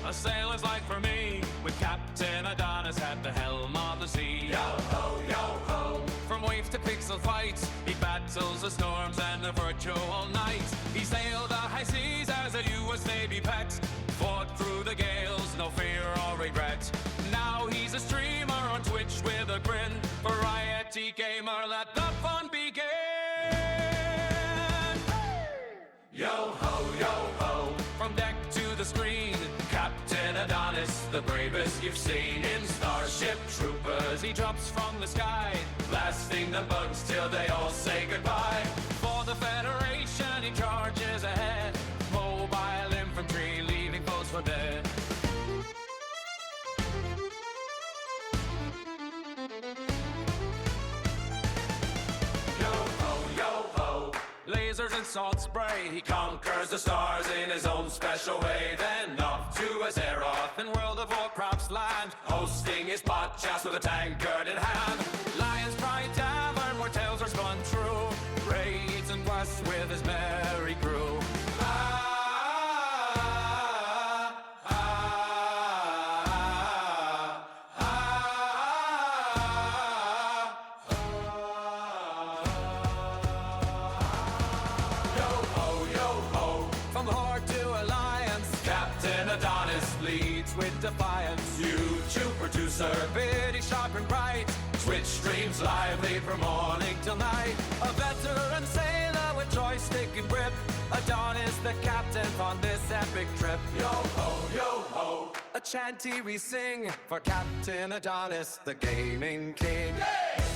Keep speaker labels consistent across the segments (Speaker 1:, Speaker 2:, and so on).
Speaker 1: a sailor's life for me, with Captain Adonis at the helm of the sea. Yo-ho, yo-ho. From waves to pixel fights, he battles the storms and the virtual night. He sailed the high seas as a U.S. Navy pet, fought through the gales, no fear or regret. Now he's a streamer on Twitch with a grin. Variety gamer, let the fun begin. Yo-ho, yo-ho. From deck to the screen, Captain Adonis, the bravest you've seen. In Starship Troopers, he drops from the sky, blasting the bugs till they all say goodbye. For the Federation, he charges ahead, mobile infantry, leaving foes for dead. Lasers and salt spray, he conquers the stars in his own special way. Then off to Azeroth in World of Warcraft's land, hosting his podcast with a tankard in hand. Lion's Pride Tavern, where tales are spun true, raids and quests with his merry crew. With defiance, YouTube producer, bitty, sharp and bright, Twitch streams lively from morning till night. A veteran sailor with joystick and grip, Adonis the captain on this epic trip. Yo-ho, yo-ho, a chanty we sing for Captain Adonis, the gaming king. Hey!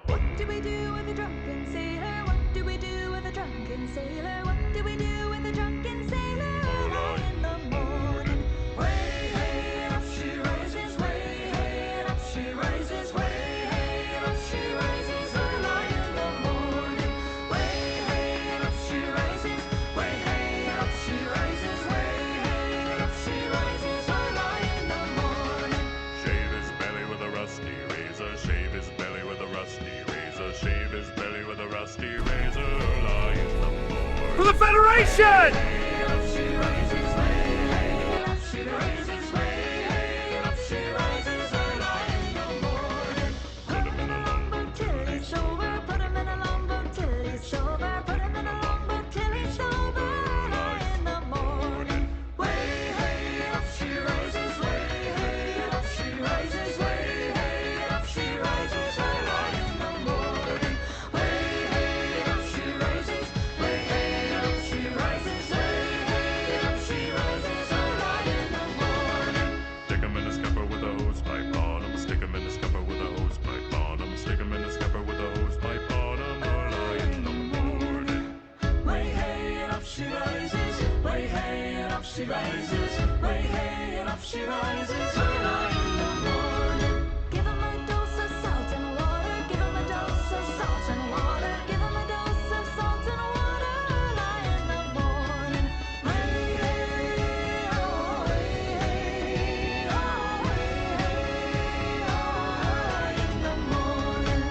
Speaker 2: What do we do with a drunken sailor? What do we do with a drunken sailor? What do we do with a drunken sailor? Early in the morning, way hey, and up she rises. Way hey, and up she rises. Way hey, and up she rises. Early in the morning, way hey, and up she rises. Way hey, and up she rises. Way hey, and up she rises. Early in the morning.
Speaker 3: Shave his belly with a rusty razor. Shave his belly with a rusty razor. Shave his belly with a rusty razor. Lie in the floor.
Speaker 4: For the Federation!
Speaker 2: Put him in a longboat till he's sober. Put him in a longboat till he's sober. Put him in a longboat till he's sober. Lie in the morning. Way hey, up she rises. Way hey, up she rises. Way hey, up she rises. Lie in the morning. Way hey, up she rises. Way hey, up she rises. Way hey, up she rises. Lie in the morning.
Speaker 3: Stick him in the scupper with a hose pipe on him. Stick him in the scupper with a hose pipe on him. Stick him in the scupper with a hose pipe on him. Lie in the morning.
Speaker 2: Way hey and up she rises. Way hey and up she rises. Way hey and up she rises. Early in the morning. Give him a dose of salt and water. Give him a dose of salt and water. Give him a dose of salt and water. Early in the morning. Way hey, oh way hey, oh way hey, oh early in the morning.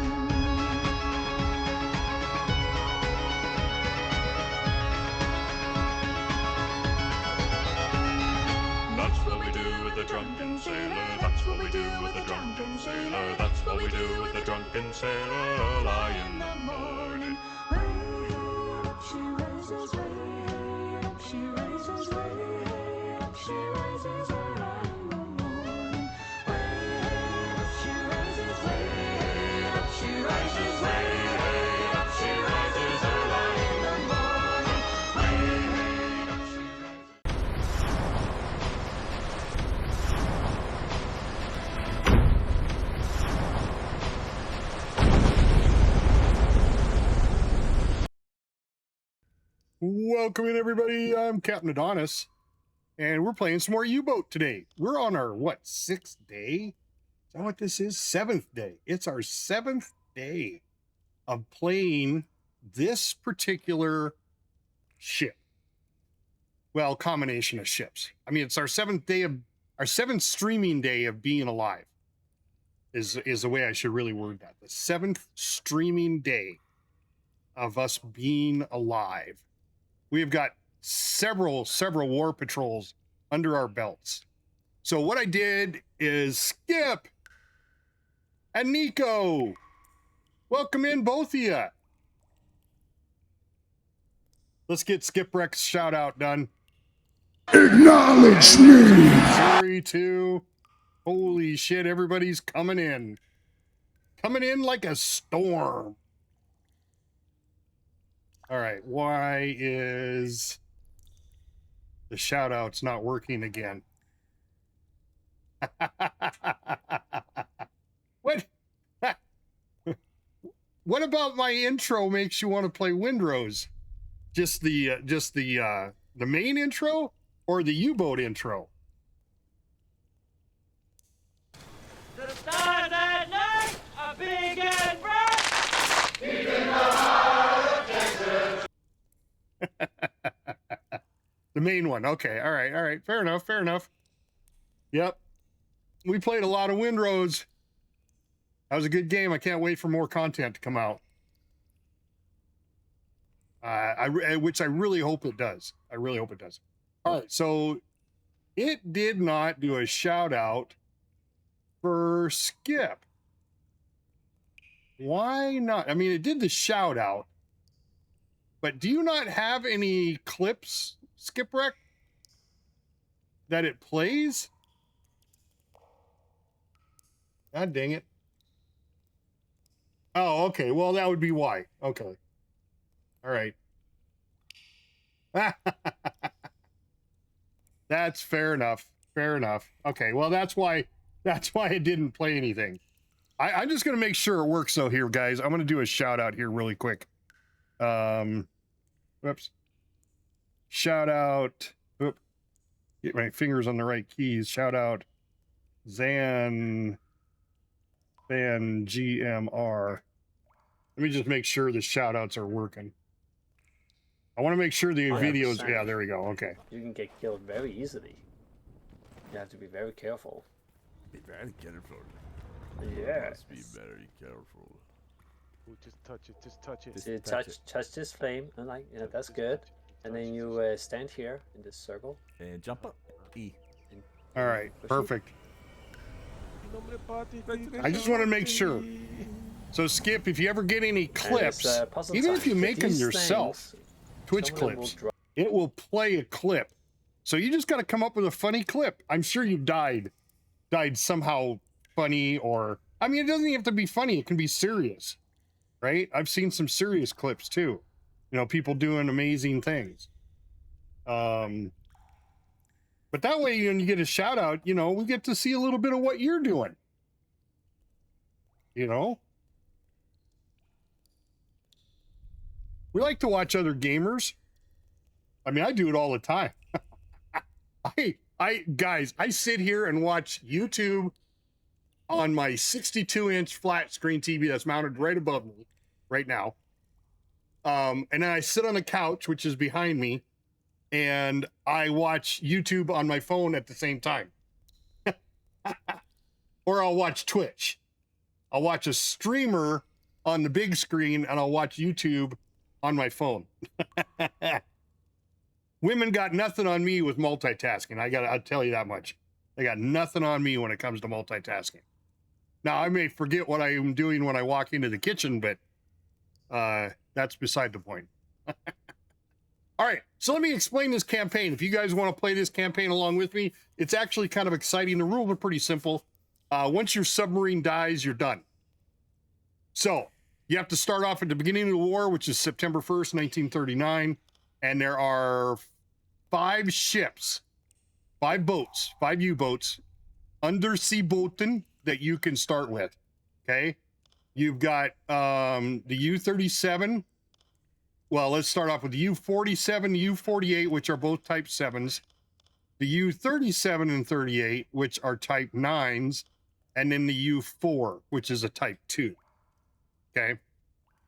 Speaker 3: That's what we do with the drunken sailor. That's what we do with the drunken sailor. That's what we do with the drunken sailor. Lie in the morning.
Speaker 2: Way up she rises, way up she rises, way up she rises, early in the morning. Way up she rises, way up she rises, way up she rises, early in the morning. Way up she rises.
Speaker 4: Welcome in, everybody. I'm Captain Adonis, and we're playing some more U-Boat today. We're on our, what, 6th day? Is that what this is? 7th day. It's our 7th day of playing this particular ship. Well, combination of ships. I mean, it's our 7th day of our 7th streaming day of being alive is the way I should really word that. The 7th streaming day of us being alive. We have got several war patrols under our belts. So what I did is Skip and Nico, welcome in both of you. Let's get Skipwreck's shout out done.
Speaker 5: Acknowledge me.
Speaker 4: Sorry too. Holy shit, everybody's coming in. Coming in like a storm. All right, why is the shout outs not working again? What? What about my intro makes you want to play Windrose? Just the main intro or the U-boat intro?
Speaker 6: The stars at night are big and bright. Even
Speaker 4: The main one. Okay. All right. Fair enough. Yep. We played a lot of Windrose. That was a good game. I can't wait for more content to come out. Which I really hope it does. All right. So it did not do a shout out for Skip. Why not? I mean, it did the shout out, but do you not have any clips, Skipwreck, that it plays? God dang it. Oh, okay. Well, that would be why. Okay. All right. That's fair enough. Okay. Well, that's why it didn't play anything. I'm just going to make sure it works though here, guys. I'm going to do a shout out here really quick. Whoops. Shout out. Oop. Get my fingers on the right keys. Shout out Zan GMR. Let me just make sure the shout outs are working. I want to make sure the videos. Yeah, there we go. Okay.
Speaker 7: You can get killed very easily. You have to be very careful.
Speaker 8: Be very careful.
Speaker 7: Yes.
Speaker 8: Must be very careful.
Speaker 9: Ooh, just touch it.
Speaker 7: So you touch this flame, and like, yeah, that's good. And then you stand here in this circle.
Speaker 8: And jump up. E.
Speaker 4: All right. Perfect. I just want to make sure. So Skip, if you ever get any clips, even if you make them yourself, Twitch clips, it will play a clip. So you just got to come up with a funny clip. I'm sure you died somehow funny, or I mean, it doesn't even have to be funny. It can be serious, right? I've seen some serious clips too. You know, people doing amazing things. But that way, when you get a shout out, you know, we get to see a little bit of what you're doing. You know? We like to watch other gamers. I mean, I do it all the time. Guys, I sit here and watch YouTube on my 62-inch flat screen TV that's mounted right above me right now. And then I sit on the couch, which is behind me, and I watch YouTube on my phone at the same time. Or I'll watch Twitch. I'll watch a streamer on the big screen, and I'll watch YouTube on my phone. Women got nothing on me with multitasking. I'll tell you that much. They got nothing on me when it comes to multitasking. Now, I may forget what I am doing when I walk into the kitchen, but that's beside the point. All right, so let me explain this campaign. If you guys want to play this campaign along with me, it's actually kind of exciting. The rules are pretty simple. Once your submarine dies, you're done. So you have to start off at the beginning of the war, which is September 1st, 1939. And there are 5 ships, 5 boats, 5 U-boats, undersea boaten that you can start with, okay? You've got the U-37. Well, let's start off with the U-47, the U-48, which are both Type 7s. The U-37 and 38, which are Type 9s. And then the U-4, which is a Type 2, okay?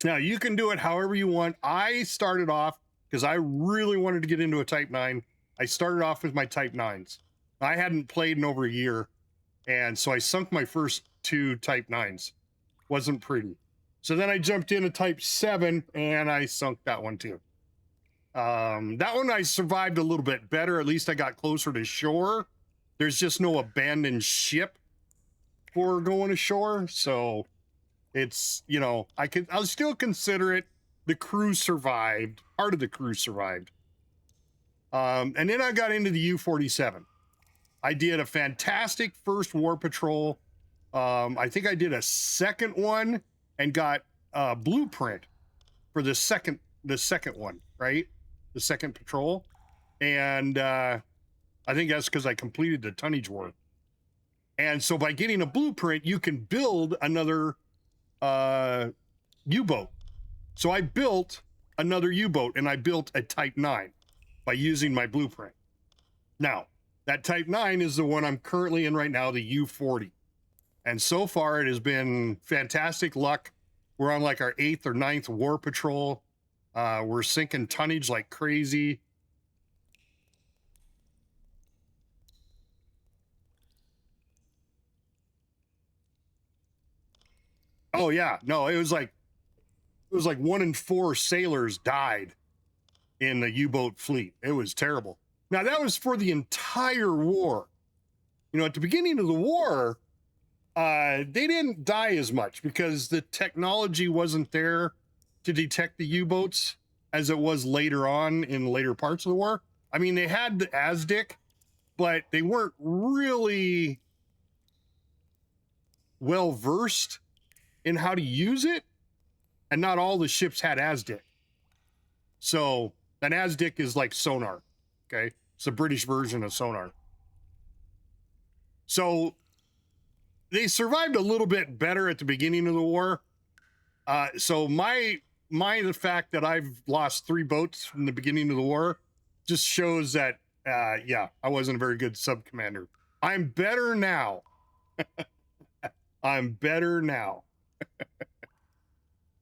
Speaker 4: Now, you can do it however you want. I started off, because I really wanted to get into a Type 9, I started off with my Type 9s. I hadn't played in over a year, and so I sunk my first 2 Type 9s. Wasn't pretty. So then I jumped into Type 7, and I sunk that one too. That one I survived a little bit better. At least I got closer to shore. There's just no abandoned ship for going ashore, so it's, you know, I'll still consider it the crew survived. Part of the crew survived. And then I got into the U-47. I did a fantastic first war patrol. I think I did a second one and got a blueprint for the second one, right? The second patrol. And I think that's because I completed the tonnage war. And so by getting a blueprint, you can build another U-boat. So I built another U-boat, and I built a Type 9 by using my blueprint. Now, that Type 9 is the one I'm currently in right now, the U-40. And so far, it has been fantastic luck. We're on like our 8th or 9th war patrol. We're sinking tonnage like crazy. Oh yeah, no, it was like 1 in 4 sailors died in the U-boat fleet. It was terrible. Now that was for the entire war. You know, at the beginning of the war, they didn't die as much because the technology wasn't there to detect the U-boats as it was later on in later parts of the war. I mean, they had the ASDIC, but they weren't really well versed in how to use it, and not all the ships had ASDIC. So an ASDIC is like sonar, okay? It's the British version of sonar. So they survived a little bit better at the beginning of the war. So the fact that I've lost 3 boats from the beginning of the war just shows that, yeah, I wasn't a very good sub commander. I'm better now. I'm better now.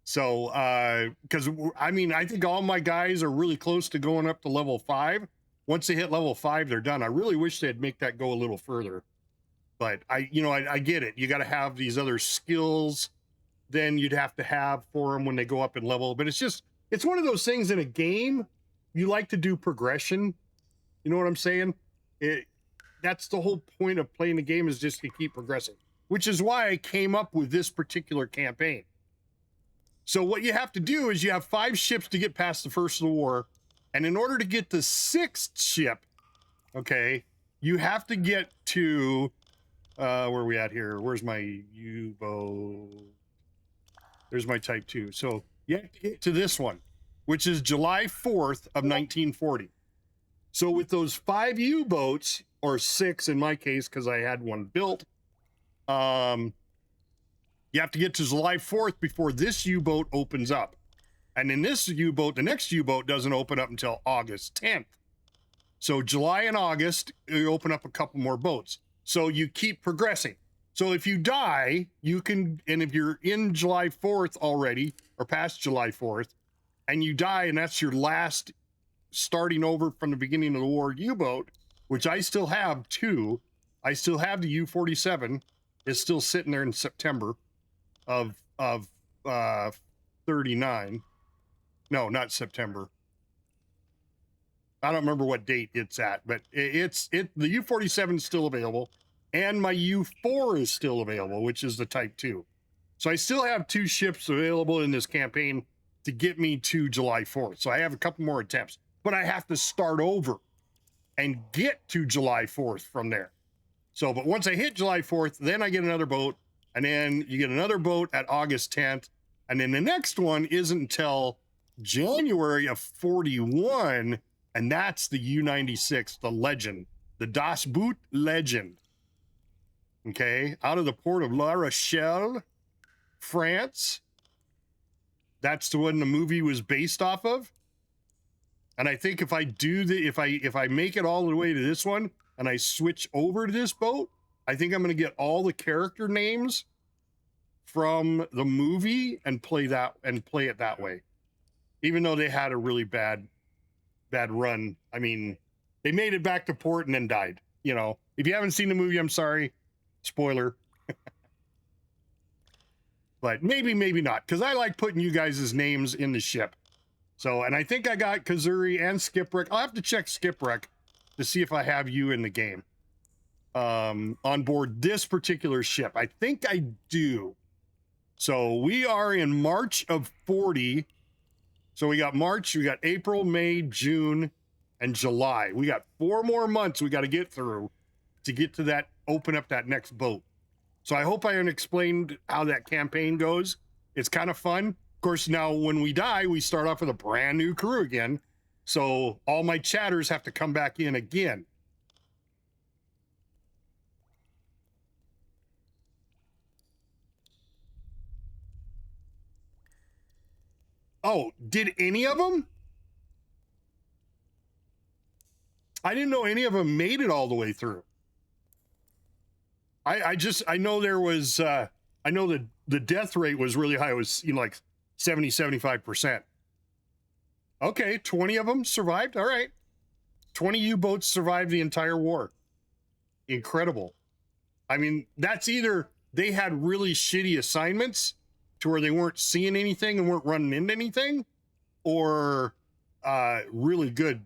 Speaker 4: So, because I mean, I think all my guys are really close to going up to level 5. Once they hit level 5, they're done. I really wish they'd make that go a little further. But I get it. You got to have these other skills then you'd have to have for them when they go up in level. But it's one of those things in a game, you like to do progression. You know what I'm saying? That's the whole point of playing the game, is just to keep progressing, which is why I came up with this particular campaign. So what you have to do is you have 5 ships to get past the first of the war. And in order to get the 6th ship, okay, you have to get to, where are we at here? Where's my U-boat? There's my Type 2. So you have to get to this one, which is July 4th of 1940. So with those 5 U-boats, or 6 in my case, because I had one built, you have to get to July 4th before this U-boat opens up. And in this U-boat, the next U-boat doesn't open up until August 10th. So July and August, you open up a couple more boats. So you keep progressing. So if you die, you can, and if you're in July 4th already, or past July 4th, and you die, and that's your last starting over from the beginning of the war U-boat, which I still have 2. I still have the U-47. It's still sitting there in September of 39. No, not September. I don't remember what date it's at, but the U-47 is still available, and my U-4 is still available, which is the Type 2. So I still have 2 ships available in this campaign to get me to July 4th. So I have a couple more attempts, but I have to start over and get to July 4th from there. So, but once I hit July 4th, then I get another boat, and then you get another boat at August 10th, and then the next one isn't until January of 41, and that's the U-96, the Legend, the Das Boot Legend. Okay, out of the port of La Rochelle, France. That's the one the movie was based off of. And I think if I do if I make it all the way to this one and I switch over to this boat, I think I'm going to get all the character names from the movie and play it that way. Even though they had a really bad run. I mean, they made it back to port and then died, you know. If you haven't seen the movie, I'm sorry. Spoiler. But maybe, maybe not, because I like putting you guys' names in the ship. So, and I think I got Kazuri and Skipwreck. I'll have to check Skipwreck to see if I have you in the game. On board this particular ship. I think I do. So we are in March of 40. So we got March, we got April, May, June, and July. We got 4 more months we got to get through to get to that, open up that next boat. So I hope I explained how that campaign goes. It's kind of fun. Of course, now when we die, we start off with a brand new crew again. So all my chatters have to come back in again. Oh, did any of them? I didn't know any of them made it all the way through. I know there was, I know that the death rate was really high. It was, you know, like 70, 75%. Okay, 20 of them survived. All right. 20 U-boats survived the entire war. Incredible. I mean, that's either they had really shitty assignments to where they weren't seeing anything and weren't running into anything, or really good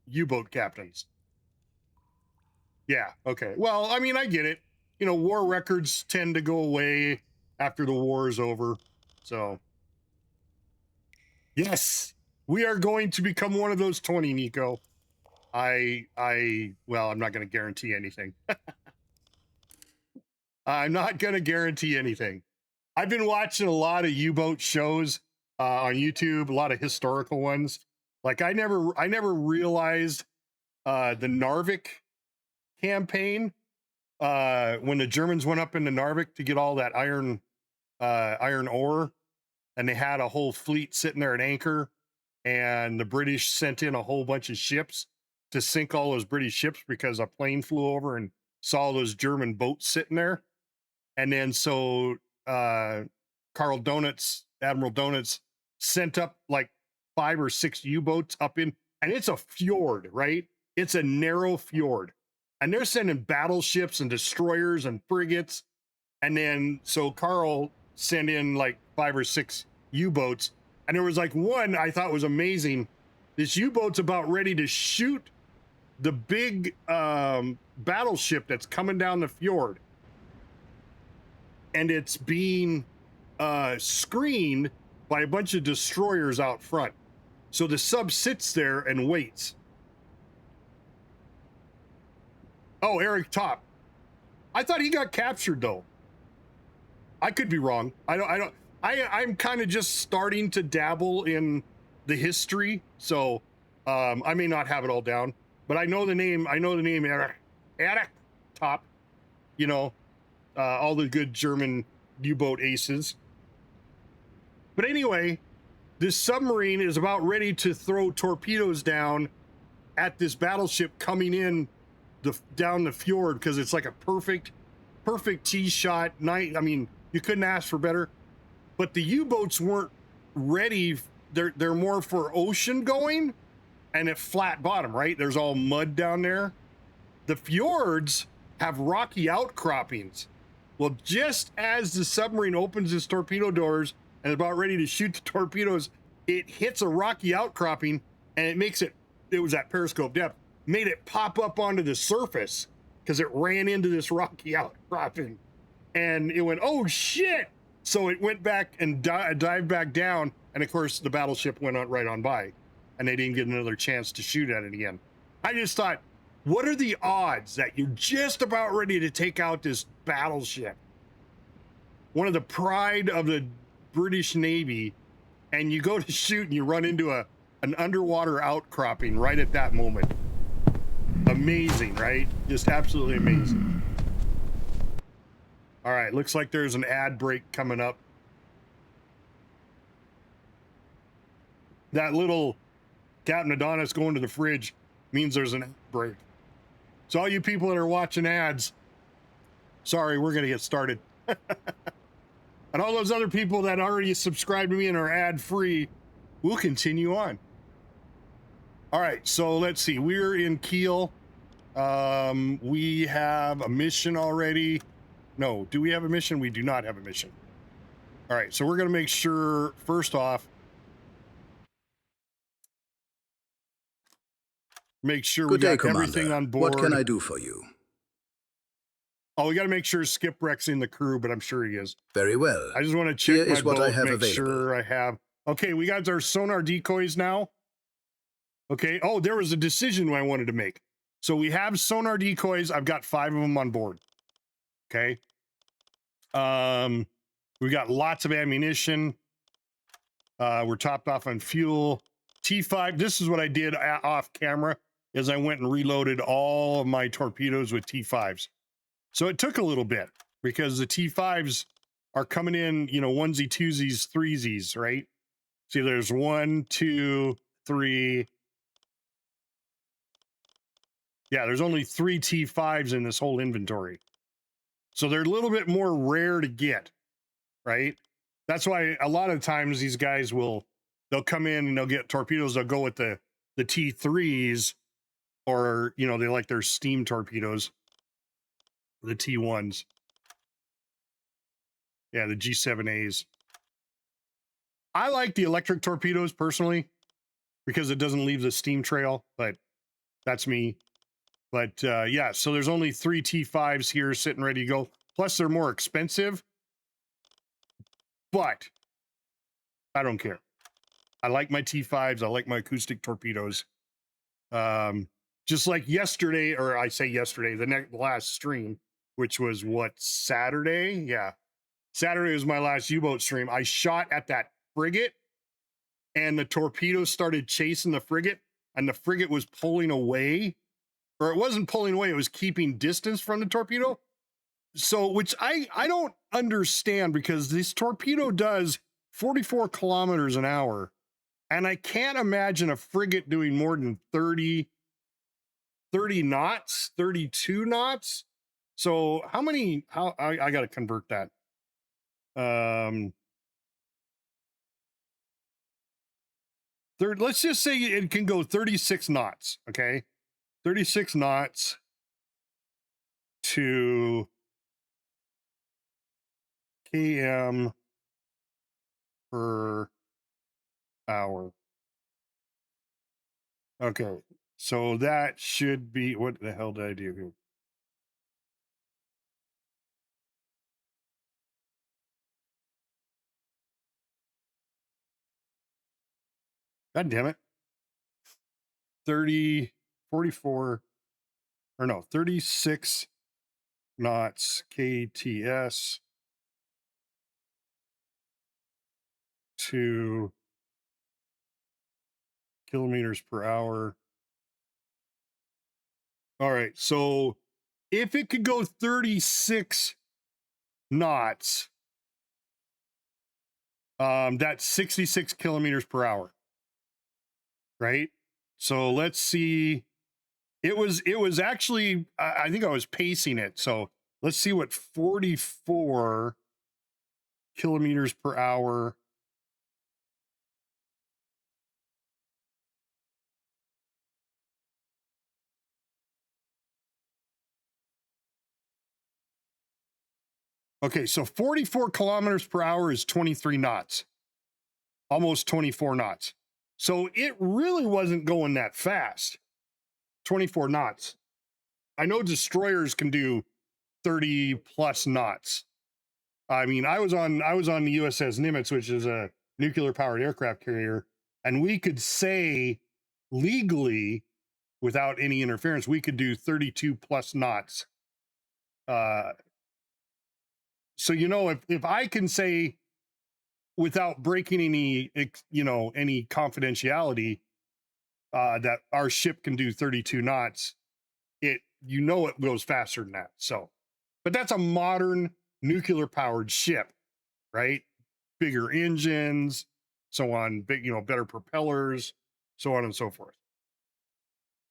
Speaker 4: U-boat captains. Yeah, okay. Well, I mean, I get it. You know, war records tend to go away after the war is over. So, yes, we are going to become one of those 20, Nico. Well, I'm not going to guarantee anything. I'm not going to guarantee anything. I've been watching a lot of U-boat shows on YouTube, a lot of historical ones. Like I never realized the Narvik campaign when the Germans went up into Narvik to get all that iron ore, and they had a whole fleet sitting there at anchor, and the British sent in a whole bunch of ships to sink all those British ships because a plane flew over and saw those German boats sitting there. And then so Admiral Donuts sent up like 5 or 6 U-boats up in, and it's a fjord, right? It's a narrow fjord. And they're sending battleships and destroyers and frigates. And then so Carl sent in like 5 or 6 U-boats. And there was like one I thought was amazing. This U-boat's about ready to shoot the big battleship that's coming down the fjord. And it's being screened by a bunch of destroyers out front. So the sub sits there and waits. Oh, Eric Top. I thought he got captured though. I could be wrong. I'm kind of just starting to dabble in the history, so I may not have it all down, but I know the name Eric Top. You know, all the good German U-boat aces. But anyway, this submarine is about ready to throw torpedoes down at this battleship coming in down the fjord, because it's like a perfect tee shot night. I mean, you couldn't ask for better. But the U-boats weren't ready. They're more for ocean going, and a flat bottom, right? There's all mud down there. The fjords have rocky outcroppings. Well, just as the submarine opens its torpedo doors and is about ready to shoot the torpedoes, it hits a rocky outcropping, and it makes it was at periscope depth, made it pop up onto the surface because it ran into this rocky outcropping. And it went, oh shit! So it went back and dived back down, and of course the battleship went on right on by, and they didn't get another chance to shoot at it again. I just thought, what are the odds that you're just about ready to take out this battleship, one of the pride of the British Navy, and you go to shoot and you run into an underwater outcropping right at that moment? Amazing, right? Just absolutely amazing. All right, looks like there's an ad break coming up. That little Captain Adonis going to the fridge means there's an ad break. So all you people that are watching ads, sorry, we're gonna get started. And all those other people that already subscribed to me and are ad free, we'll continue on. All right, so let's see, we're in Kiel. We have a mission already. No, do we have a mission? We do not have a mission. All right, so we're going to make sure, first off, make sure we
Speaker 5: Good day,
Speaker 4: got everything
Speaker 5: Commander.
Speaker 4: on board.
Speaker 5: What can I do for you?
Speaker 4: Oh, we got to make sure Skipwreck's in the crew, but I'm sure he is.
Speaker 5: Very well.
Speaker 4: I just want to check
Speaker 5: Here
Speaker 4: my
Speaker 5: is what
Speaker 4: boat,
Speaker 5: I have
Speaker 4: make
Speaker 5: available.
Speaker 4: sure I have. Okay, we got our sonar decoys now. Okay. Oh, there was a decision I wanted to make. So we have sonar decoys. I've got 5 of them on board. Okay. We got lots of ammunition. We're topped off on fuel. T5. This is what I did off camera. Is I went and reloaded all of my torpedoes with T5s. So it took a little bit because the T5s are coming in, you know, onesie, twosies, threesies, right? See, there's 1, 2, 3. Yeah, there's only 3 T5s in this whole inventory. So they're a little bit more rare to get, right? That's why a lot of times these guys they'll come in and they'll get torpedoes. They'll go with the T3s, or, you know, they like their steam torpedoes, the T1s. Yeah, the G7As. I like the electric torpedoes personally because it doesn't leave the steam trail, but that's me. But yeah, so there's only 3 T5s here sitting ready to go. Plus they're more expensive, but I don't care. I like my T5s. I like my acoustic torpedoes. Just like yesterday, or I say yesterday, the last stream, which was what, Saturday? Yeah. Saturday was my last U-boat stream. I shot at that frigate and the torpedoes started chasing the frigate and the frigate was pulling away, or it wasn't pulling away. It was keeping distance from the torpedo. So, which I don't understand, because this torpedo does 44 kilometers an hour. And I can't imagine a frigate doing more than 30 knots, 32 knots. So how I got to convert that. Let's just say it can go 36 knots. Okay. 36 knots to km per hour. Okay. So that should be, what the hell did I do here? God damn it. 44, or no, 36 knots KTS to kilometers per hour. All right. So if it could go 36 knots, that's 66 kilometers per hour. Right? So let's see. It was actually, I think I was pacing it. So let's see what 44 kilometers per hour. Okay, so 44 kilometers per hour is 23 knots, almost 24 knots. So it really wasn't going that fast. 24 knots. I know destroyers can do 30 plus knots. I mean, I was on the USS Nimitz, which is a nuclear powered aircraft carrier, and we could say legally, without any interference, we could do 32 plus knots. So, you know, if I can say without breaking any, any confidentiality, that our ship can do 32 knots, it goes faster than that. So, but that's a modern nuclear powered ship, right? Bigger engines, so on, better propellers, so on and so forth.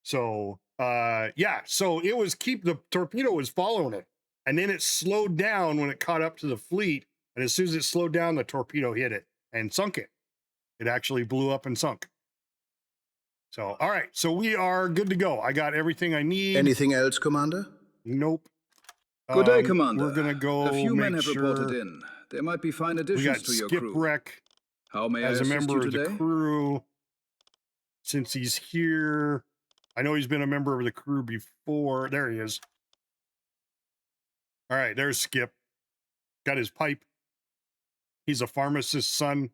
Speaker 4: So, yeah, so the torpedo was following it. And then it slowed down when it caught up to the fleet. And as soon as it slowed down, the torpedo hit it and sunk it. It actually blew up and sunk. So, all right. So we are good to go. I got everything I need.
Speaker 5: Anything else, Commander?
Speaker 4: Nope.
Speaker 10: Good day, Commander.
Speaker 4: We're gonna go
Speaker 10: A few men have
Speaker 4: make
Speaker 10: reported
Speaker 4: sure
Speaker 10: in. There might be fine
Speaker 4: we
Speaker 10: additions
Speaker 4: got
Speaker 10: to your crew.
Speaker 4: Skipwreck
Speaker 10: How may I
Speaker 4: as a
Speaker 10: assist
Speaker 4: member
Speaker 10: you
Speaker 4: of the
Speaker 10: today?
Speaker 4: crew. Since he's here, I know he's been a member of the crew before. There he is. All right, there's Skip. Got his pipe. He's a pharmacist's son.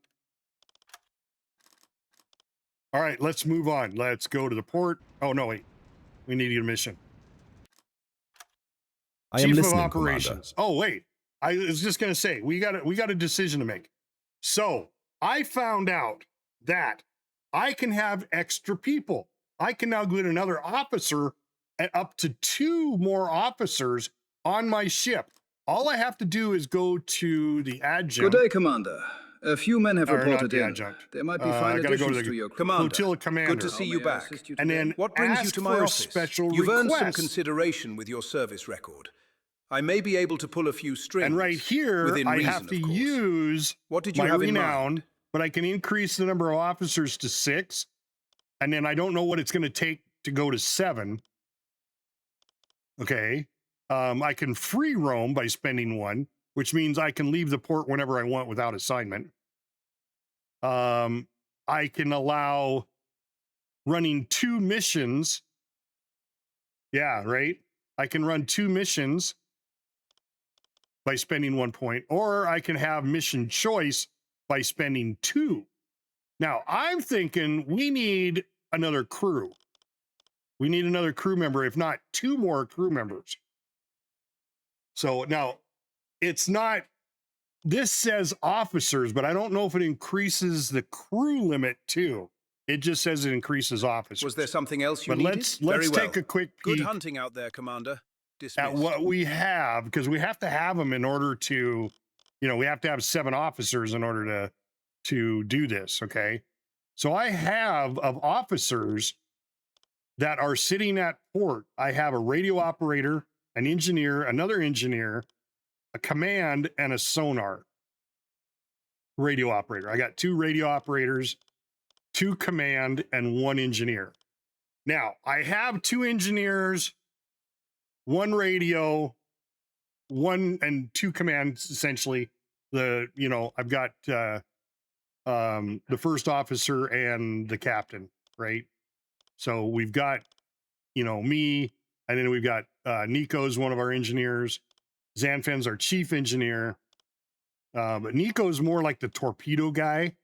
Speaker 4: All right, let's move on. Let's go to the port. Oh, no, wait. We need a mission.
Speaker 11: I am
Speaker 4: Chief of
Speaker 11: listening,
Speaker 4: Operations. Oh, wait. I was just going to say, we got a decision to make. So I found out that I can have extra people. I can now get another officer and up to 2 more officers on my ship. All I have to do is go to the adjunct.
Speaker 10: Good day, Commander. A few men have
Speaker 4: Or not
Speaker 10: reported
Speaker 4: the
Speaker 10: in.
Speaker 4: adjunct.
Speaker 10: There might be
Speaker 4: I
Speaker 10: fine
Speaker 4: gotta go
Speaker 10: additions
Speaker 4: to the
Speaker 10: to your crew.
Speaker 5: Commander,
Speaker 4: Flotilla commander.
Speaker 5: good to see
Speaker 10: How
Speaker 5: you
Speaker 10: may I
Speaker 5: back.
Speaker 10: assist you
Speaker 4: And
Speaker 10: today?
Speaker 4: then
Speaker 5: What brings you
Speaker 4: ask
Speaker 5: to my
Speaker 4: for a
Speaker 5: office?
Speaker 4: special
Speaker 5: You've earned some
Speaker 4: request.
Speaker 5: consideration with your service record. I may be able to pull a few strings.
Speaker 4: And right here,
Speaker 5: within
Speaker 4: I
Speaker 5: reason,
Speaker 4: have to
Speaker 5: of course.
Speaker 4: use
Speaker 5: What did you
Speaker 4: my
Speaker 5: have in
Speaker 4: renown,
Speaker 5: mind?
Speaker 4: but I can increase the number of officers to 6. And then I don't know what it's going to take to go to 7. Okay. I can free roam by spending 1, which means I can leave the port whenever I want without assignment. I can allow running 2 missions. Yeah, right. I can run 2 missions by spending 1 point, or I can have mission choice by spending 2. Now, I'm thinking we need another crew. We need another crew member, if not 2 more crew members. So now it's not, this says officers, but I don't know if it increases the crew limit too. It just says it increases officers.
Speaker 5: Was there something else you
Speaker 4: But
Speaker 5: needed?
Speaker 4: let's
Speaker 5: Very well.
Speaker 4: take a quick
Speaker 5: Good
Speaker 4: peek
Speaker 5: hunting out there, Commander.
Speaker 4: at
Speaker 5: Dismissed.
Speaker 4: what we have, because we have to have them in order to, we have to have 7 officers in order to do this. Okay. So I have of officers that are sitting at port. I have a radio operator, an engineer, another engineer, a command, and a sonar radio operator. I got 2 radio operators, 2 command, and 1 engineer. Now I have 2 engineers, 1 radio, 1 and 2 commands, essentially. I've got the first officer and the captain, right? So we've got, me, and then we've got Nico's one of our engineers. Zanfen's our chief engineer. But Nico's more like the torpedo guy.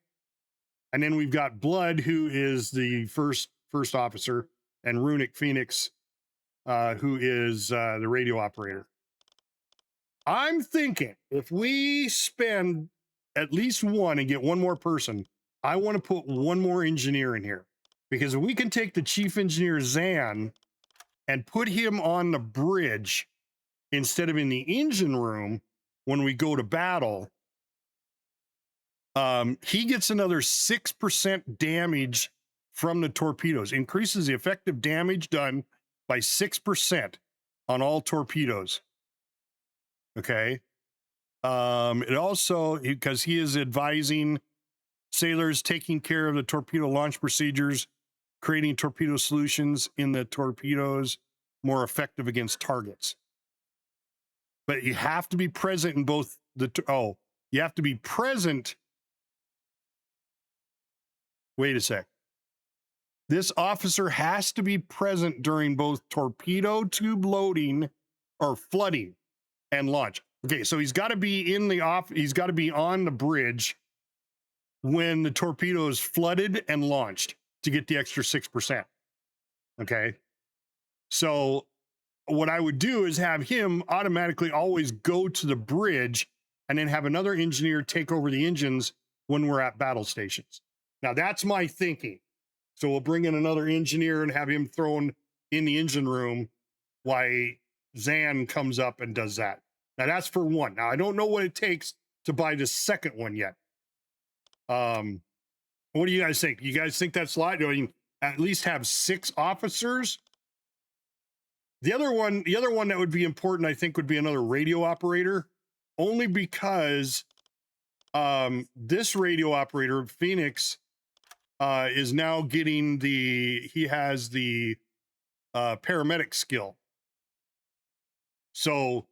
Speaker 4: And then we've got Blood, who is the first officer, and Runic Phoenix, who is the radio operator. I'm thinking if we spend at least 1 and get 1 more person, I want to put 1 more engineer in here. Because if we can take the chief engineer Zan and put him on the bridge instead of in the engine room when we go to battle, he gets another 6% damage from the torpedoes, increases the effective damage done by 6% on all torpedoes. Okay. It also, because he is advising sailors taking care of the torpedo launch procedures, creating torpedo solutions in the torpedoes more effective against targets. But you have to be present in both you have to be present. Wait a sec. This officer has to be present during both torpedo tube loading or flooding and launch. Okay, so he's got to be he's got to be on the bridge when the torpedo is flooded and launched to get the extra 6%. Okay. So what I would do is have him automatically always go to the bridge and then have another engineer take over the engines when we're at battle stations. Now that's my thinking. So we'll bring in another engineer and have him thrown in the engine room while Zan comes up and does that. Now that's for 1. Now I don't know what it takes to buy the second one yet. What do you guys think? You guys think that's a lot? Do you at least have 6 officers? The other one that would be important, I think, would be another radio operator, only because this radio operator, Phoenix, is now getting he has the paramedic skill. So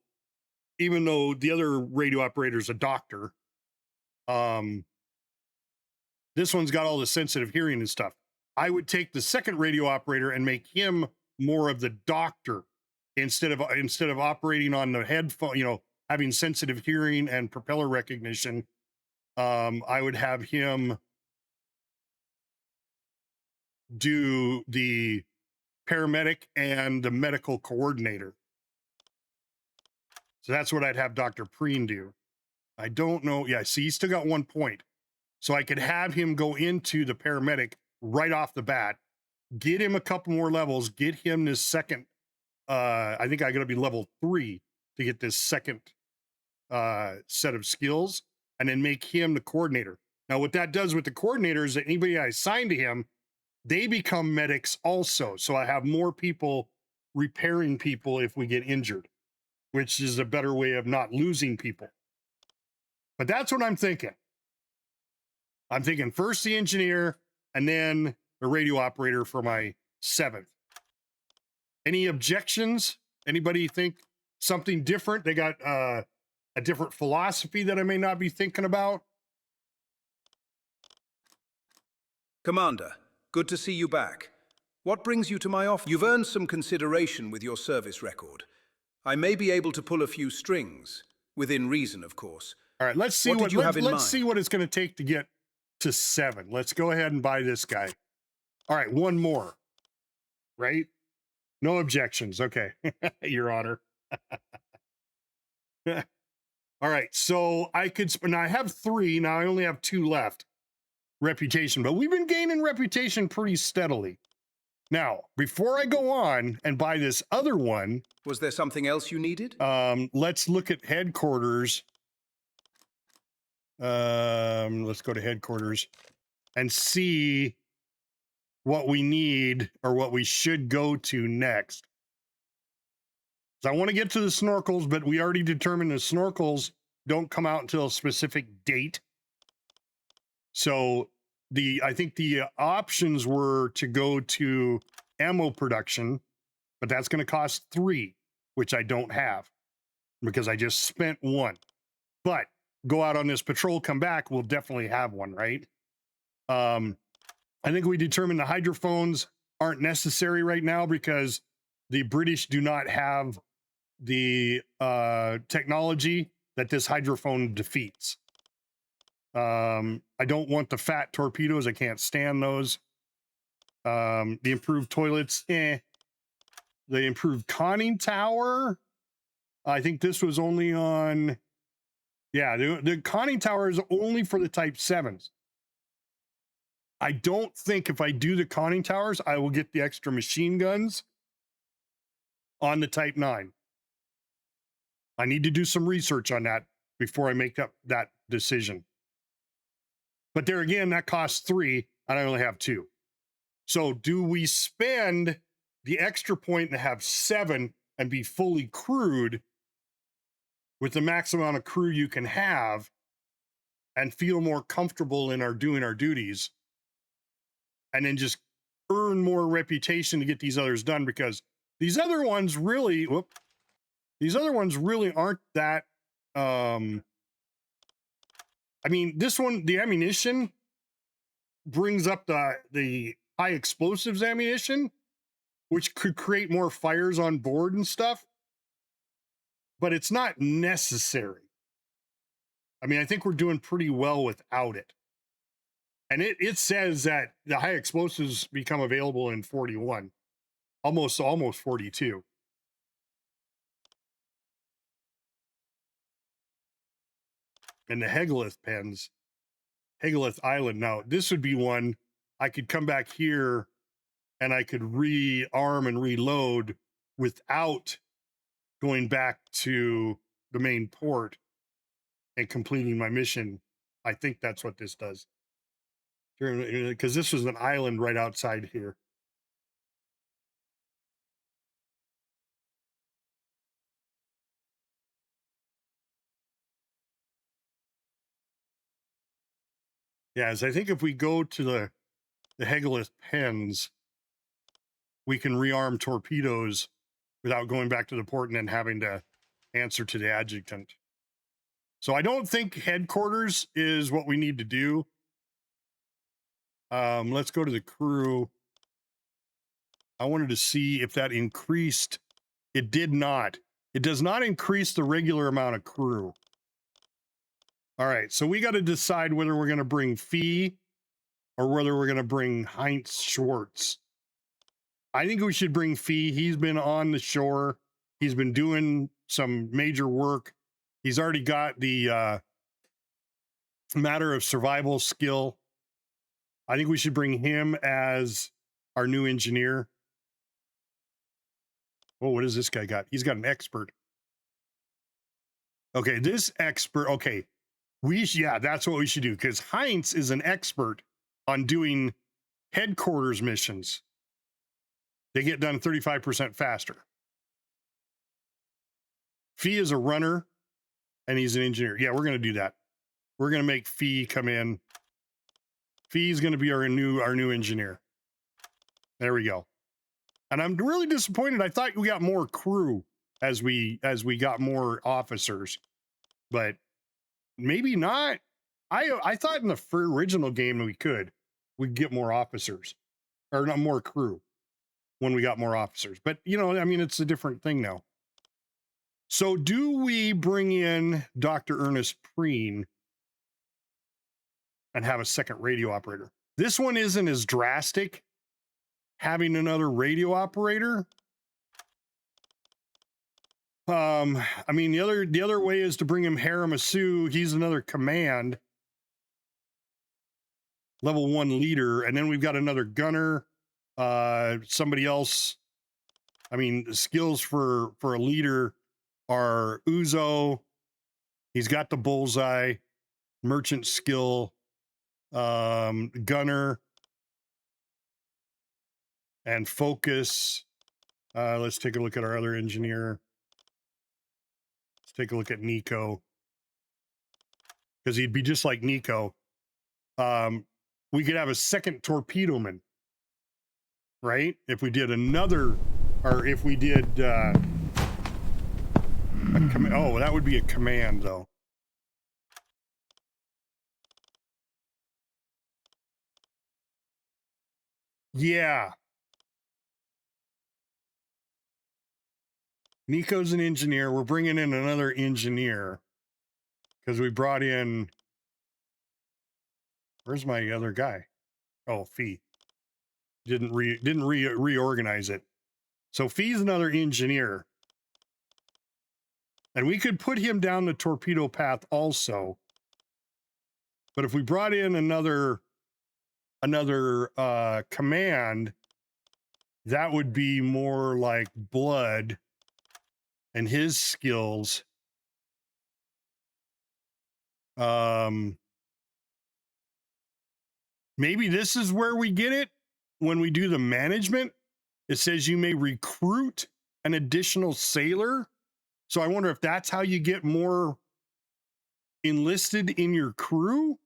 Speaker 4: even though the other radio operator is a doctor, this one's got all the sensitive hearing and stuff. I would take the second radio operator and make him more of the doctor instead of operating on the headphone, having sensitive hearing and propeller recognition. I would have him do the paramedic and the medical coordinator. So that's what I'd have Dr. Preen do. I don't know. Yeah, see, he's still got 1 point. So I could have him go into the paramedic right off the bat, get him a couple more levels, get him this second. I think I got to be level 3 to get this second set of skills, and then make him the coordinator. Now, what that does with the coordinator is that anybody I assign to him, they become medics also. So I have more people repairing people if we get injured, which is a better way of not losing people. But that's what I'm thinking. I'm thinking first the engineer and then the radio operator for my 7th. Any objections? Anybody think something different? They got a different philosophy that I may not be thinking about?
Speaker 5: Commander, good to see you back. What brings you to my office? You've earned some consideration with your service record. I may be able to pull a few strings, within reason, of course.
Speaker 4: All right, let's see
Speaker 5: What did you have in mind?
Speaker 4: let's see what it's going to take to get to 7. Let's go ahead and buy this guy. All right, 1 more. Right? No objections. Okay, Your Honor. All right, so I could. Now I have 3. Now I only have 2 left. Reputation, but we've been gaining reputation pretty steadily. Now, before I go on and buy this other one,
Speaker 5: Was there something else you needed?
Speaker 4: let's look at headquarters. Let's go to headquarters and see what we need or what we should go to next. So I want to get to the snorkels, but we already determined the snorkels don't come out until a specific date. So I think the options were to go to ammo production, but that's going to cost 3, which I don't have because I just spent 1. But go out on this patrol, come back, we'll definitely have one, right? I think we determined the hydrophones aren't necessary right now because the British do not have the technology that this hydrophone defeats. I don't want the fat torpedoes. I can't stand those. The improved toilets, The improved conning tower. I think this was only on... Yeah, the conning tower is only for the Type 7s. I don't think if I do the conning towers, I will get the extra machine guns on the Type 9. I need to do some research on that before I make up that decision. But there again, that costs 3, and I only have 2. So do we spend the extra point and have 7 and be fully crewed with the maximum amount of crew you can have and feel more comfortable in doing our duties, and then just earn more reputation to get these others done? Because these other ones really, aren't that, I mean, this one, the ammunition brings up the high explosives ammunition, which could create more fires on board and stuff, but it's not necessary. I mean, I think we're doing pretty well without it. And it says that the high explosives become available in 41, almost 42. And the Hegalith pens, Hegalith Island. Now, this would be one I could come back here and I could rearm and reload without going back to the main port and completing my mission. I think that's what this does. Because this was an island right outside here. Yes, I think if we go to the Hegelith pens, we can rearm torpedoes without going back to the port and then having to answer to the adjutant. So I don't think headquarters is what we need to do. Let's go to the crew. I wanted to see if that increased. It did not. It does not increase the regular amount of crew. All right, so we got to decide whether we're going to bring Fee or whether we're going to bring Heinz Schwartz. I think we should bring Fee. He's been on the shore. He's been doing some major work. He's already got the matter of survival skill. I think we should bring him as our new engineer. Oh, what does this guy got? He's got an expert. Okay, this expert, okay. Yeah, that's what we should do, because Heinz is an expert on doing headquarters missions. They get done 35% faster. Fee is a runner, and he's an engineer. Yeah, we're going to do that. We're going to make Fee come in. Fee's going to be our new engineer. There we go. And I'm really disappointed. I thought we got more crew as we got more officers, but maybe not. I thought in the original game we'd get more officers, or not more crew when we got more officers. But you know, I mean, it's a different thing now. So do we bring in Dr. Ernest Preen and have a second radio operator? This one isn't as drastic, having another radio operator. I mean, the other way is to bring him Haramasu. He's another command, level 1 leader, and then we've got another gunner, somebody else. I mean, the skills for a leader are Uzo. He's got the bullseye, merchant skill, gunner, and focus. Let's take a look at our other engineer. Let's take a look at Nico, because he'd be just like Nico. We could have a second torpedo-man, right? If we did another, or if we did, oh, that would be a command, though. Yeah. Nico's an engineer. We're bringing in another engineer because we brought in, where's my other guy? Oh, Fee. Didn't reorganize it. So Fee's another engineer. And we could put him down the torpedo path also. But if we brought in another command, that would be more like Blood and his skills. Maybe this is where we get it when we do the management. It says you may recruit an additional sailor. So I wonder if that's how you get more enlisted in your crew.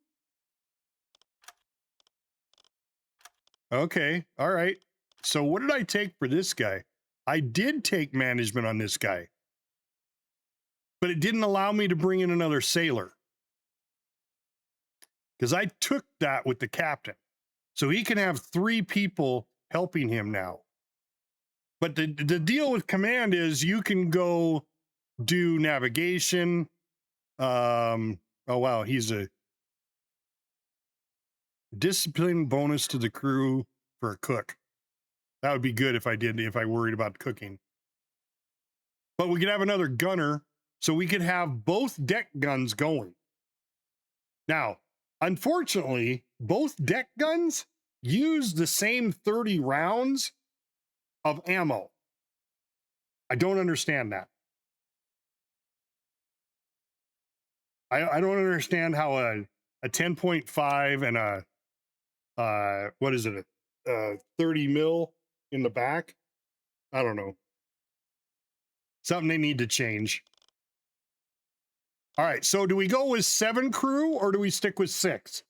Speaker 4: Okay, all right. So what did I take for this guy? I did take management on this guy, but it didn't allow me to bring in another sailor, because I took that with the captain. So he can have 3 people helping him now. But the deal with command is you can go do navigation. Oh, wow. He's a discipline bonus to the crew for a cook. That would be good if I worried about cooking. But we could have another gunner, so we could have both deck guns going. Now, unfortunately, both deck guns use the same 30 rounds of ammo. I don't understand that. I don't understand how a 10.5 and a what is it, a 30 mil in the back. I don't know. Something they need to change. All right, so do we go with 7 crew or do we stick with 6?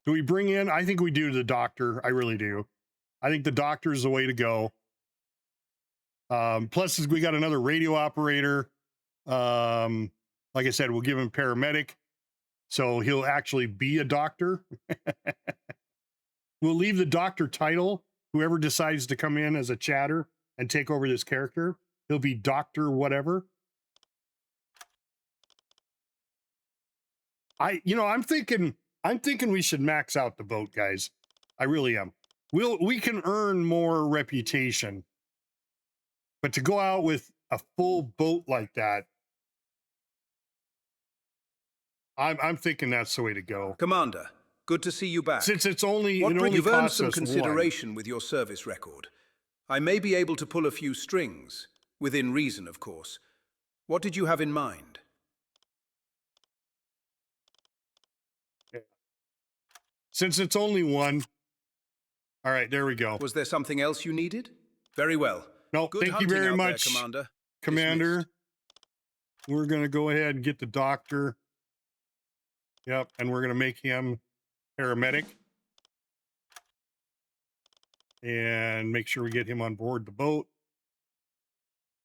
Speaker 4: Do we bring in? I think we do the doctor. I really do. I think the doctor is the way to go. Plus, we got another radio operator. Like I said, we'll give him paramedic, so he'll actually be a doctor. We'll leave the doctor title. Whoever decides to come in as a chatter and take over this character, he'll be Doctor whatever. I'm thinking we should max out the boat, guys. I really am. We can earn more reputation, but to go out with a full boat like that, I'm thinking that's the way to go.
Speaker 5: Commander, good to see you back.
Speaker 4: Since it's only
Speaker 5: You've earned some
Speaker 4: us
Speaker 5: consideration with your service record. I may be able to pull a few strings, within reason, of course. What did you have in mind?
Speaker 4: Since it's only one. All right, there we go.
Speaker 5: Was there something else you needed? Very well.
Speaker 4: No,
Speaker 5: Good
Speaker 4: thank you
Speaker 5: hunting
Speaker 4: very
Speaker 5: out there,
Speaker 4: much,
Speaker 5: Commander.
Speaker 4: Commander.
Speaker 5: Dismissed.
Speaker 4: We're going to go ahead and get the doctor. Yep, and we're going to make him paramedic. And make sure we get him on board the boat.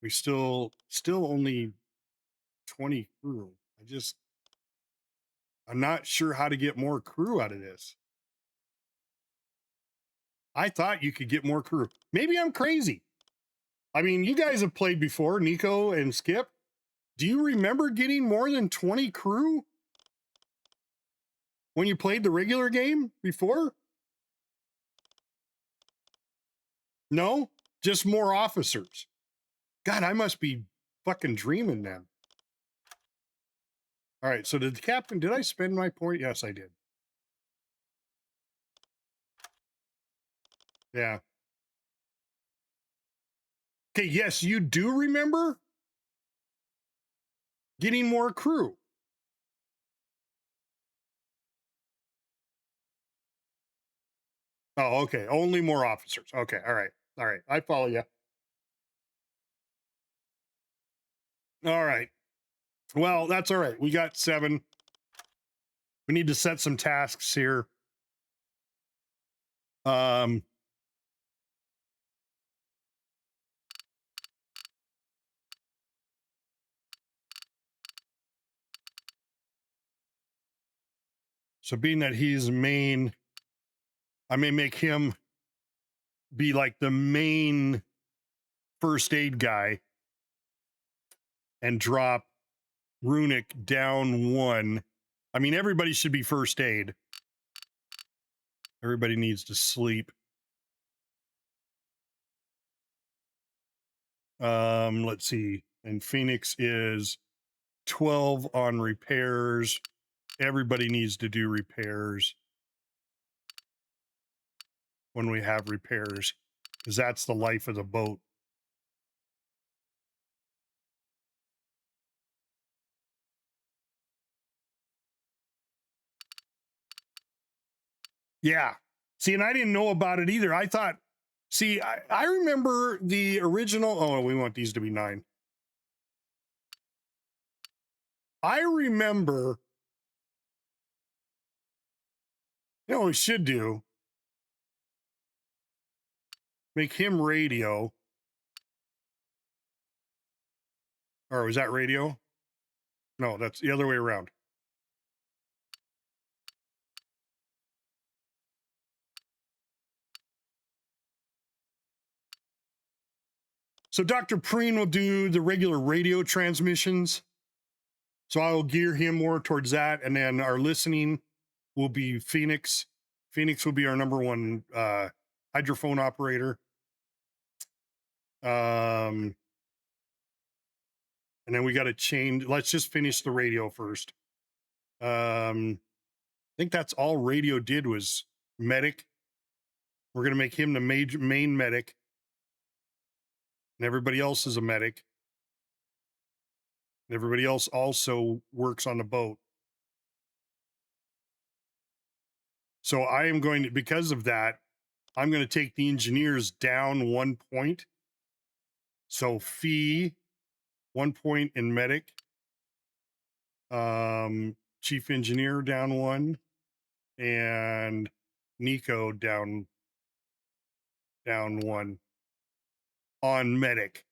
Speaker 4: We still only 20 crew. I'm not sure how to get more crew out of this. I thought you could get more crew. Maybe I'm crazy. I mean, you guys have played before, Nico and Skip. Do you remember getting more than 20 crew when you played the regular game before? No? Just more officers. God, I must be fucking dreaming then. All right, so did I spend my point? Yes, I did. Yeah. Okay, yes, you do remember getting more crew. Oh, okay. Only more officers. Okay, all right. All right, I follow you. All right. Well, that's all right. We got 7. We need to set some tasks here. So being that he's main, I may make him be like the main first aid guy and drop Runic down 1. I mean, everybody should be first aid. Everybody needs to sleep. Let's see. And Phoenix is 12 on repairs. Everybody needs to do repairs when we have repairs, because that's the life of the boat. Yeah. See, and I didn't know about it either. I thought, see, I remember the original. Oh, we want these to be 9. I remember, you know what we should do? Make him radio. Or was that radio? No, that's the other way around. So Dr. Preen will do the regular radio transmissions. So I will gear him more towards that. And then our listening will be Phoenix. Phoenix will be our number 1 hydrophone operator. And then we got to change. Let's just finish the radio first. I think that's all radio did was medic. We're going to make him the main medic. And everybody else is a medic. And everybody else also works on the boat. So I am going to, because of that, I'm going to take the engineers down 1 point. So Fee, 1 point in medic. Chief engineer down 1. and Nico down one on medic.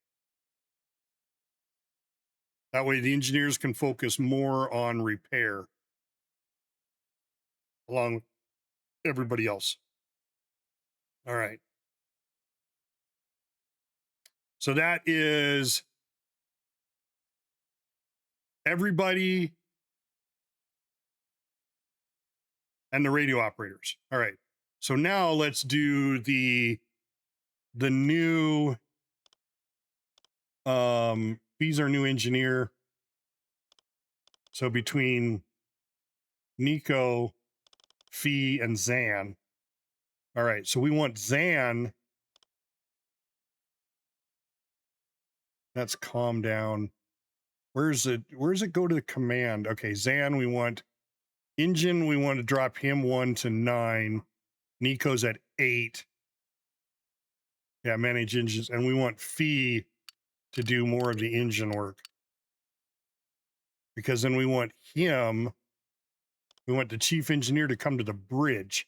Speaker 4: That way the engineers can focus more on repair along with everybody else. All right. So that is everybody and the radio operators. All right. So now let's do the new he's our new engineer. So between Nico, Fee, and Zan. All right, so we want Zan. That's calm down. Where's it go to the command? Okay, Zan, we want engine, we want to drop him 1 to 9. Nico's at 8. Yeah, manage engines. And we want Fee to do more of the engine work. Because then we want him, we want the chief engineer to come to the bridge.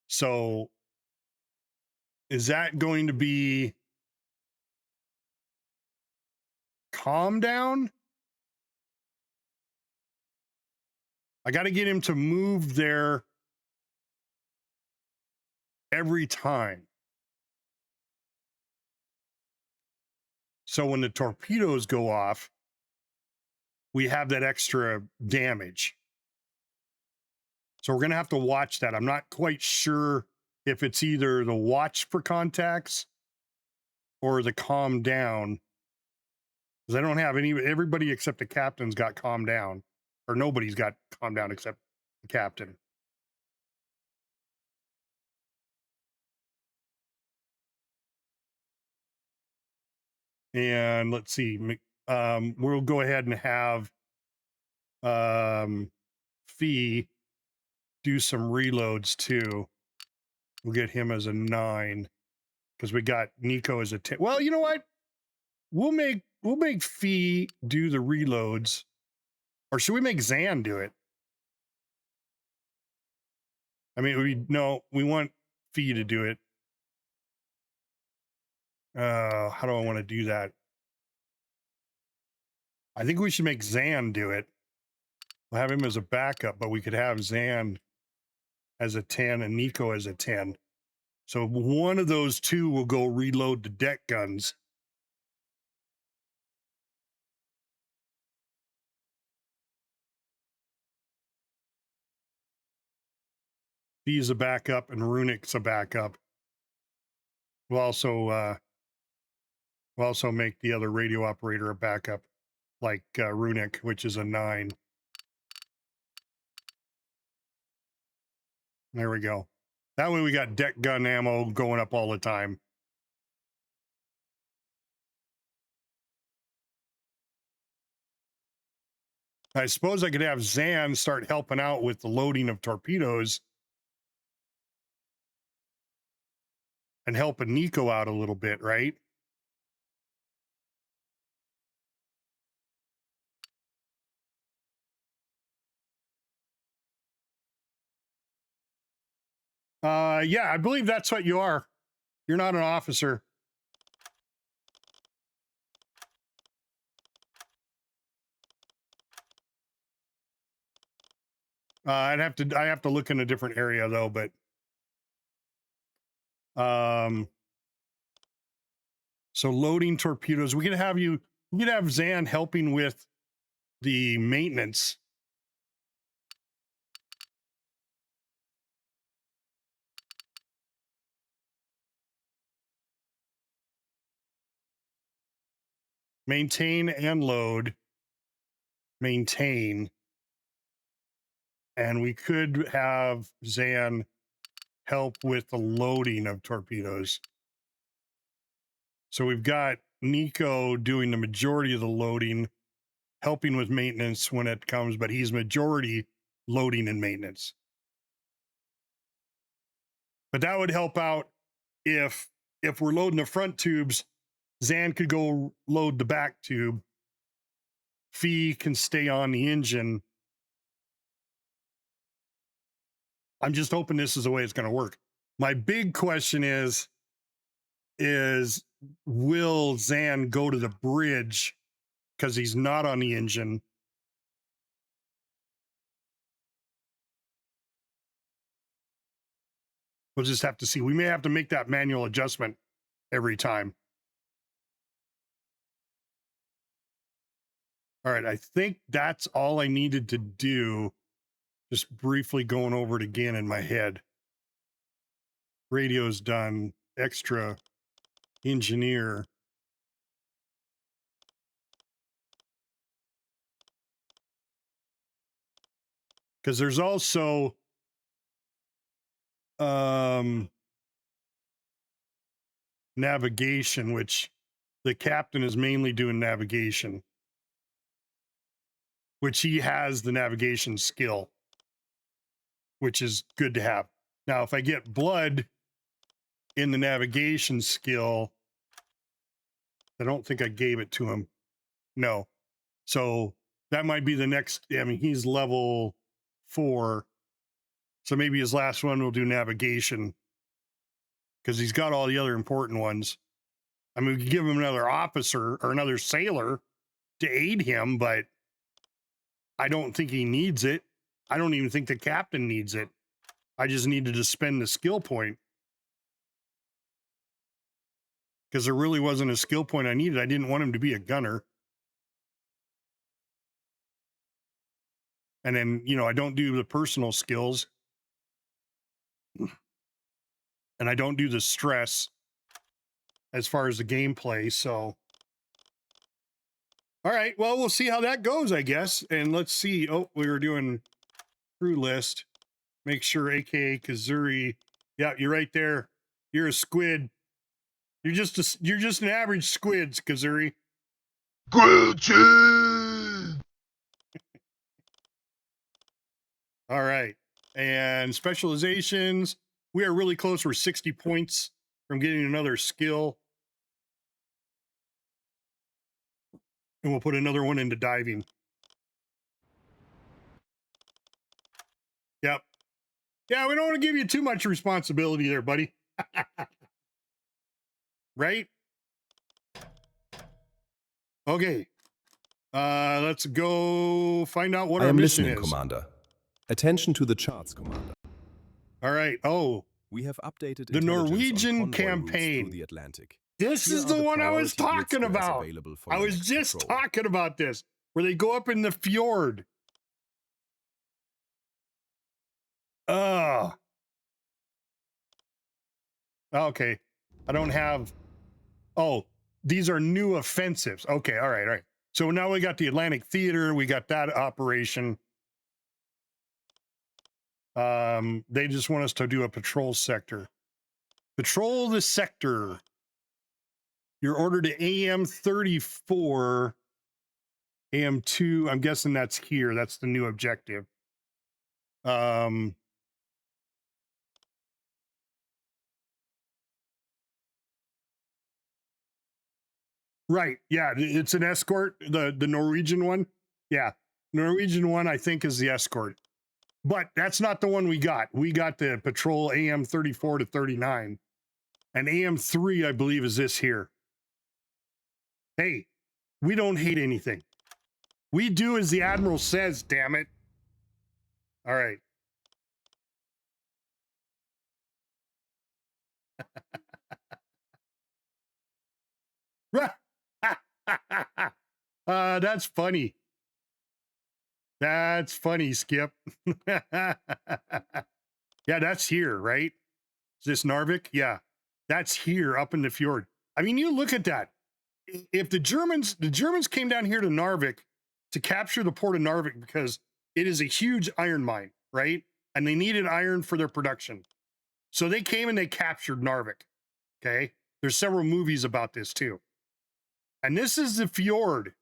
Speaker 4: So is that going to be calm down? I got to get him to move there every time. So when the torpedoes go off, we have that extra damage. So we're going to have to watch that. I'm not quite sure if it's either the watch for contacts or the calm down. Because I don't have everybody except the captain's got calm down. Or nobody's got calm down except the captain. And let's see. We'll go ahead and have Fee do some reloads too. We'll get him as a 9 because we got Nico as a 10. Well, you know what? We'll make Fee do the reloads, or should we make Zan do it? I mean, we want Fee to do it. How do I want to do that? I think we should make Zan do it. We'll have him as a backup, but we could have Zan as a 10 and Nico as a 10. So one of those two will go reload the deck guns. He's a backup and Runik's a backup. We'll also make the other radio operator a backup, like Runik, which is a 9. There we go. That way we got deck gun ammo going up all the time. I suppose I could have Zan start helping out with the loading of torpedoes and helping Nico out a little bit, right? Yeah, I believe that's what you are. You're not an officer. I have to look in a different area though, but so loading torpedoes, we could have Zan helping with the maintenance. Maintain and load. Maintain. And we could have Zan help with the loading of torpedoes. So we've got Nico doing the majority of the loading, helping with maintenance when it comes, but he's majority loading and maintenance. But that would help out if we're loading the front tubes, Zan could go load the back tube. Fee can stay on the engine. I'm just hoping this is the way it's going to work. My big question is will Zan go to the bridge because he's not on the engine? We'll just have to see. We may have to make that manual adjustment every time. All right, I think that's all I needed to do. Just briefly going over it again in my head. Radio's done. Extra engineer. Because there's also navigation, which the captain is mainly doing navigation, which he has the navigation skill, which is good to have. Now, if I get blood in the navigation skill, I don't think I gave it to him. No. So that might be the next. I mean, he's level 4. So maybe his last one will do navigation because he's got all the other important ones. I mean, we could give him another officer or another sailor to aid him, but I don't think he needs it. I don't even think the captain needs it. I just needed to spend the skill point because there really wasn't a skill point I needed. I didn't want him to be a gunner. And then, you know, I don't do the personal skills. And I don't do the stress as far as the gameplay. So, all right, well, we'll see how that goes, I guess. And let's see. Oh, we were doing crew list. Make sure AKA Kazuri. Yeah, you're right there. You're a squid. You're just an average squid, Kazuri.
Speaker 3: Grilled cheese!
Speaker 4: All right. And specializations. We are really close. We're 60 points from getting another skill. And we'll put another one into diving. Yep. Yeah, we don't want to give you too much responsibility there, buddy. Right? Okay. Let's go find out what
Speaker 11: I
Speaker 4: our
Speaker 11: am
Speaker 4: mission
Speaker 11: listening,
Speaker 4: is.
Speaker 11: Commander. Attention to the charts, Commander.
Speaker 4: All right. Oh,
Speaker 11: We have updated
Speaker 4: the
Speaker 11: intelligence on
Speaker 4: Norwegian
Speaker 11: convoy routes
Speaker 4: campaign.
Speaker 11: through the Atlantic.
Speaker 4: This
Speaker 11: Here
Speaker 4: is
Speaker 11: are
Speaker 4: the one I was
Speaker 11: priority grid
Speaker 4: talking
Speaker 11: squares
Speaker 4: about.
Speaker 11: available for
Speaker 4: I
Speaker 11: your
Speaker 4: was
Speaker 11: next
Speaker 4: just
Speaker 11: patrol.
Speaker 4: talking about this, where they go up in the fjord. Oh. Okay. I don't have. Oh, these are new offensives. Okay. All right. All right. So now we got the Atlantic Theater. We got that operation. They just want us to do a patrol sector. Patrol the sector. You're ordered to AM 34, AM 2. I'm guessing that's here. That's the new objective. Right. Yeah. It's an escort. The Norwegian one. Yeah. Norwegian one, I think, is the escort. But that's not the one we got. We got the patrol AM 34 to 39. And AM 3, I believe, is this here. Hey, we don't hate anything. We do as the Admiral says, damn it. All right. That's funny. That's funny, Skip. Yeah, that's here, right? Is this Narvik? Yeah, that's here up in the fjord. I mean, you look at that. If the Germans came down here to Narvik to capture the port of Narvik because it is a huge iron mine, right? And they needed iron for their production. So they came and they captured Narvik. Okay. There's several movies about this too. And this is the fjord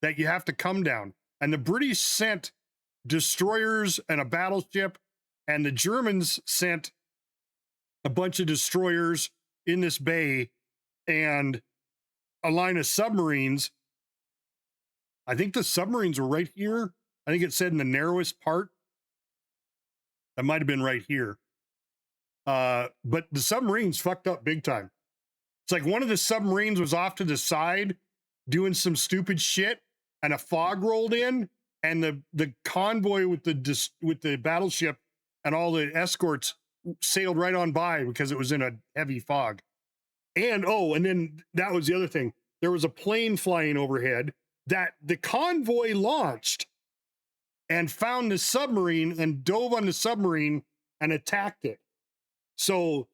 Speaker 4: that you have to come down. And the British sent destroyers and a battleship, and the Germans sent a bunch of destroyers in this bay and a line of submarines. I think the submarines were right here. I think it said in the narrowest part I might have been right here. But the submarine's fucked up big time. It's like one of the submarines was off to the side doing some stupid shit, and a fog rolled in, and the convoy with the battleship and all the escorts sailed right on by because it was in a heavy fog. And and then that was the other thing. There was a plane flying overhead that the convoy launched and found the submarine and dove on the submarine and attacked it. So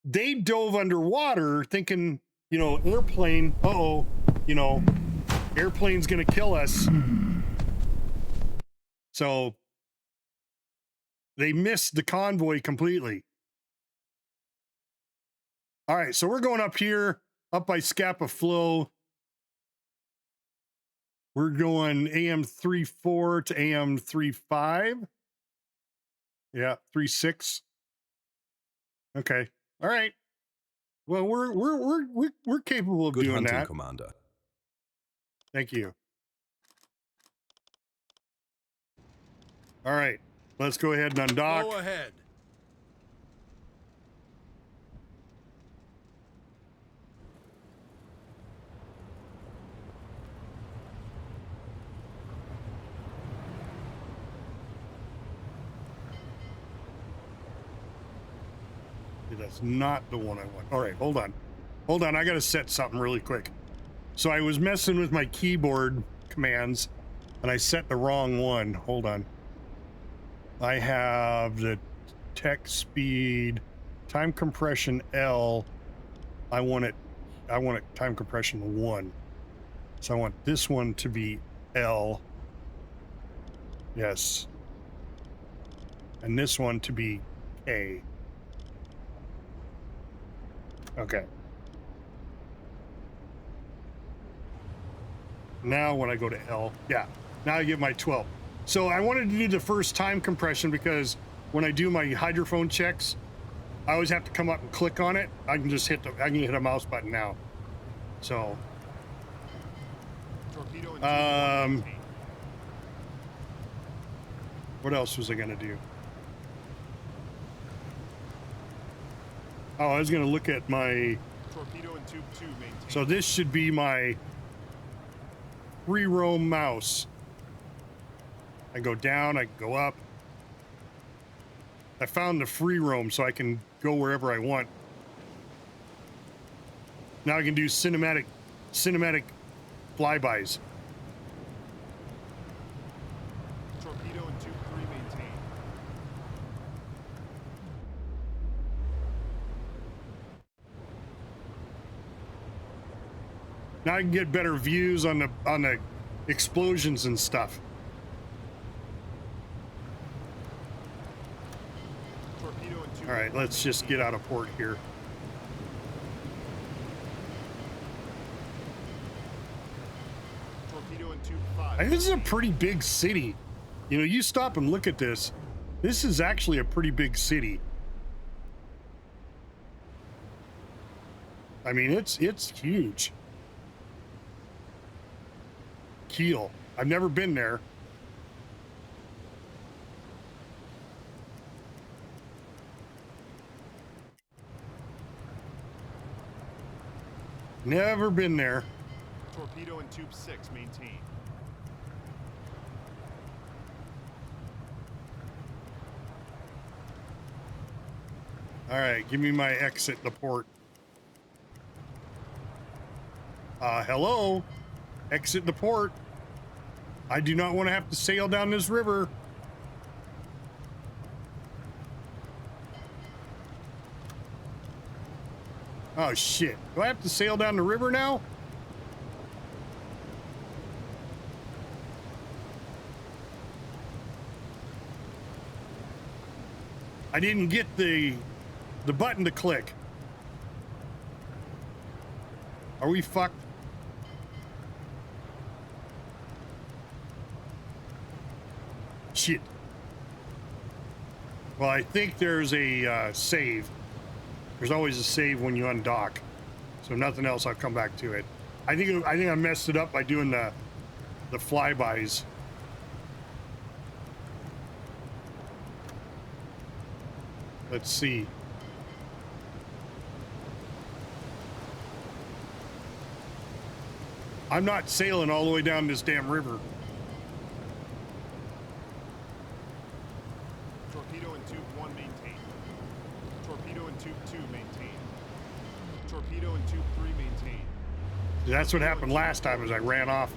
Speaker 4: they dove underwater thinking, airplane, airplane's gonna kill us. So they missed the convoy completely. All right, so we're going up here, up by Scapa Flow. We're going AM34 to AM35. Yeah, 36. Okay. All right. Well, we're capable of
Speaker 11: Good
Speaker 4: doing
Speaker 11: hunting,
Speaker 4: that.
Speaker 11: Commander.
Speaker 4: Thank you. All right. Let's go ahead and undock.
Speaker 8: Go ahead.
Speaker 4: That's not the one I want. All right, hold on. Hold on, I gotta set something really quick. So I was messing with my keyboard commands and I set the wrong one. Hold on. I have the text speed, time compression L. I want it time compression 1. So I want this one to be L. Yes. And this one to be A. Okay. Now when I go to L, yeah, now I get my 12. So I wanted to do the first time compression because when I do my hydrophone checks, I always have to come up and click on it. I can just hit a mouse button now. So, what else was I gonna do? Oh, I was gonna look at my
Speaker 8: Torpedo and tube 2 maintain.
Speaker 4: So this should be my free roam mouse. I go down, I go up. I found the free roam so I can go wherever I want. Now I can do cinematic flybys.
Speaker 8: Torpedo and tube 3 maintain.
Speaker 4: Now I can get better views on the explosions and stuff.
Speaker 8: Torpedo and tube.
Speaker 4: All right, let's just get out of port here.
Speaker 8: Torpedo and tube 5.
Speaker 4: This is a pretty big city. You stop and look at this. This is actually a pretty big city. I mean, it's huge. Kiel. I've never been there. Never been there.
Speaker 8: Torpedo and tube 6 maintain.
Speaker 4: All right, give me my exit to port. Hello? Exit the port. I do not want to have to sail down this river. Oh shit. Do I have to sail down the river now? I didn't get the button to click. Are we fucked? Shit. Well, I think there's a save. There's always a save when you undock. So if nothing else, I'll come back to it. I think I messed it up by doing the flybys. Let's see. I'm not sailing all the way down this damn river.
Speaker 8: Torpedo in tube 1 maintained. Torpedo in tube 2 maintained. Torpedo in tube 3 maintained.
Speaker 4: That's what happened last time as I ran off.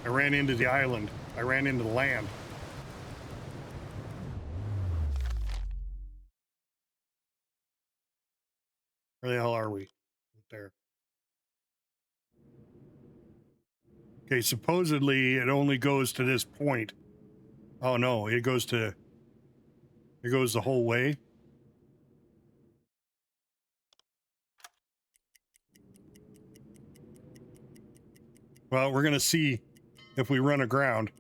Speaker 4: I ran into the island. I ran into the land. Where the hell are we? There. Okay, supposedly it only goes to this point. Oh no, it goes the whole way. Well, we're gonna see if we run aground.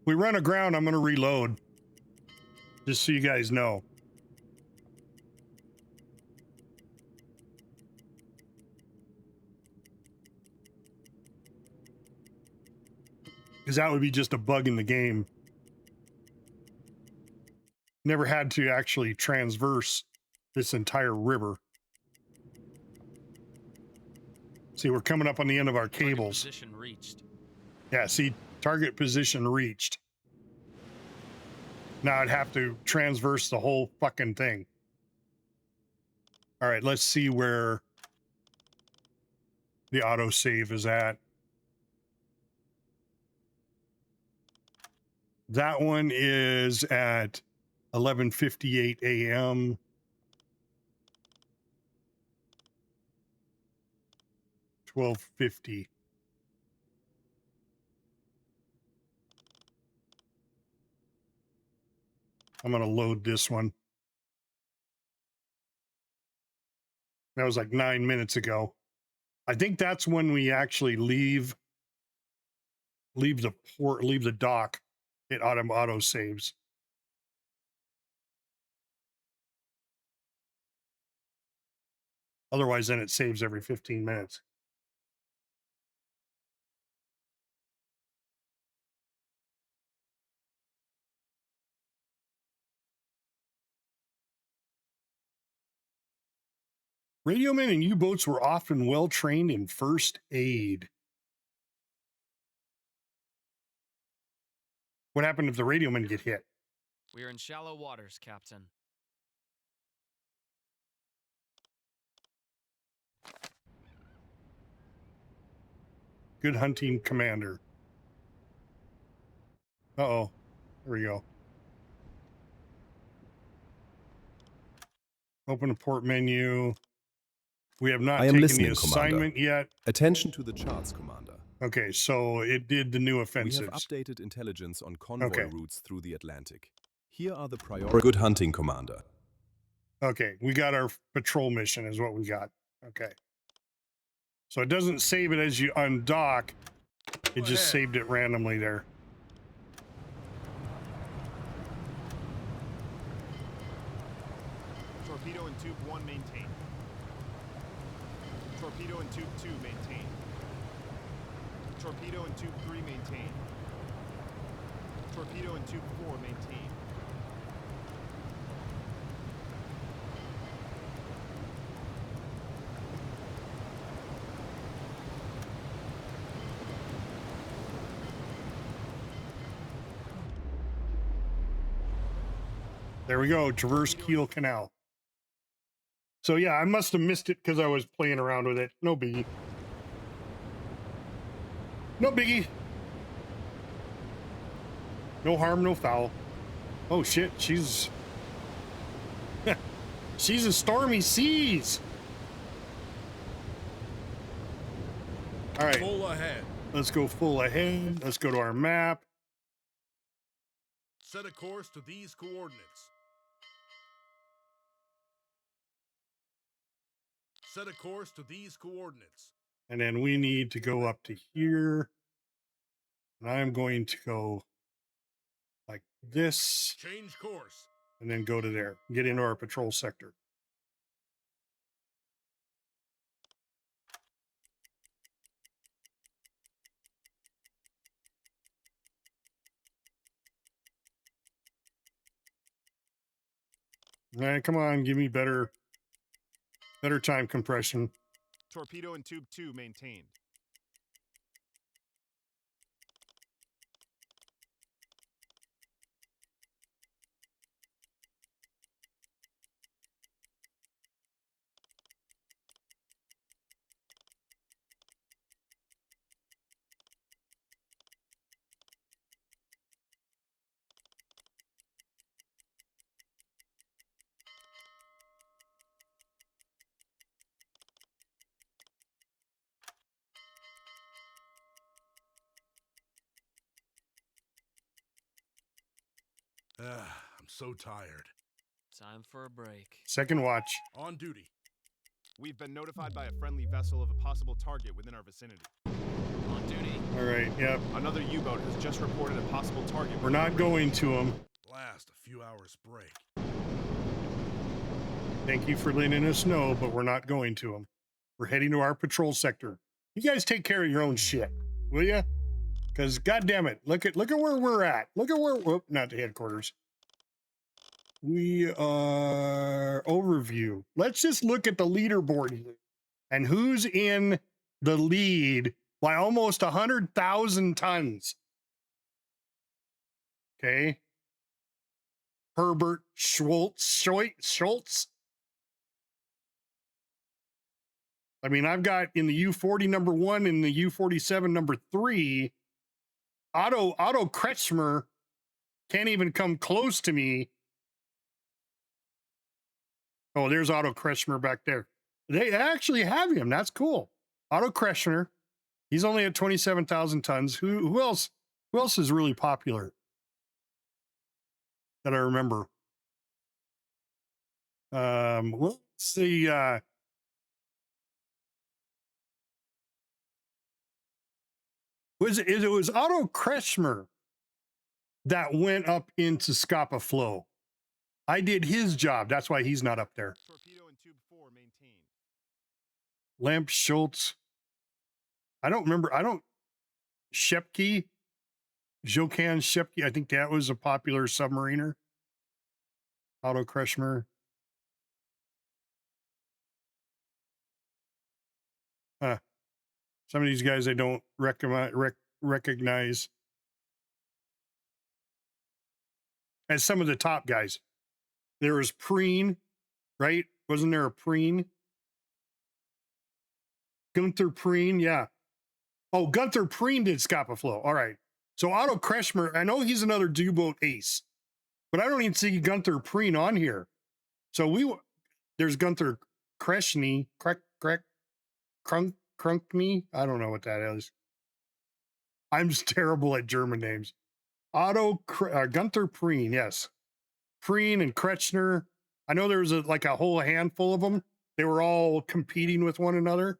Speaker 4: If we run aground, I'm gonna reload. Just so you guys know. Because that would be just a bug in the game. Never had to actually transverse this entire river. See, we're coming up on the end of our cables.
Speaker 1: Target position reached.
Speaker 4: Yeah, see, target position reached. Now I'd have to transverse the whole fucking thing. All right, let's see where the autosave is at. That one is at 11:58 a.m. 12:50. I'm going to load this one. That was like 9 minutes ago. I think that's when we actually leave the port, leave the dock. It auto saves. Otherwise, then it saves every 15 minutes. Radiomen and U-boats were often well trained in first aid. What happened if the radiomen get hit?
Speaker 1: We're in shallow waters, Captain.
Speaker 4: Good hunting, Commander. Uh-oh. There we go. Open the port menu. We have not
Speaker 11: I am
Speaker 4: taken
Speaker 11: listening,
Speaker 4: the assignment
Speaker 11: Commander.
Speaker 4: yet.
Speaker 11: Attention to the charts, Commander.
Speaker 4: Okay, so it did the new
Speaker 11: We have
Speaker 4: offensives.
Speaker 11: updated intelligence on convoy
Speaker 4: Okay.
Speaker 11: routes through the Atlantic. Here are the priorities. Good hunting, Commander.
Speaker 4: Okay, we got our patrol mission is what we got. Okay. So it doesn't save it as you undock. It just saved it randomly there.
Speaker 8: Torpedo in tube 1 maintained. Torpedo in tube 2 maintained. Torpedo in tube 3 maintained. Torpedo in tube 4 maintained.
Speaker 4: There we go, Traverse Kiel Canal. So yeah, I must have missed it because I was playing around with it. No biggie. No biggie. No harm, no foul. Oh shit, she's she's in stormy seas. All right,
Speaker 3: Full ahead.
Speaker 4: let's go full ahead. Let's go to our map.
Speaker 3: Set a course to these coordinates. Set a course to these coordinates.
Speaker 4: And then we need to go up to here. And I'm going to go like this
Speaker 3: Change course.
Speaker 4: and then go to there. Get into our patrol sector. right, come on, give me better time compression.
Speaker 8: Torpedo and tube 2 maintained.
Speaker 3: I'm so tired.
Speaker 1: Time for a break.
Speaker 4: Second watch.
Speaker 3: On duty.
Speaker 8: We've been notified by a friendly vessel of a possible target within our vicinity.
Speaker 1: On duty.
Speaker 4: All right, yep.
Speaker 8: Another U-boat has just reported a possible target.
Speaker 4: We're not going to them.
Speaker 3: Last a few hours break.
Speaker 4: Thank you for letting us know, but we're not going to them. We're heading to our patrol sector. You guys take care of your own shit, will you? Because goddamn it, look at where we're at. Look at where. Whoop, not the headquarters. We are overview. Let's just look at the leaderboard here and who's in the lead by almost 100,000 tons. Okay. Herbert Schultz. I mean, I've got in the U-40 number 1 and the U-47 number 3. Otto Kretschmer can't even come close to me. Oh, there's Otto Kretschmer back there. They actually have him. That's cool. Otto Kretschmer. He's only at 27,000 tons. Who else? Who else is really popular that I remember? Let's see. It was Otto Kretschmer that went up into Scapa Flow. I did his job. That's why he's not up there.
Speaker 8: Torpedo and tube 4 maintained.
Speaker 4: Lamp Schultz. I don't remember. Shepke. Jokan Shepke. I think that was a popular submariner. Otto Kretschmer. Some of these guys I don't recognize as some of the top guys. There was Preen, right? Wasn't there a Preen? Gunther Preen, yeah. Oh, Gunther Preen did Scapa Flow. All right. So Otto Kretschmer, I know he's another U-boat ace, but I don't even see Gunther Preen on here. So there's Gunther Kretschny, Krunkny. I don't know what that is. I'm just terrible at German names. Gunther Preen, yes. Preen and Kretschner. I know there was like a whole handful of them. They were all competing with one another.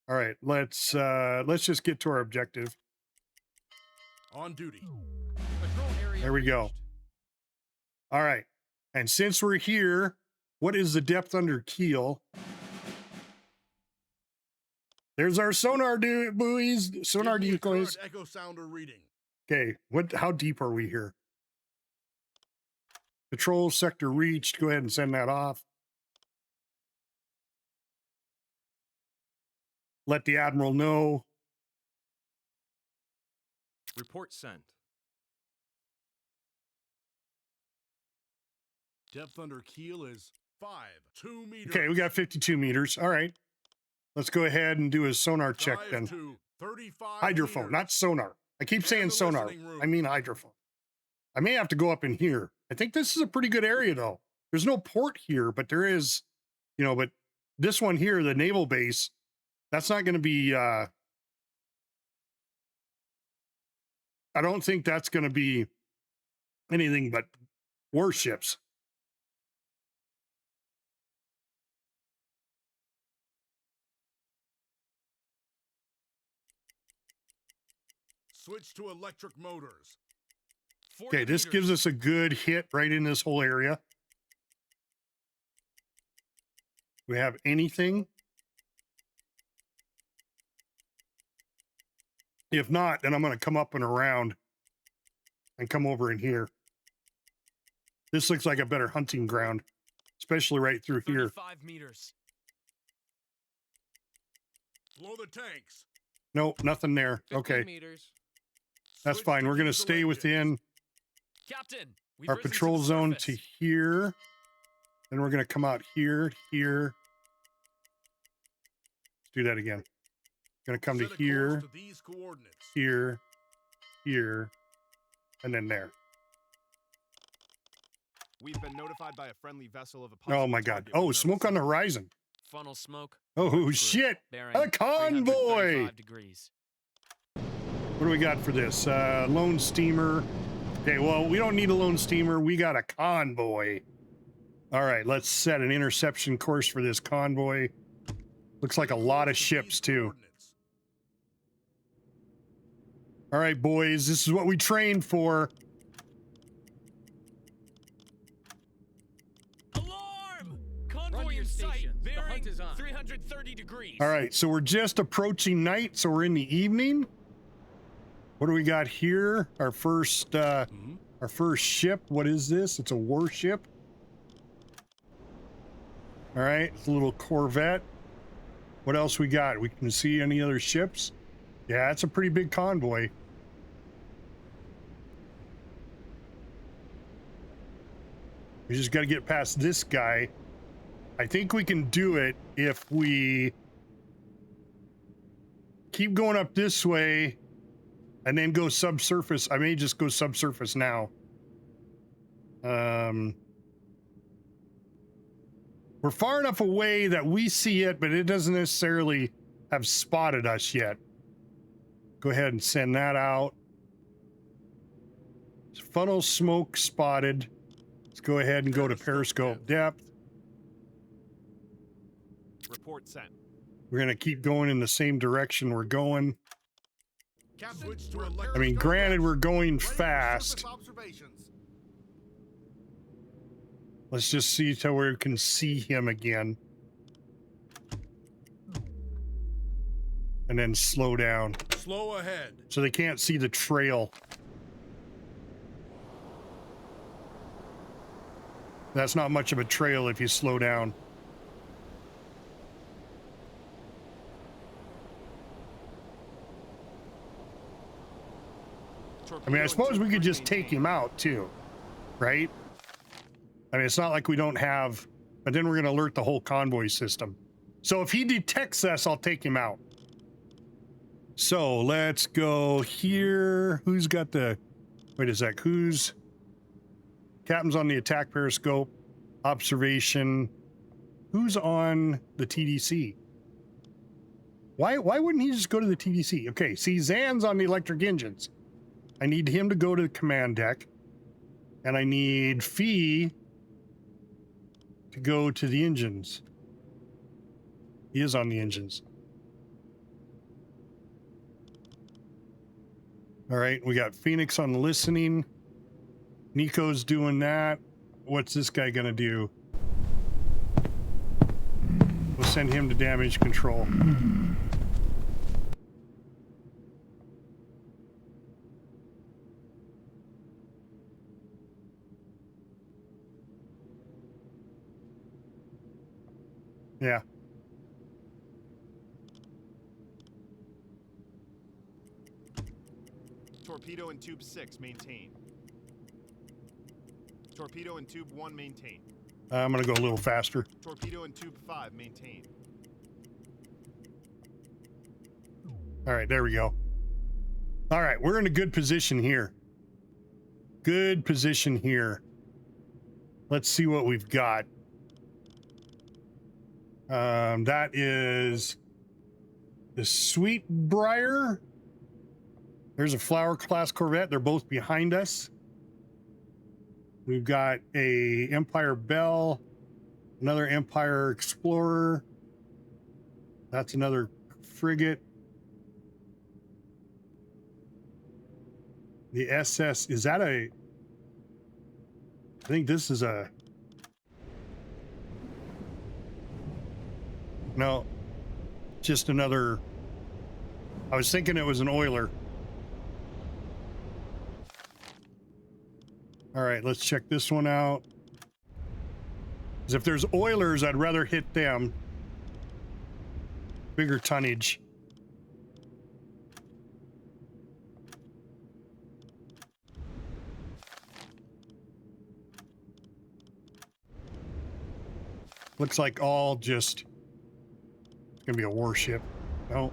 Speaker 4: All right, let's just get to our objective.
Speaker 3: On duty.
Speaker 4: There we go. All right, and since we're here, what is the depth under keel? There's our sonar buoys, sonar decoys.
Speaker 3: Echo sounder reading.
Speaker 4: Okay, how deep are we here? Patrol sector reached. Go ahead and send that off. Let the Admiral know.
Speaker 8: Report sent.
Speaker 3: Depth under keel is 2 meters.
Speaker 4: Okay, we got 52 meters. All right. Let's go ahead and do a sonar check then.
Speaker 3: To 35
Speaker 4: Hydrophone,
Speaker 3: meters.
Speaker 4: not sonar. I keep saying
Speaker 3: the
Speaker 4: sonar.
Speaker 3: listening room.
Speaker 4: I mean hydrophone. I may have to go up in here. I think this is a pretty good area though. There's no port here, but there is, but this one here, the naval base, that's not going to be, I don't think that's going to be anything but warships.
Speaker 3: Switch to electric motors.
Speaker 4: Okay, this gives us a good hit right in this whole area. We have anything? If not, then I'm going to come up and around and come over in here. This looks like a better hunting ground, especially right through here.
Speaker 1: 35 meters.
Speaker 8: Blow the tanks.
Speaker 4: Nope, nothing there.
Speaker 1: 15
Speaker 4: Okay,
Speaker 1: meters.
Speaker 4: that's
Speaker 8: Switch
Speaker 4: fine.
Speaker 8: to
Speaker 4: We're going to
Speaker 8: diesel
Speaker 4: stay
Speaker 8: engines.
Speaker 4: within
Speaker 1: Captain, we've
Speaker 4: our
Speaker 1: risen to
Speaker 4: patrol
Speaker 1: the
Speaker 4: zone
Speaker 1: surface.
Speaker 4: to here. Then we're going to come out here, here. Let's do that again. Going to come to
Speaker 8: Set a course
Speaker 4: here,
Speaker 8: to these coordinates.
Speaker 4: here, here, and then there.
Speaker 8: We've been notified by a friendly vessel of a
Speaker 4: Oh
Speaker 8: possible
Speaker 4: my God.
Speaker 8: target
Speaker 4: Oh,
Speaker 8: within our
Speaker 4: smoke on the
Speaker 8: vicinity.
Speaker 4: horizon.
Speaker 1: Funnel smoke.
Speaker 4: Oh,
Speaker 1: Crew,
Speaker 4: shit.
Speaker 1: bearing
Speaker 4: A convoy.
Speaker 1: 335 degrees.
Speaker 4: What do we got for this? Lone steamer. Okay, well, we don't need a lone steamer. We got a convoy. All right, let's set an interception course for this convoy. Looks like a lot of ships, too. All right, boys, this is what we trained for.
Speaker 1: Alarm! Convoy in sight. Bearing 330 degrees.
Speaker 4: All right, so we're just approaching night, so we're in the evening. What do we got here? Our first ship. What is this? It's a warship. All right, it's a little corvette. What else we got? We can see any other ships? Yeah, it's a pretty big convoy. We just got to get past this guy. I think we can do it if we keep going up this way and then go subsurface. I may just go subsurface now. We're far enough away that we see it, but it doesn't necessarily have spotted us yet. Go ahead and send that out. Funnel smoke spotted. Let's go ahead and go to periscope depth.
Speaker 8: Report sent.
Speaker 4: We're going to keep going in the same direction we're going.
Speaker 8: Capt, switch to
Speaker 4: I mean, granted, we're going fast. Let's just see till we can see him again. And then slow down.
Speaker 8: Slow ahead.
Speaker 4: So they can't see the trail. That's not much of a trail if you slow down. I mean, I suppose we could just take him out too, right? I mean, it's not like we don't have, but then we're going to alert the whole convoy system. So if he detects us, I'll take him out. So let's go here. Who's got the, wait a sec, who's, Captain's on the attack periscope, observation. Who's on the TDC? Why wouldn't he just go to the TDC? Okay, see, Zan's on the electric engines. I need him to go to the command deck. And I need Fee to go to the engines. He is on the engines. All right, we got Phoenix on listening. Nico's doing that. What's this guy gonna do? We'll send him to damage control. Yeah.
Speaker 8: Torpedo in tube 6, maintain. Torpedo in tube 1, maintain.
Speaker 4: I'm gonna go a little faster.
Speaker 8: Torpedo in tube 5, maintain.
Speaker 4: All right, there we go. All right, we're in a good position here. Good position here. Let's see what we've got. That is the Sweetbriar. There's a Flower class corvette. They're both behind us. We've got a Empire Belle, another Empire Explorer. That's another frigate. The SS, is that a, I think this is a, no, just another, I was thinking it was an oiler. All right, let's check this one out. 'Cause if there's oilers, I'd rather hit them. Bigger tonnage. Looks like all just, it's gonna be a warship. No.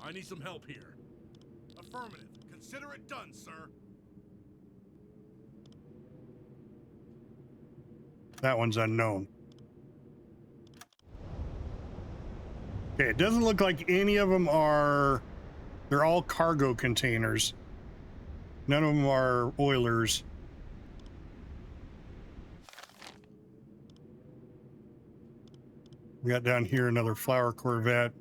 Speaker 8: I need some help here. Affirmative. Consider it done, sir.
Speaker 4: That one's unknown. Okay, it doesn't look like any of them are, they're all cargo containers. None of them are oilers. We got down here another flower corvette.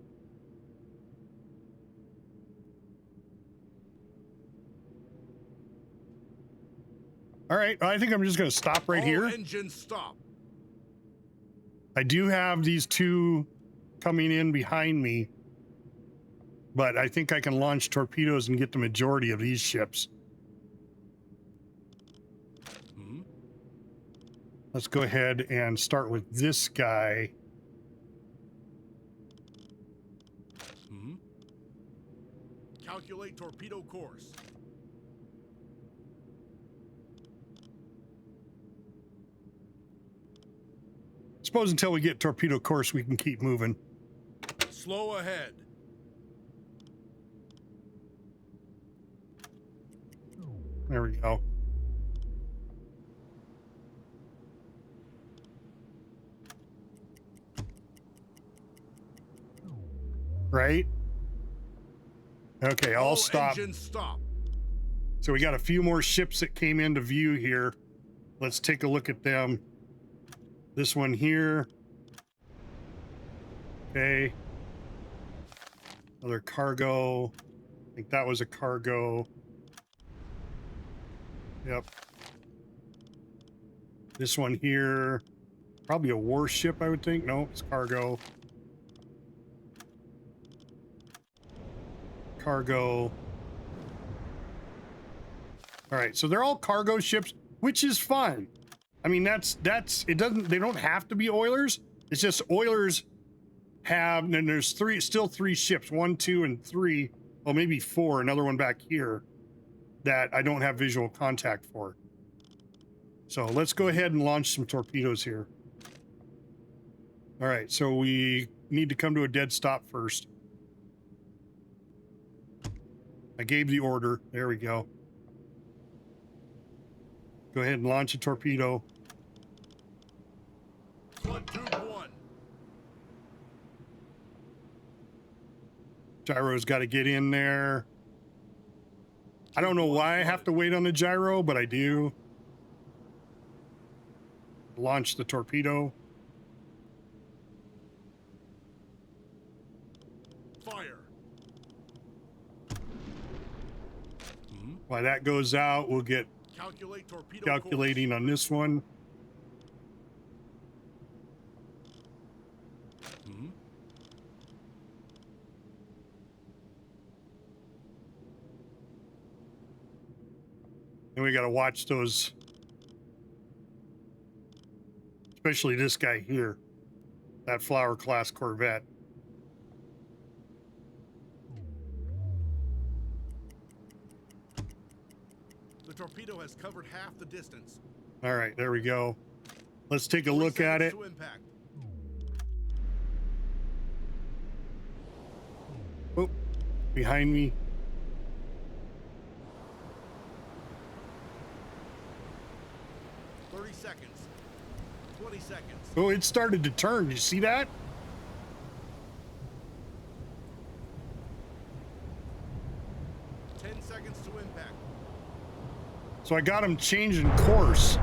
Speaker 4: All right, I think I'm just going to stop right here.
Speaker 8: Engine stop.
Speaker 4: I do have these two coming in behind me, but I think I can launch torpedoes and get the majority of these ships. Let's go ahead and start with this guy.
Speaker 8: Calculate torpedo course.
Speaker 4: Suppose until we get torpedo course, we can keep moving.
Speaker 8: Slow ahead.
Speaker 4: There we go. Right? Okay, I'll stop.
Speaker 8: Engine stop.
Speaker 4: So we got a few more ships that came into view here. Let's take a look at them. This one here. Okay. Another cargo. I think that was a cargo. Yep. This one here. Probably a warship, I would think. No, it's cargo. Cargo. All right, so they're all cargo ships, which is fine. I mean, that's it doesn't, they don't have to be oilers. It's just oilers have, and there's still three ships, 1, 2, and 3. Well, maybe 4, another one back here that I don't have visual contact for. So let's go ahead and launch some torpedoes here. All right, so we need to come to a dead stop first. I gave the order. There we go. Go ahead and launch a torpedo.
Speaker 8: Flood tube 1.
Speaker 4: Gyro's got to get in there. I don't know why I have to wait on the gyro, but I do. Launch the torpedo.
Speaker 8: Fire.
Speaker 4: While that goes out, we'll get
Speaker 8: Calculate torpedo
Speaker 4: calculating on this one. And we got to watch those, especially this guy here, that Flower class Corvette.
Speaker 8: The torpedo has covered half the distance.
Speaker 4: All right, there we go. Let's take a look at it.
Speaker 8: To impact.
Speaker 4: Oh, behind me.
Speaker 8: Seconds. 20 seconds.
Speaker 4: Oh, it started to turn. You see that?
Speaker 8: Seconds to impact.
Speaker 4: So I got him changing course.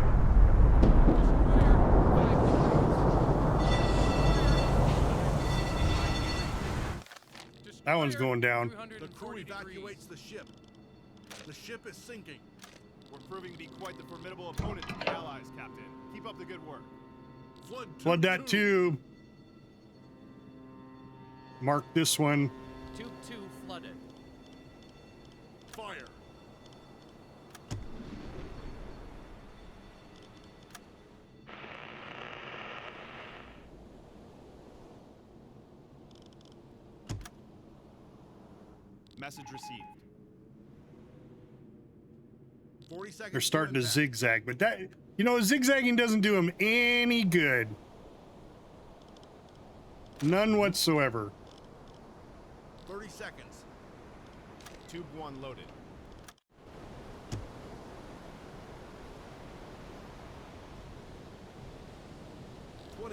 Speaker 4: That one's going down.
Speaker 8: The crew evacuates the ship. The ship is sinking.
Speaker 12: We're proving to be quite the formidable opponent to the Allies, Captain. Keep up the good work.
Speaker 4: Flood that tube. Mark this one.
Speaker 6: Tube 2 flooded.
Speaker 8: Fire. Message received. 40 seconds.
Speaker 4: They're starting to
Speaker 8: impact.
Speaker 4: zigzag, but that, you know, zigzagging doesn't do them any good. None whatsoever.
Speaker 8: 30 seconds. Tube 1 loaded.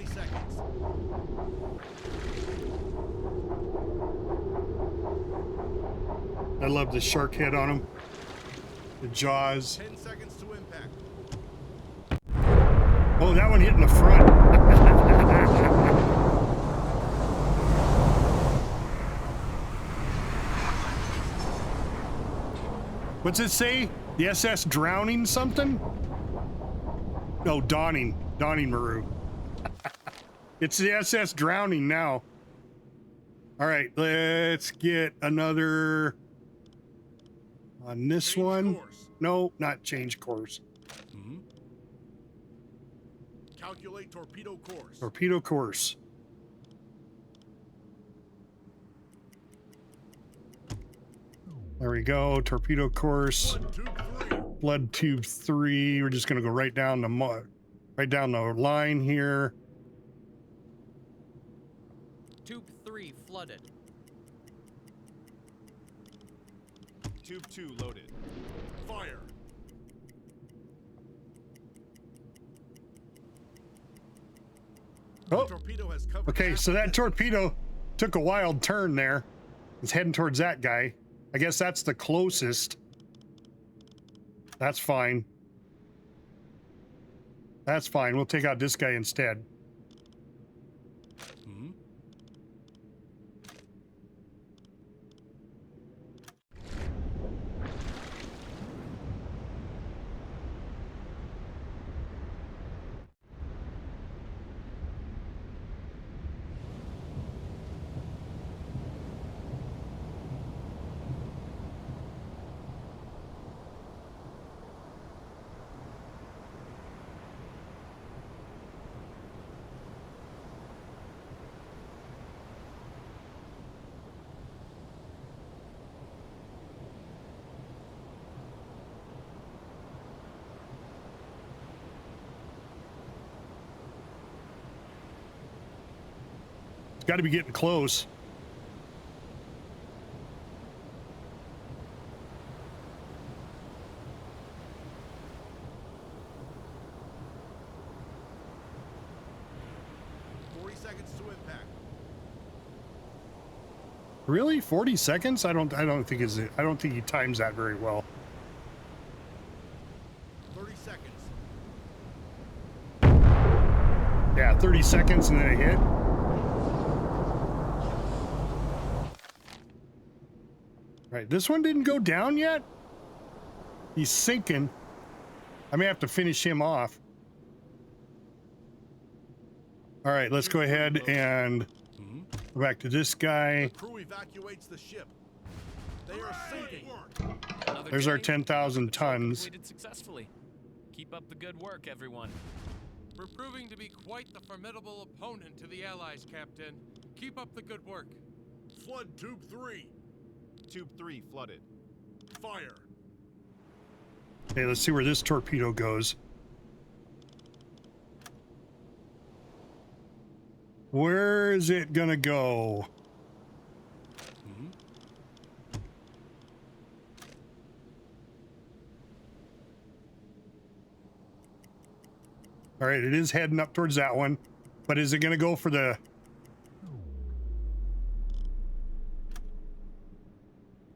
Speaker 8: Seconds.
Speaker 4: I love the shark head on him. The jaws.
Speaker 8: 10 seconds to impact.
Speaker 4: Oh, that one hit in the front. What's it say? The SS drowning something? No, dawning. Dawning Maru. It's the SS drowning now. All right, let's get another on this
Speaker 8: Change
Speaker 4: one.
Speaker 8: course.
Speaker 4: No, not change course.
Speaker 8: Calculate torpedo course.
Speaker 4: Torpedo course. There we go. Torpedo course. Blood tube 3. We're just gonna go right down the line here.
Speaker 6: Tube 3 flooded.
Speaker 8: Tube 2 loaded. Fire.
Speaker 4: Oh,
Speaker 8: Torpedo has covered.
Speaker 4: okay, so that torpedo took a wild turn there. It's heading towards that guy. I guess that's the closest. That's fine. That's fine. We'll take out this guy instead. It's got to be getting close. Really? 40 seconds? I don't think he times that very well.
Speaker 8: 30 seconds.
Speaker 4: Yeah, 30 seconds and then a hit. Right, this one didn't go down yet? He's sinking. I may have to finish him off. All right, let's go ahead and go back to this guy.
Speaker 8: Crew evacuates the ship. They are sinking.
Speaker 4: There's our 10,000 tons.
Speaker 1: Completed successfully. Keep up the good work, everyone.
Speaker 12: We're proving to be quite the formidable opponent to the Allies, Captain. Keep up the good work.
Speaker 8: Flood Tube 3.
Speaker 12: Tube 3 flooded.
Speaker 8: Fire.
Speaker 4: Okay, let's see where this torpedo goes. Where is it gonna go? All right, it is heading up towards that one, but is it gonna go for the...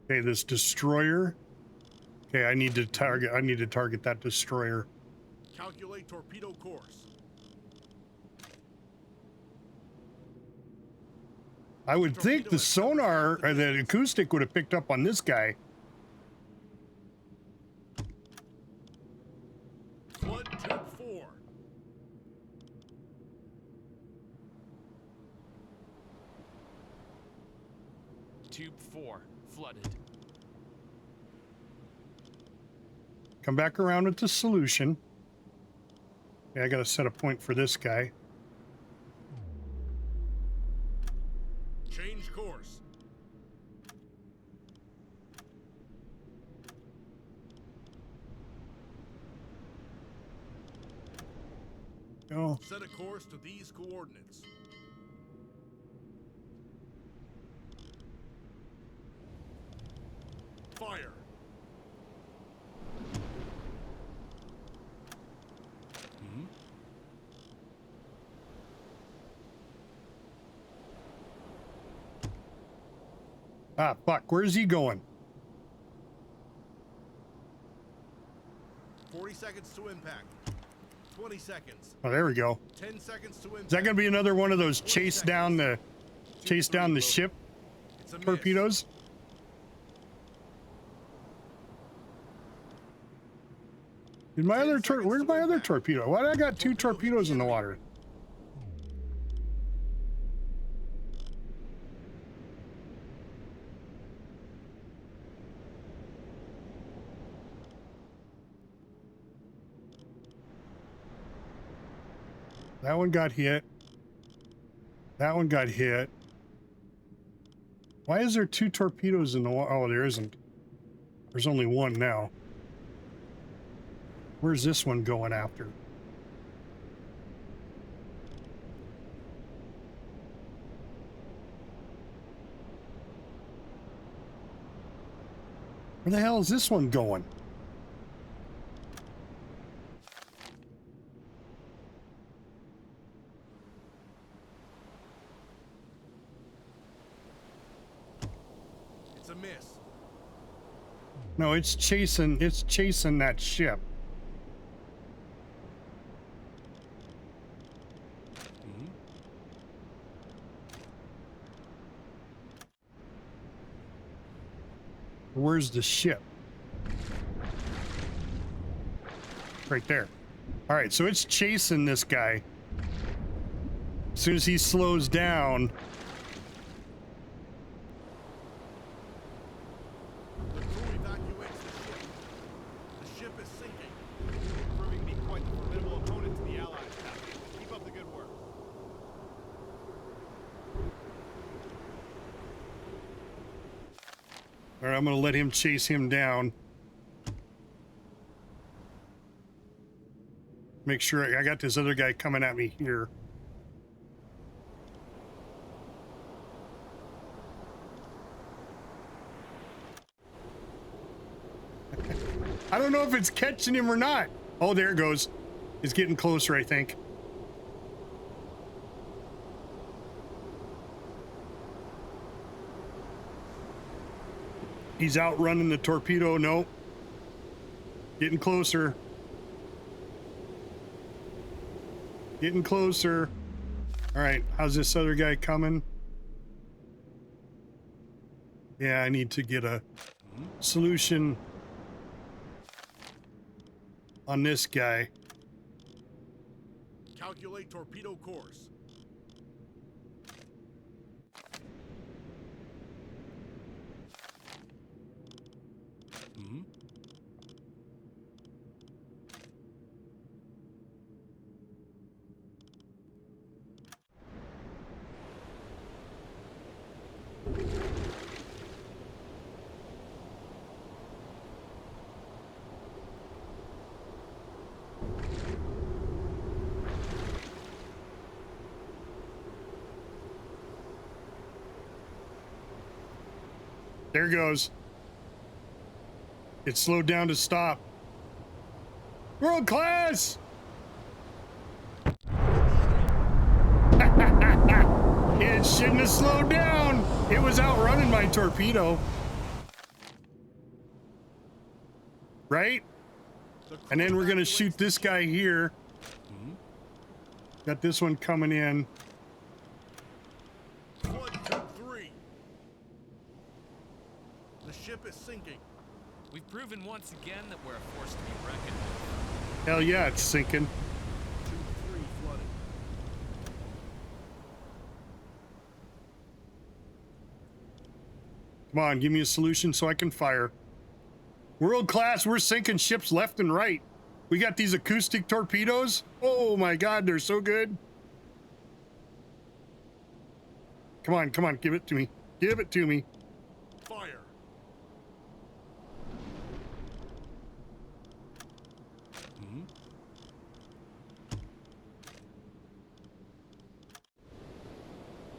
Speaker 4: Okay, this destroyer. Okay, I need to target that destroyer.
Speaker 8: Calculate torpedo course.
Speaker 4: I would think the sonar or the acoustic would have picked up on this guy.
Speaker 8: Flood Tube 4.
Speaker 1: Tube
Speaker 12: flooded.
Speaker 4: Come back around with the solution. Yeah, I gotta set a point for this guy.
Speaker 8: Change course.
Speaker 4: Go.
Speaker 8: Set a course to these coordinates. Fire.
Speaker 4: Ah, fuck. Where's he going?
Speaker 8: 40 seconds to impact. 20 seconds.
Speaker 4: Oh, there we go.
Speaker 8: 10 seconds to impact.
Speaker 4: Is that gonna be another one of those chase down the ship
Speaker 8: It's a miss.
Speaker 4: torpedoes? Did my other where's my other torpedo? Why did I got two torpedoes in the water? That one got hit. That one got hit. Why is there two torpedoes in the water? Oh, there isn't. There's only one now. Where's this one going after? Where the hell is this one going?
Speaker 8: It's a miss.
Speaker 4: No, it's chasing that ship. Where's the ship? Right there. All right, so it's chasing this guy. As soon as he slows down,
Speaker 8: The crew evacuates the ship. The ship is sinking, proving to be quite the formidable opponent to the Allies, Captain. Keep up the good work.
Speaker 4: all right, I'm gonna let him chase him down. Make sure I got this other guy coming at me here. I don't know if it's catching him or not. Oh, there it goes. It's getting closer, I think. He's outrunning the torpedo. Nope. Getting closer. Getting closer. All right, how's this other guy coming? Yeah, I need to get a solution on this guy.
Speaker 8: Calculate torpedo course.
Speaker 4: There goes. It slowed down to stop. World class! It shouldn't have slowed down. It was outrunning my torpedo. Right? And then we're going to shoot this guy here. Got this one coming in.
Speaker 8: Flood tube 3. The ship is sinking.
Speaker 12: We've proven once again that we're a force to be reckoned with.
Speaker 4: Hell yeah, it's sinking.
Speaker 8: Tube 3 flooded.
Speaker 4: Come on, give me a solution so I can fire. World class, we're sinking ships left and right. We got these acoustic torpedoes. Oh my God, they're so good. Come on, come on, give it to me. Give it to me.
Speaker 8: Fire.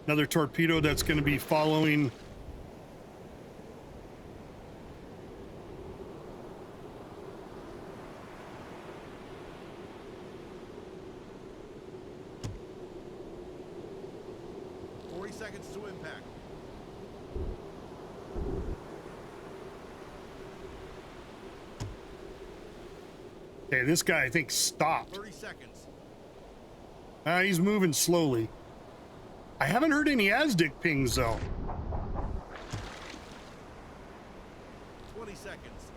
Speaker 4: Another torpedo that's going to be following.
Speaker 8: Seconds to impact.
Speaker 4: Okay, this guy I think stopped.
Speaker 8: 30 seconds.
Speaker 4: He's moving slowly. I haven't heard any ASDIC pings though.
Speaker 8: 20 seconds.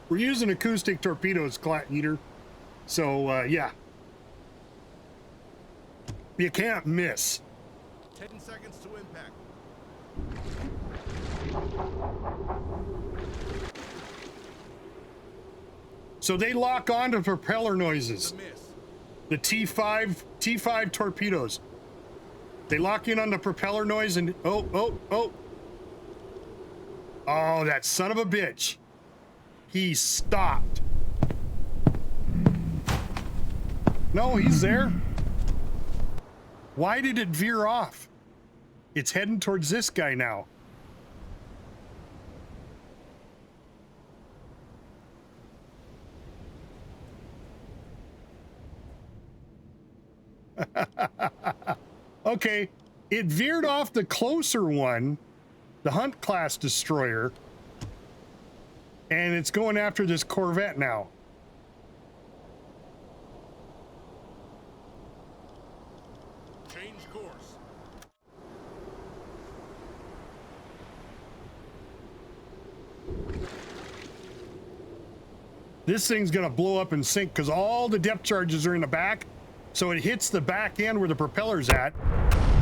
Speaker 4: We're using acoustic torpedoes, Clat Eater. So yeah. You can't miss.
Speaker 8: 10 seconds to impact.
Speaker 4: So they lock on to propeller noises. The T5 torpedoes. They lock in on the propeller noise and oh, that son of a bitch. He stopped. No, he's there. Why did it veer off? It's heading towards this guy now. Okay, it veered off the closer one, the Hunt class destroyer, and it's going after this Corvette now.
Speaker 8: Change course.
Speaker 4: This thing's gonna blow up and sink because all the depth charges are in the back. So it hits the back end where the propeller's at,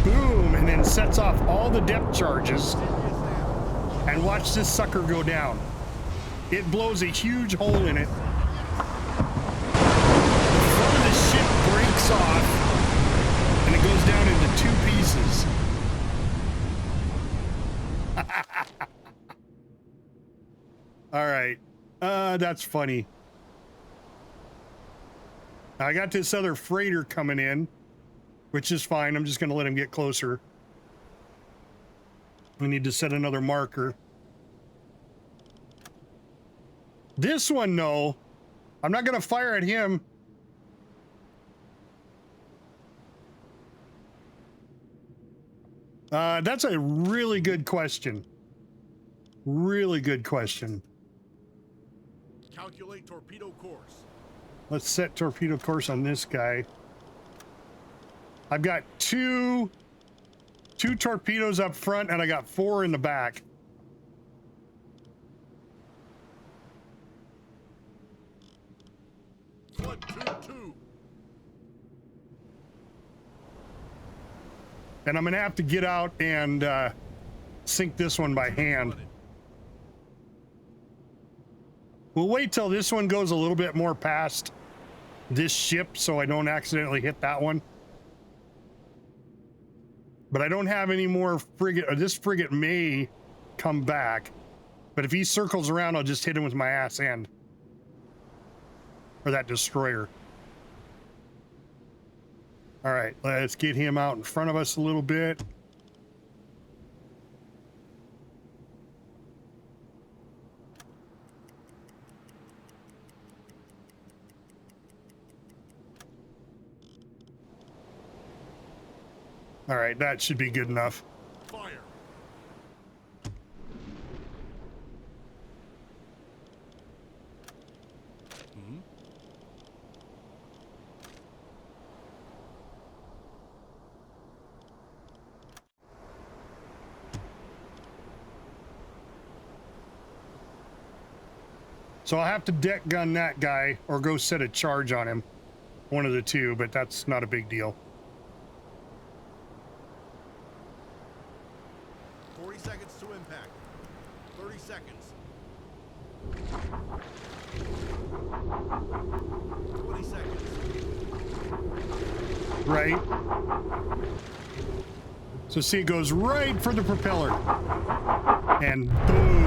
Speaker 4: boom, and then sets off all the depth charges. And watch this sucker go down. It blows a huge hole in it. The front of the ship breaks off, and it goes down into 2 pieces. All right, that's funny. I got this other freighter coming in, which is fine. I'm just going to let him get closer. We need to set another marker. This one, no. I'm not going to fire at him. That's a really good question. Really good question.
Speaker 8: Calculate torpedo course.
Speaker 4: Let's set torpedo course on this guy. I've got two torpedoes up front and I got 4 in the back.
Speaker 8: Flood 2-2.
Speaker 4: And I'm gonna have to get out and sink this one by hand. We'll wait till this one goes a little bit more past this ship so I don't accidentally hit that one. But I don't have any more frigate, or this frigate may come back. But if he circles around, I'll just hit him with my ass end. Or that destroyer. All right, let's get him out in front of us a little bit. All right, that should be good enough.
Speaker 8: Fire.
Speaker 4: So I'll have to deck gun that guy or go set a charge on him. One of the two, but that's not a big deal.
Speaker 8: 40 seconds to impact. 30 seconds. 20 seconds.
Speaker 4: Right. So see, it goes right for the propeller. And boom.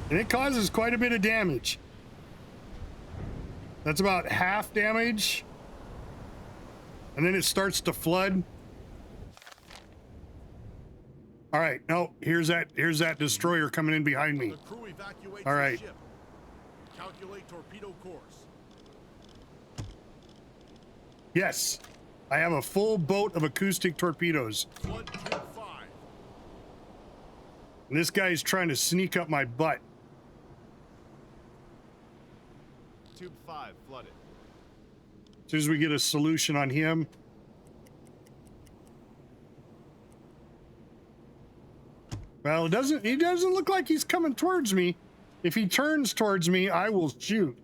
Speaker 4: And it causes quite a bit of damage. That's about half damage. And then it starts to flood. All right, no, here's that destroyer coming in behind me.
Speaker 8: The crew evacuates
Speaker 4: All
Speaker 8: the
Speaker 4: right.
Speaker 8: ship. Calculate torpedo course.
Speaker 4: Yes, I have a full boat of acoustic torpedoes.
Speaker 8: Flood tube 5.
Speaker 4: And this guy's trying to sneak up my butt.
Speaker 8: Tube 5 flooded.
Speaker 4: As soon as we get a solution on him. Well, it doesn't look like he's coming towards me. If he turns towards me, I will shoot.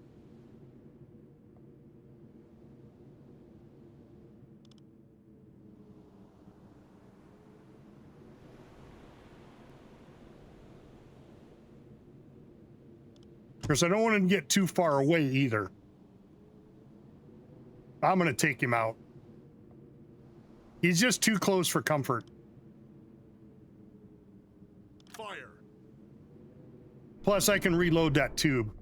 Speaker 4: Of course, I don't want him to get too far away either. I'm going to take him out. He's just too close for comfort.
Speaker 8: Fire.
Speaker 4: Plus, I can reload that tube.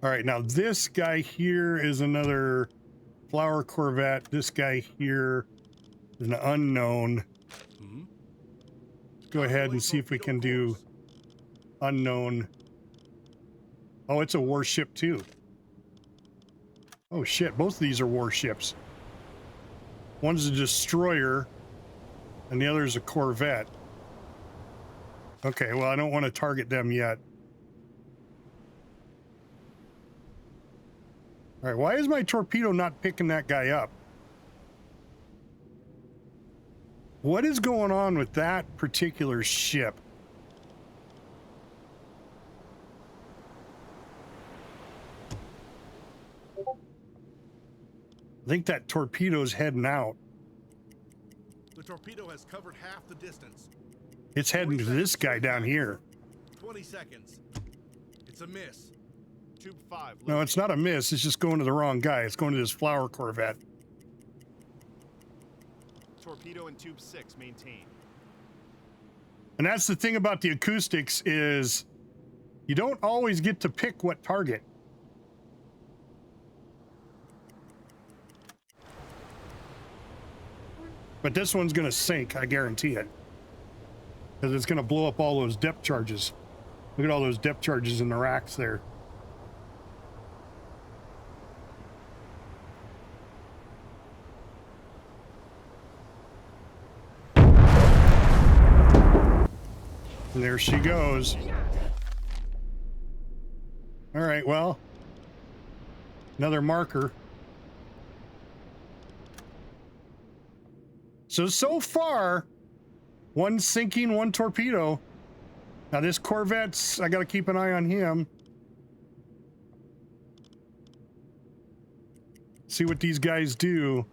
Speaker 4: All right, now this guy here is another flower corvette. This guy here is an unknown. Go ahead and see if we can do unknown. Oh, it's a warship too. Oh shit, both of these are warships. One's a destroyer and the other is a corvette. Okay, well, I don't want to target them yet. All right, why is my torpedo not picking that guy up? What is going on with that particular ship? I think that torpedo's heading out.
Speaker 8: The torpedo has covered half the distance.
Speaker 4: It's heading to this guy down here.
Speaker 8: 20 seconds. It's a miss. Tube 5.
Speaker 4: No, it's not a miss. It's just going to the wrong guy. It's going to this flower corvette.
Speaker 8: Torpedo in tube 6 maintained.
Speaker 4: And that's the thing about the acoustics is you don't always get to pick what target. But this one's going to sink, I guarantee it. Because it's going to blow up all those depth charges. Look at all those depth charges in the racks there. And there she goes. All right, well, another marker. So far, one sinking, one torpedo. Now this corvette's, I got to keep an eye on him. See what these guys do.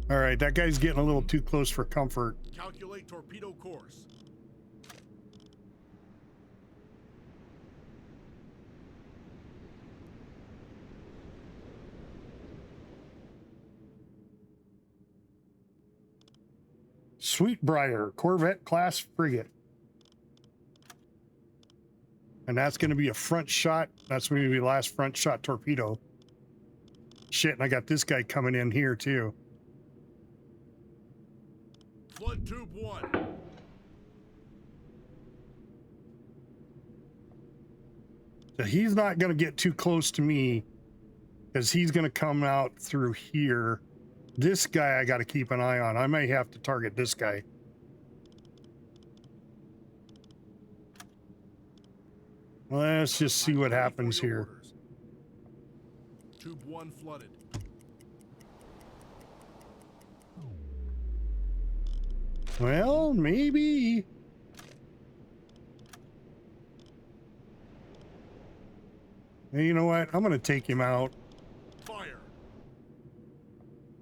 Speaker 4: All right, that guy's getting a little too close for comfort.
Speaker 8: Calculate torpedo course.
Speaker 4: Sweetbriar, Corvette class frigate. And that's going to be a front shot. That's going to be the last front shot torpedo. Shit, and I got this guy coming in here too.
Speaker 8: Flood tube 1.
Speaker 4: So he's not going to get too close to me because he's going to come out through here. This guy I got to keep an eye on. I may have to target this guy. Let's just see what happens here.
Speaker 8: Orders. Tube 1 flooded.
Speaker 4: Well, maybe. Hey, you know what? I'm going to take him out.
Speaker 8: Fire.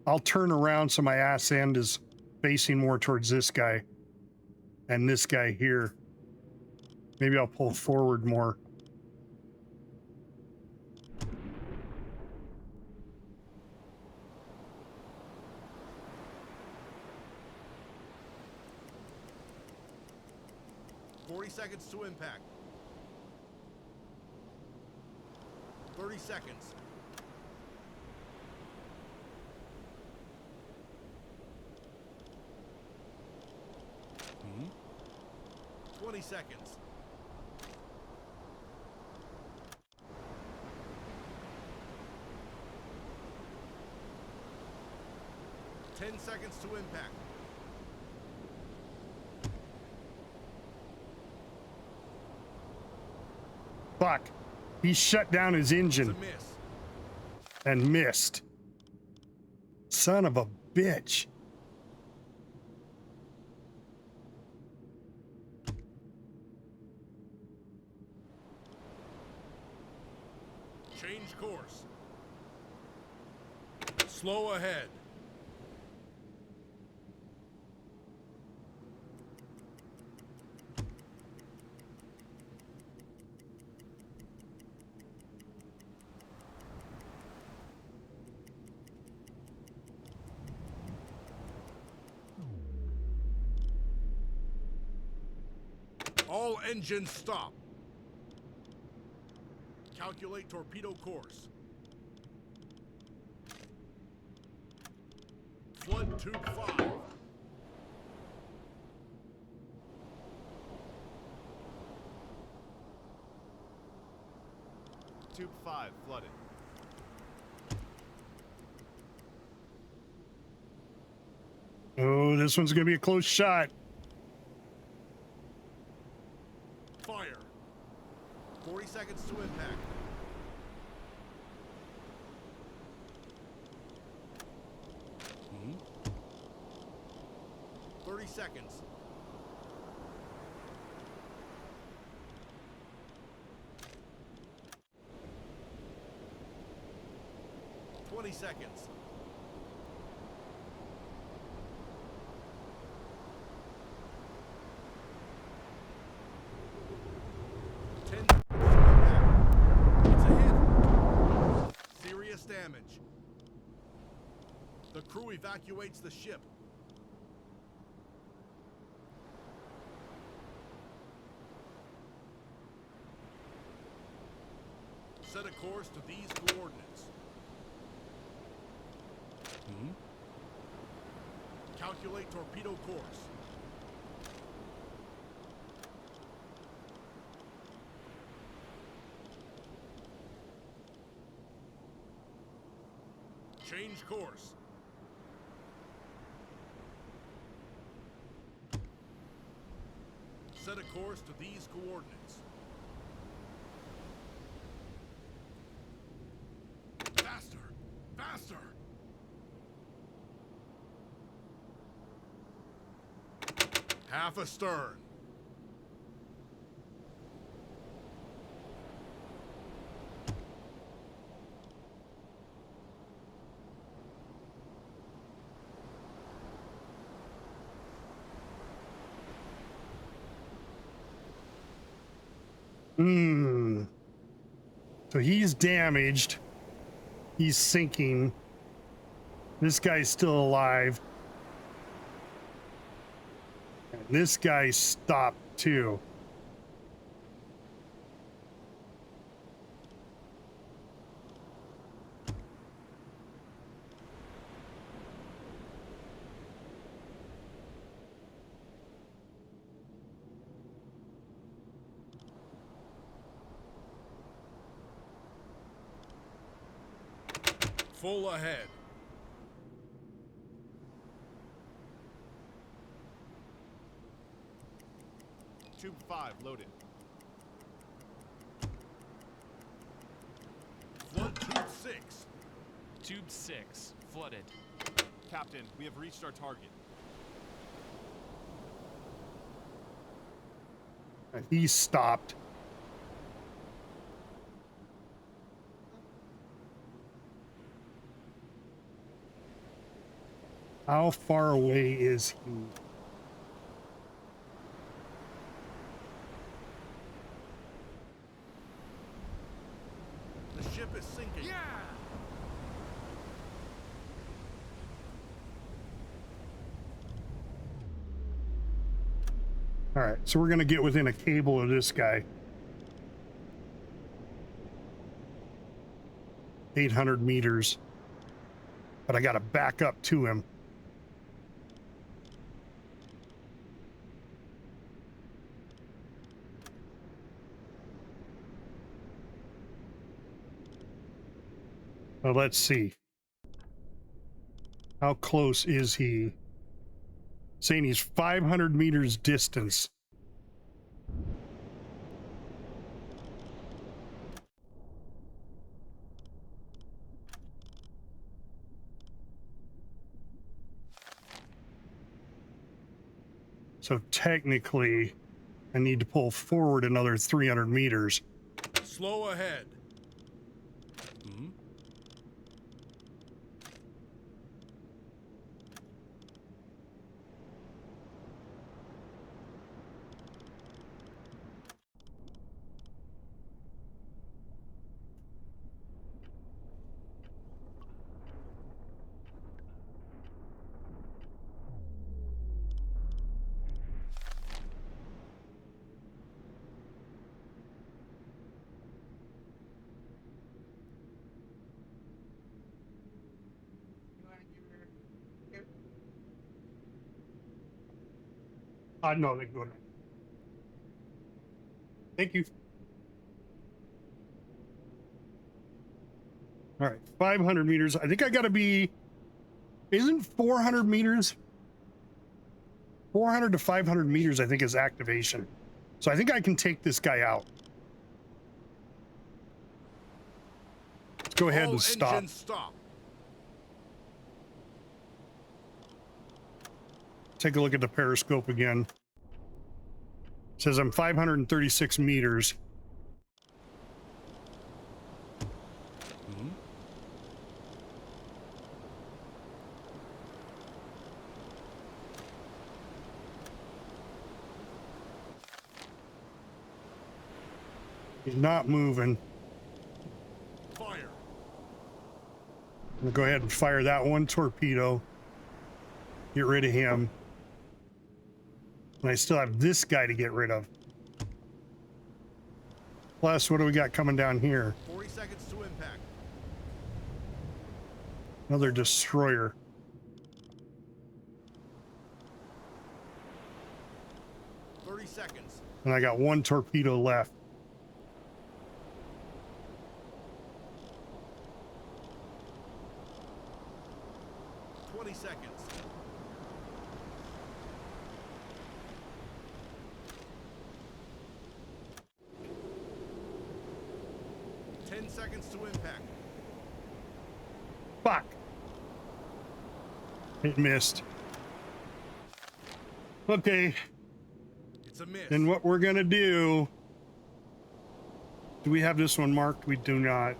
Speaker 4: I'll turn around so my ass end is facing more towards this guy and this guy here. Maybe I'll pull forward more.
Speaker 8: Seconds to impact. 30 seconds.
Speaker 11: Mhm.
Speaker 8: 20 seconds. 10 seconds to impact.
Speaker 4: Fuck. He shut down his engine
Speaker 8: It's a miss.
Speaker 4: and missed. Son of a bitch.
Speaker 8: Change course. Slow ahead. All engines stop. Calculate torpedo course. Flood tube 5. Tube 5 flooded.
Speaker 4: Oh, this one's going to be a close shot.
Speaker 8: Fire. 40 seconds to impact.
Speaker 11: Mhm.
Speaker 8: 30 seconds. Seconds. It's a hit. Serious damage. The crew evacuates the ship. Set a course to these coordinates.
Speaker 11: Mhm.
Speaker 8: Calculate torpedo course. Change course. Set a course to these coordinates. Faster! Faster! Half astern.
Speaker 4: So he's damaged. He's sinking. This guy's still alive. And this guy stopped too.
Speaker 8: Full ahead. Tube 5 loaded. Flood tube 6.
Speaker 13: Tube 6 flooded.
Speaker 8: Captain, we have reached our target.
Speaker 4: And he stopped. How far away is he?
Speaker 8: The ship is sinking.
Speaker 12: Yeah!
Speaker 4: All right, so we're going to get within a cable of this guy. 800 meters. But I got to back up to him. Well, let's see. How close is he? Saying he's 500 meters distance. So technically, I need to pull forward another 300 meters.
Speaker 8: Slow ahead.
Speaker 12: Hmm?
Speaker 4: No, they go ahead. Thank you. All right, 500 meters. I think I got to be, isn't 400 meters? 400 to 500 meters, I think, is activation. So I think I can take this guy out. Let's go ahead and stop.
Speaker 8: Engines stop.
Speaker 4: Take a look at the periscope again. It says I'm 536 meters.
Speaker 12: Hmm?
Speaker 4: He's not moving.
Speaker 8: Fire.
Speaker 4: I'm gonna go ahead and fire that one torpedo. Get rid of him. And I still have this guy to get rid of. Plus, what do we got coming down here?
Speaker 8: 40 seconds to impact.
Speaker 4: Another destroyer.
Speaker 8: Seconds.
Speaker 4: And I got one torpedo left.
Speaker 8: Seconds. 10 seconds to impact.
Speaker 4: Fuck. It missed. Okay.
Speaker 8: It's a miss.
Speaker 4: And what we're gonna do... Do we have this one marked? We do not.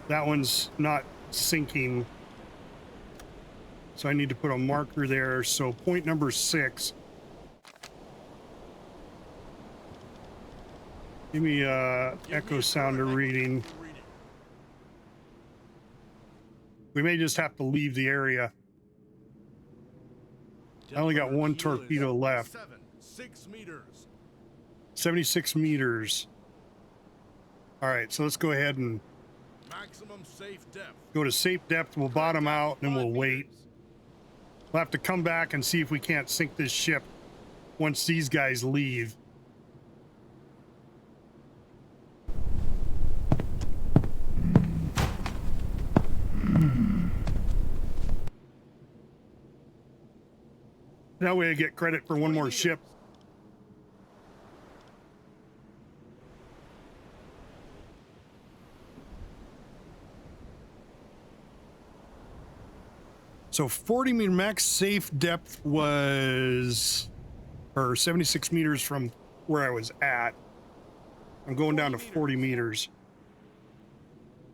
Speaker 4: That one's not sinking. So I need to put a marker there. So point number 6. Give me echo sounder reading. We may just have to leave the area. I only got one torpedo left.
Speaker 8: 6 meters.
Speaker 4: 76 meters. All right, so let's go ahead and
Speaker 8: Maximum safe depth.
Speaker 4: go to safe depth. We'll bottom out and then we'll wait. We'll have to come back and see if we can't sink this ship once these guys leave. That way I get credit for one more ship. So 40 meter max safe depth was, or 76 meters from where I was at. I'm going down to 40 meters.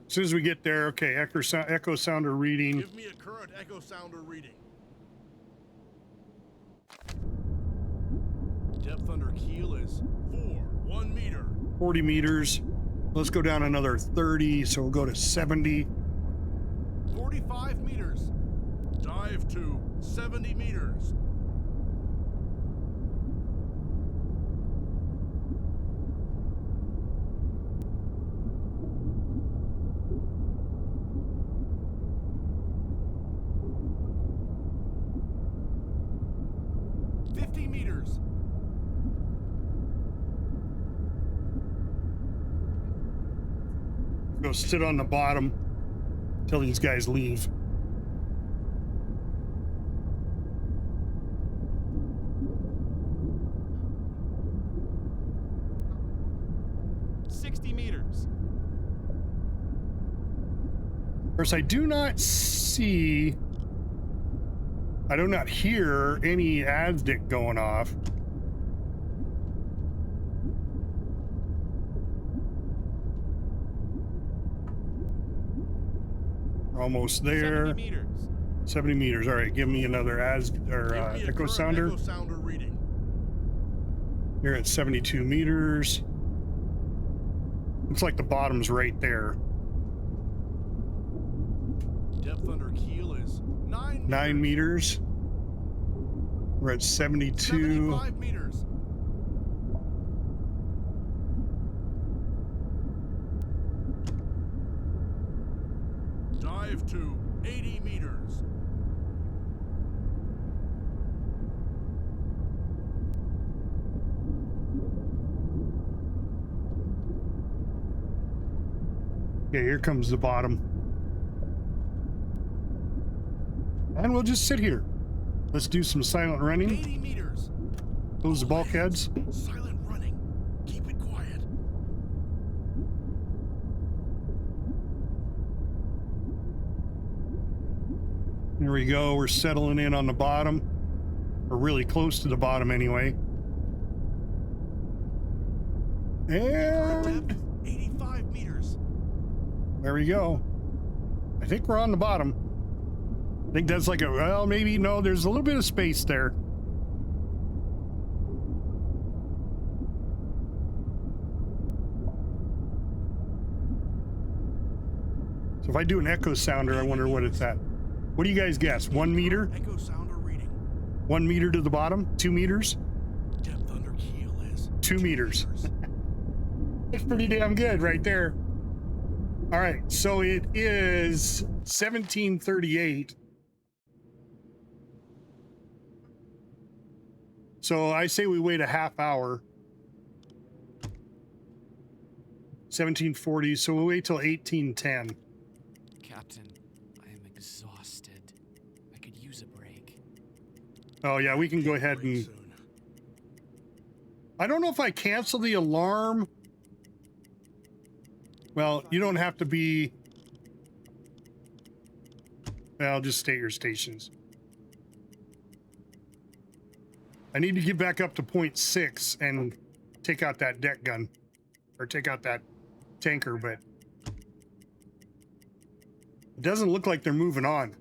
Speaker 4: As soon as we get there, okay, echo sounder reading.
Speaker 8: Give me a current echo sounder reading. Depth under keel is 1 meter.
Speaker 4: 40 meters. Let's go down another 30, so we'll go to 70.
Speaker 8: 45 meters. Dive to 70 meters.
Speaker 4: Go sit on the bottom till these guys leave. Of course, I do not hear any ASDIC going off. We're almost there. 70 meters. 70 meters. All right, give me another echo sounder.
Speaker 8: Echo sounder reading.
Speaker 4: You're at 72 meters. Looks like the bottom's right there.
Speaker 8: Depth under keel is
Speaker 4: 9 meters. We're at 72.
Speaker 8: 75 meters. Dive to 80 meters.
Speaker 4: Okay, here comes the bottom. And we'll just sit here. Let's do some silent running.
Speaker 8: 80 meters.
Speaker 4: Close the bulkheads.
Speaker 8: Silent running. Keep it quiet.
Speaker 4: There we go. We're settling in on the bottom. We're really close to the bottom anyway. And
Speaker 8: 85 meters.
Speaker 4: there we go. I think we're on the bottom. I think that's like well, maybe, no, there's a little bit of space there. So if I do an echo sounder, I wonder what it's at. What do you guys guess? 1 meter?
Speaker 8: Echo sounder reading.
Speaker 4: 1 meter to the bottom? 2 meters?
Speaker 8: Depth under keel is
Speaker 4: 2 meters. That's pretty damn good right there. All right, so it is 1738. So I say we wait a half hour. 1740, so we'll wait till 1810.
Speaker 13: Captain, I am exhausted. I could use a break.
Speaker 4: Oh yeah, we can go ahead and... I don't know if I cancel the alarm. Well, you don't have to be... Well, just stay at your stations. I need to get back up to 0.6 and take out that deck gun. Or take out that tanker, but... It doesn't look like they're moving on.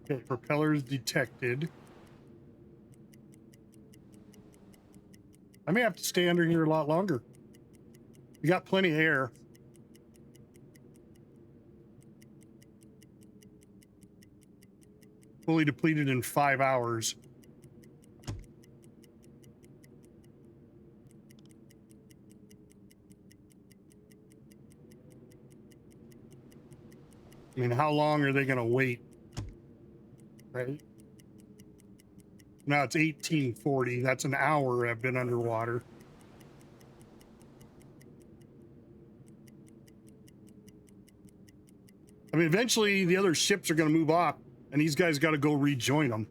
Speaker 4: Okay, propellers detected. I may have to stay under here a lot longer. We got plenty of air. Fully depleted in 5 hours. I mean, how long are they going to wait? Right? Now it's 1840. That's an hour I've been underwater. I mean, eventually the other ships are going to move off, and these guys got to go rejoin them.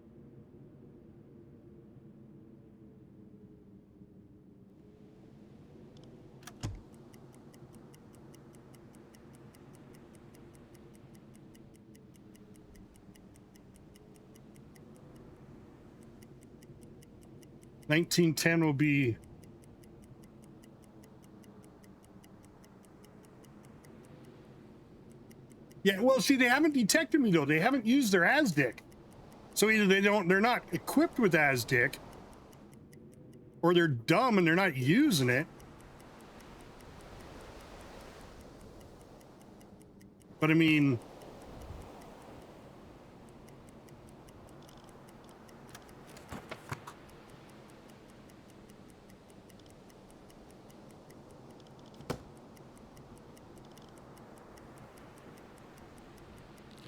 Speaker 4: 1910 will be... Yeah, well, see, they haven't detected me, though. They haven't used their ASDIC. So either they're not equipped with ASDIC, or they're dumb and they're not using it. But I mean...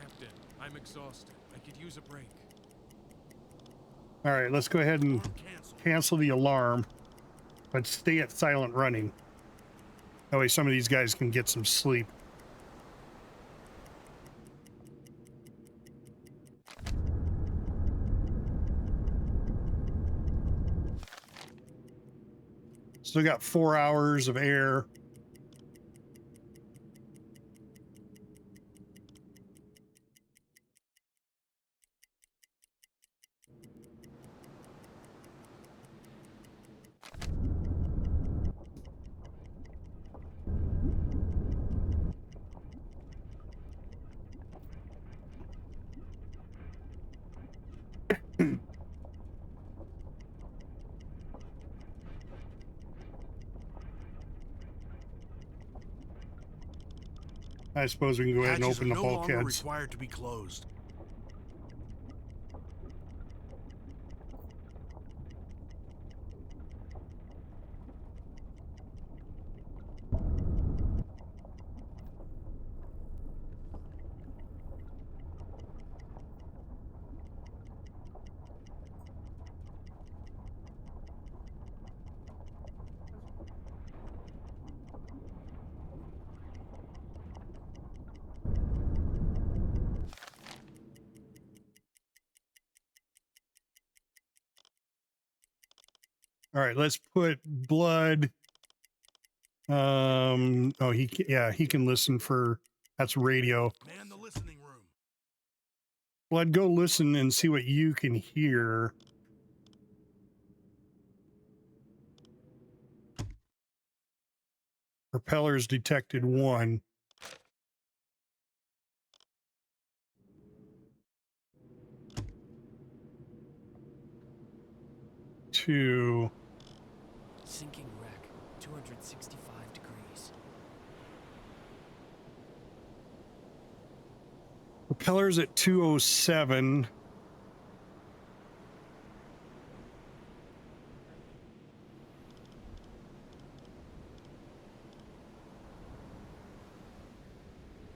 Speaker 12: Captain, I'm exhausted. I could use a break.
Speaker 4: All right, let's go ahead and cancel the alarm, but stay at silent running. That way some of these guys can get some sleep. Still got 4 hours of air. I suppose we can go ahead and open the bulkheads.
Speaker 8: Required to be closed.
Speaker 4: All right, let's put Blood. Oh, he can listen for, that's radio.
Speaker 8: Man the listening room.
Speaker 4: Blood, go listen and see what you can hear. Propellers detected 1. Two.
Speaker 13: Sinking wreck, 265 degrees.
Speaker 4: Propellers at 207.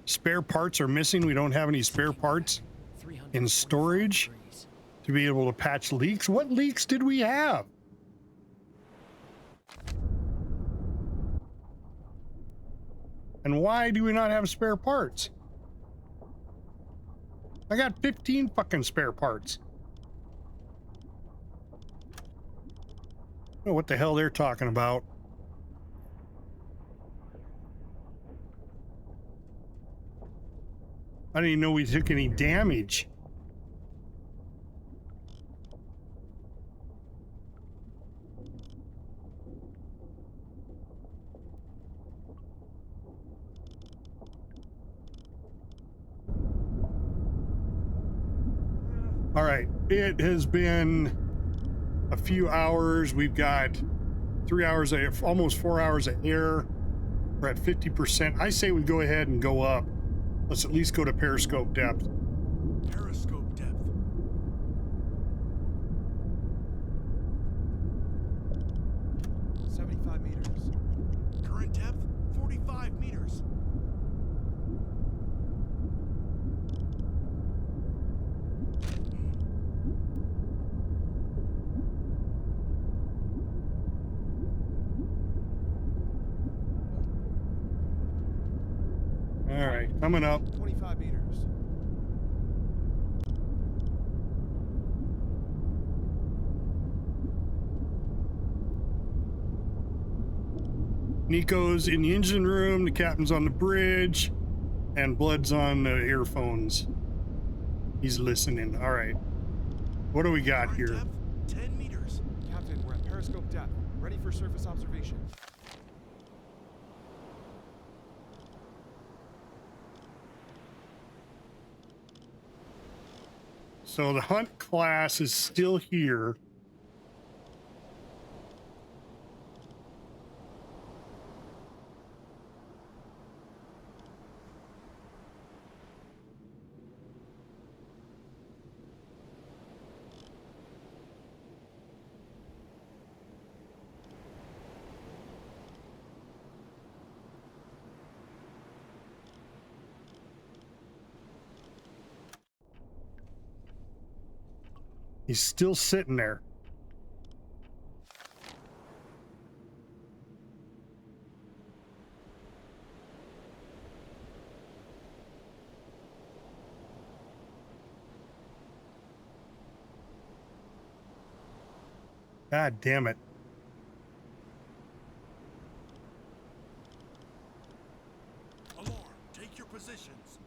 Speaker 4: Spare parts are missing. We don't have any spare parts in storage to be able to patch leaks. What leaks did we have? And why do we not have spare parts? I got 15 fucking spare parts. I don't know what the hell they're talking about. I didn't even know we took any damage. All right, it has been a few hours. We've got 3 hours, almost 4 hours of air. We're at 50%. I say we go ahead and go up. Let's at least go to periscope depth.
Speaker 8: Periscope depth. 75 meters. Current depth, 45 meters.
Speaker 4: All right, coming up.
Speaker 8: 25 meters.
Speaker 4: Nico's in the engine room, the captain's on the bridge, and Blood's on the earphones. He's listening. All right. What do we got here?
Speaker 8: Depth, 10 meters.
Speaker 9: Captain, we're at
Speaker 8: Periscope depth. Ready for surface observation.
Speaker 4: So the hunt class is still here. He's still sitting there. God damn it.
Speaker 8: Alarm, take your positions.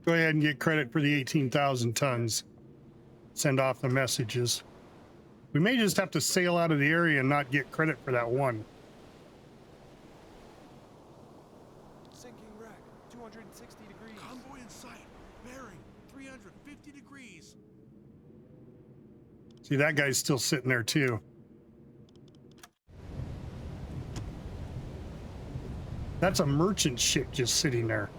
Speaker 4: Go ahead and get credit for the 18,000 tons. Send off the messages. We may just have to sail out of the area and not get credit for that one.
Speaker 8: Sinking wreck, 260 degrees. Convoy in sight, bearing 350 degrees.
Speaker 4: See, that guy's still sitting there too. That's a merchant ship just sitting there.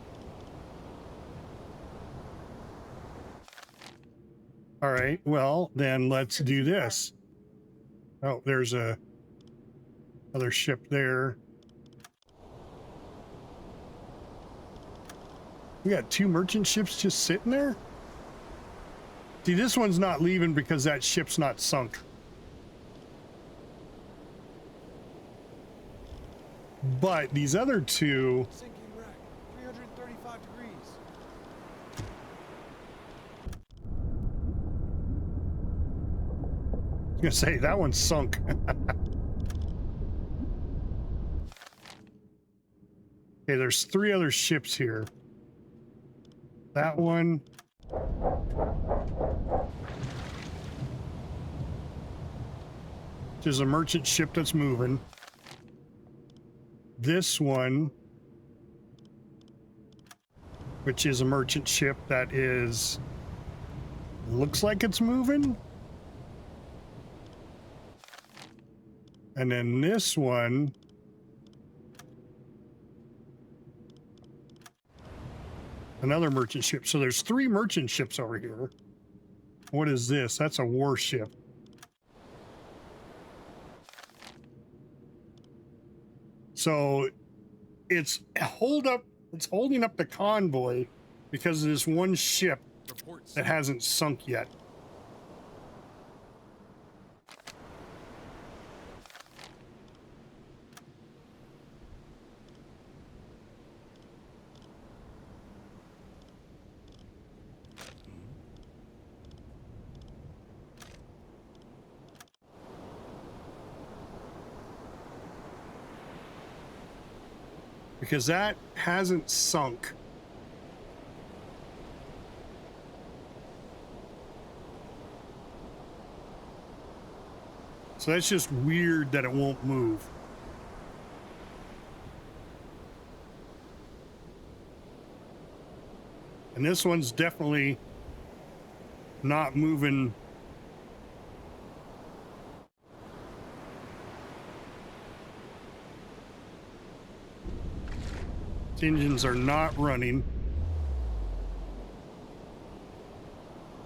Speaker 4: All right, well, then let's do this. Oh, there's a other ship there. We got two merchant ships just sitting there? See, this one's not leaving because that ship's not sunk. But these other two...
Speaker 8: Sinking wreck, 335 degrees.
Speaker 4: I was gonna say, that one's sunk. Okay, there's three other ships here. That one. Which is a merchant ship that's moving. This one, which is a merchant ship that is, looks like it's moving. And then this one, another merchant ship. So there's three merchant ships over here. What is this? That's a warship. So it's holding up the convoy because of this one ship that hasn't sunk yet. Because that hasn't sunk. So that's just weird that it won't move. And this one's definitely not moving. Engines are not running.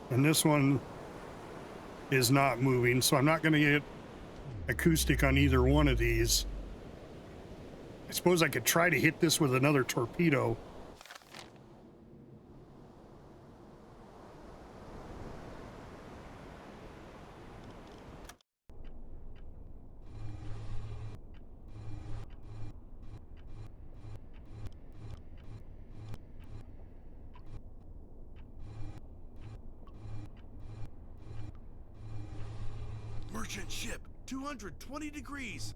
Speaker 4: And this one is not moving, so I'm not going to get acoustic on either one of these. I suppose I could try to hit this with another torpedo.
Speaker 8: Merchant ship, 220 degrees.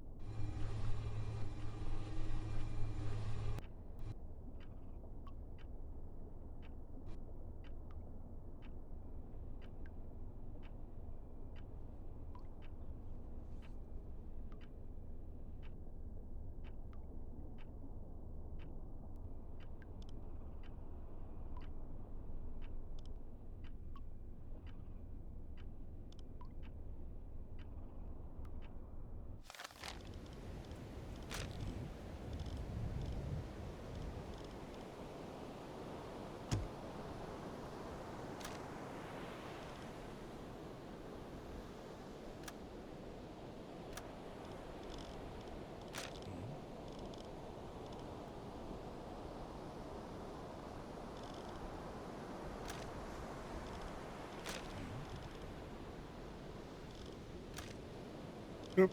Speaker 4: Oop.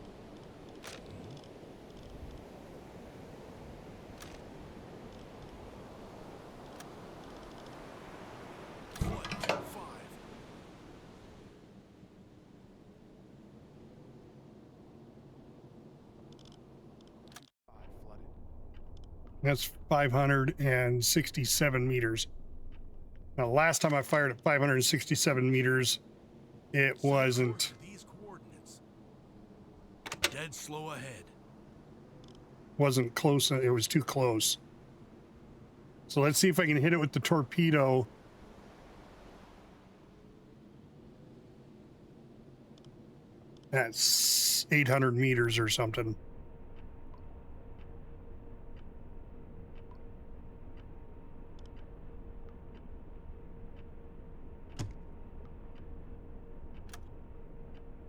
Speaker 4: That's 567 meters. Now, last time I fired at 567 meters, it wasn't.
Speaker 8: These coordinates. Dead slow ahead.
Speaker 4: Wasn't close. It was too close. So let's see if I can hit it with the torpedo. That's 800 meters or something.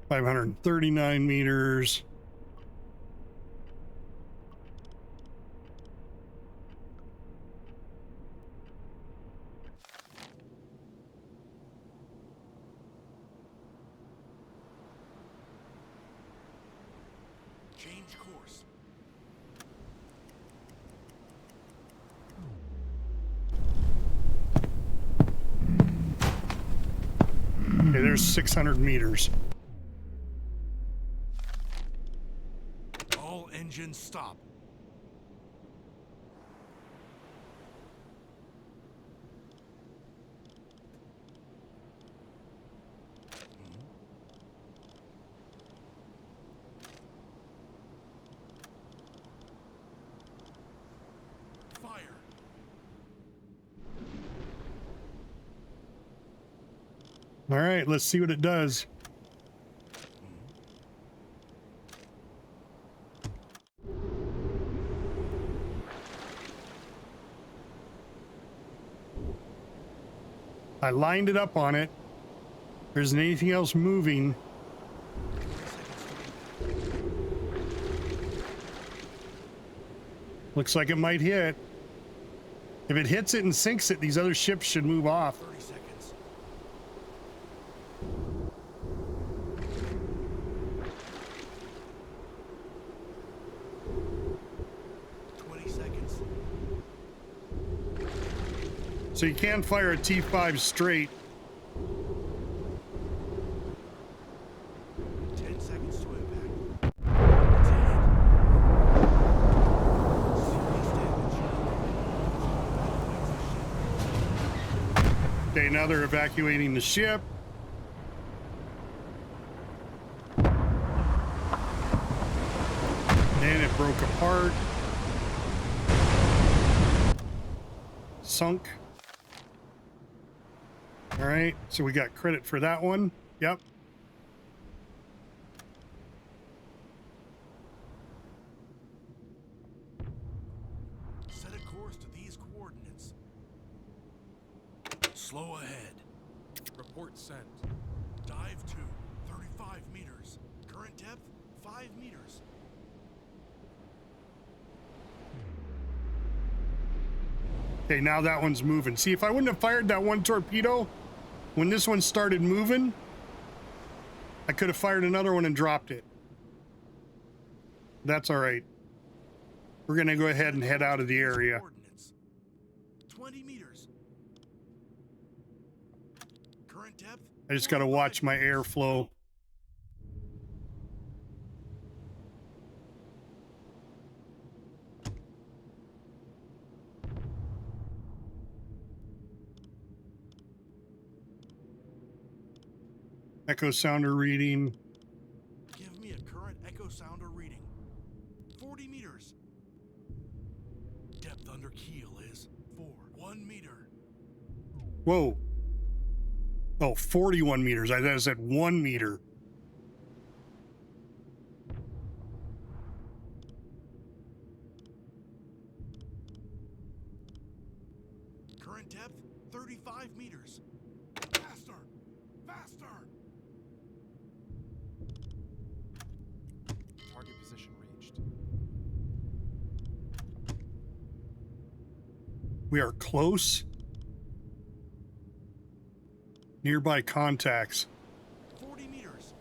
Speaker 4: $539 meters.
Speaker 8: Change course.
Speaker 4: Okay, there's 600 meters.
Speaker 8: All engines stop. Fire.
Speaker 4: All right, let's see what it does. I lined it up on it. There isn't anything else moving. Looks like it might hit. If it hits it and sinks it, these other ships should move off.
Speaker 8: 30 seconds. Seconds.
Speaker 4: So you can fire a T5 straight.
Speaker 8: 10 seconds to impact.
Speaker 4: Okay, now they're evacuating the ship. And it broke apart. Sunk. All right, so we got credit for that one. Yep.
Speaker 8: Set a course to these coordinates. Slow ahead.
Speaker 12: Report sent.
Speaker 8: Dive to 35 meters. Current depth 5 meters.
Speaker 4: Okay, now that one's moving. See, if I wouldn't have fired that one torpedo when this one started moving, I could have fired another one and dropped it. That's all right. We're going to go ahead and head out of the area.
Speaker 8: 20 meters. Current depth.
Speaker 4: I just got to watch my airflow. Echo sounder reading.
Speaker 8: Give me a current echo sounder reading. 40 meters. Depth under keel is 1 meter.
Speaker 4: Whoa. Oh, 41 meters. I thought it said 1 meter.
Speaker 8: Current depth 35 meters. Faster! Faster!
Speaker 13: Target position reached.
Speaker 4: We are close. Nearby contacts.
Speaker 8: 40 meters.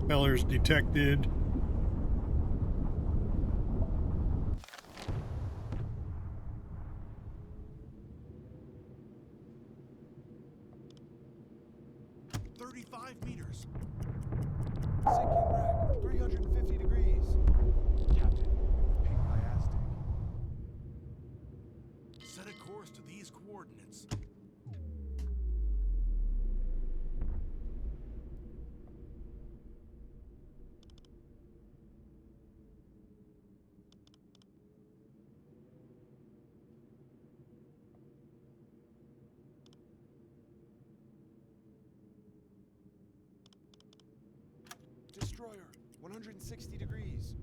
Speaker 4: Fellers detected.
Speaker 8: Meters.
Speaker 13: Sinking wreck, 350 degrees. Captain, ping my Aztec.
Speaker 8: Set a course to these coordinates.
Speaker 13: Destroyer, 160 degrees.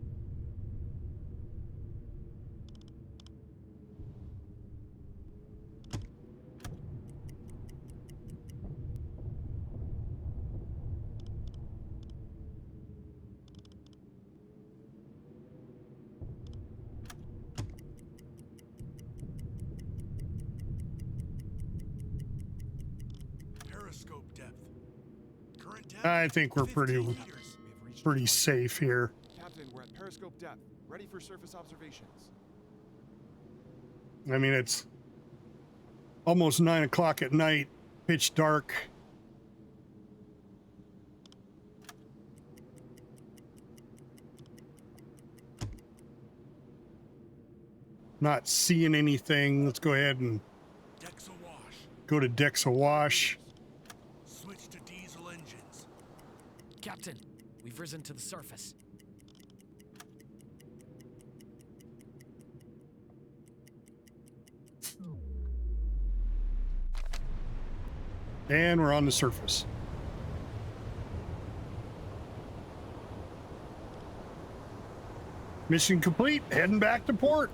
Speaker 8: Periscope depth. Current depth.
Speaker 4: I think we're
Speaker 8: 15 meters.
Speaker 4: pretty safe here.
Speaker 13: Captain, we're at periscope depth. Ready for surface observations.
Speaker 4: I mean, it's almost 9 o'clock at night, pitch dark. Not seeing anything. Let's go ahead and
Speaker 8: Decks awash.
Speaker 4: go to decks awash.
Speaker 8: Switch to diesel engines.
Speaker 13: Captain, we've risen to the surface.
Speaker 4: And we're on the surface. Mission complete. Heading back to port.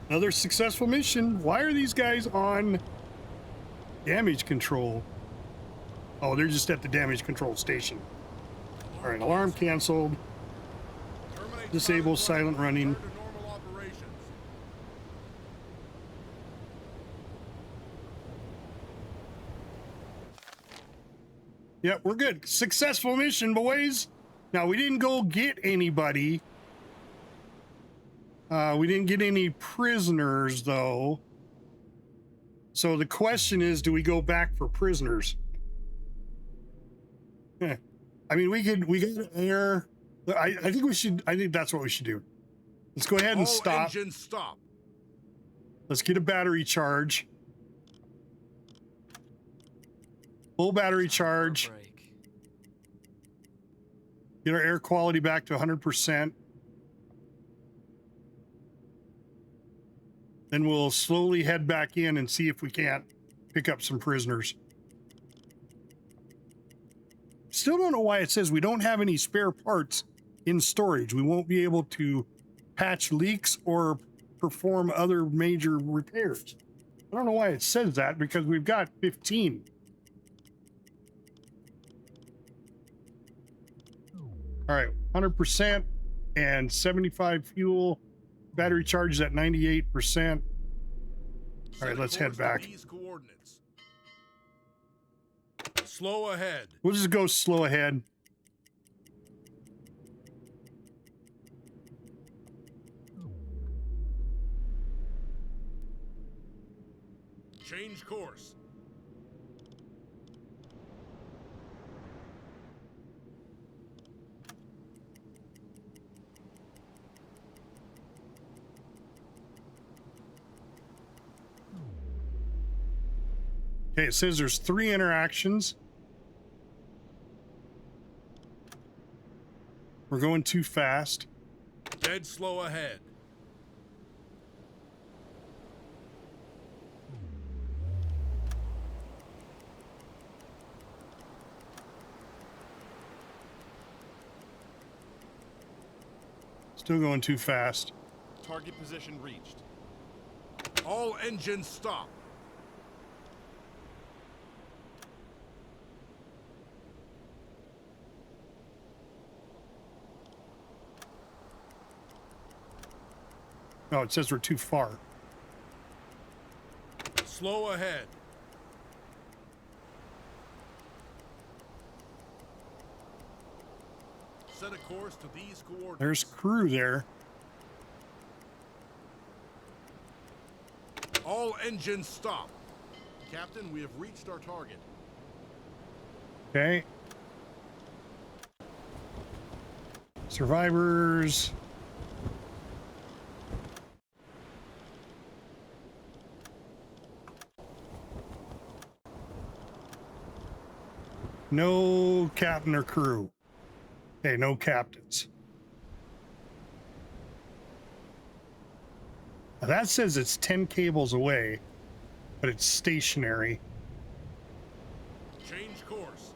Speaker 4: Another successful mission. Why are these guys on damage control? Oh, they're just at the damage control station. All right, alarm canceled. Disable silent running.
Speaker 8: Return to normal operations.
Speaker 4: Yep, we're good. Successful mission, boys. Now, we didn't go get anybody. We didn't get any prisoners, though. So the question is, do we go back for prisoners? I mean, we got air. I think we should. I think that's what we should do. Let's go ahead and
Speaker 8: All
Speaker 4: stop.
Speaker 8: engines stop.
Speaker 4: Let's get a battery charge. Full battery charge.
Speaker 13: Break.
Speaker 4: Get our air quality back to 100%. Then we'll slowly head back in and see if we can't pick up some prisoners. Still don't know why it says we don't have any spare parts in storage. We won't be able to patch leaks or perform other major repairs. I don't know why it says that, because we've got 15. All right, 100% and 75 fuel. Battery charge is at 98%. All right, let's head back.
Speaker 8: These coordinates. Slow ahead.
Speaker 4: We'll just go slow ahead.
Speaker 8: Change course.
Speaker 4: Okay, it says there's 3 interactions. We're going too fast.
Speaker 8: Dead slow ahead.
Speaker 4: Still going too fast.
Speaker 8: Target position reached. All engines stop.
Speaker 4: No, it says we're too far.
Speaker 8: Slow ahead. Set a course to these coordinates.
Speaker 4: There's crew there.
Speaker 8: All engines stop. Captain, we have reached our target.
Speaker 4: Okay. Survivors. No captain or crew. Okay, no captains. Now that says it's 10 cables away, but it's stationary.
Speaker 8: Change course.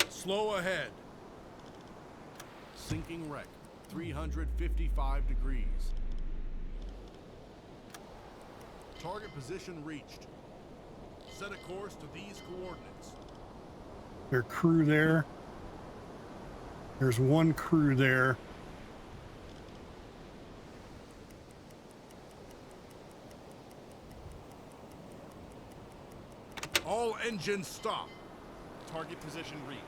Speaker 8: Slow ahead. Sinking wreck. 355 degrees. Target position reached. Set a course to these coordinates.
Speaker 4: There's crew there. There's 1 crew there.
Speaker 8: All engines stop. Target position reached.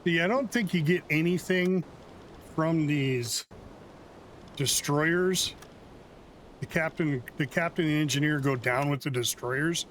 Speaker 4: See, I don't think you get anything from these destroyers. The captain and engineer go down with the destroyers.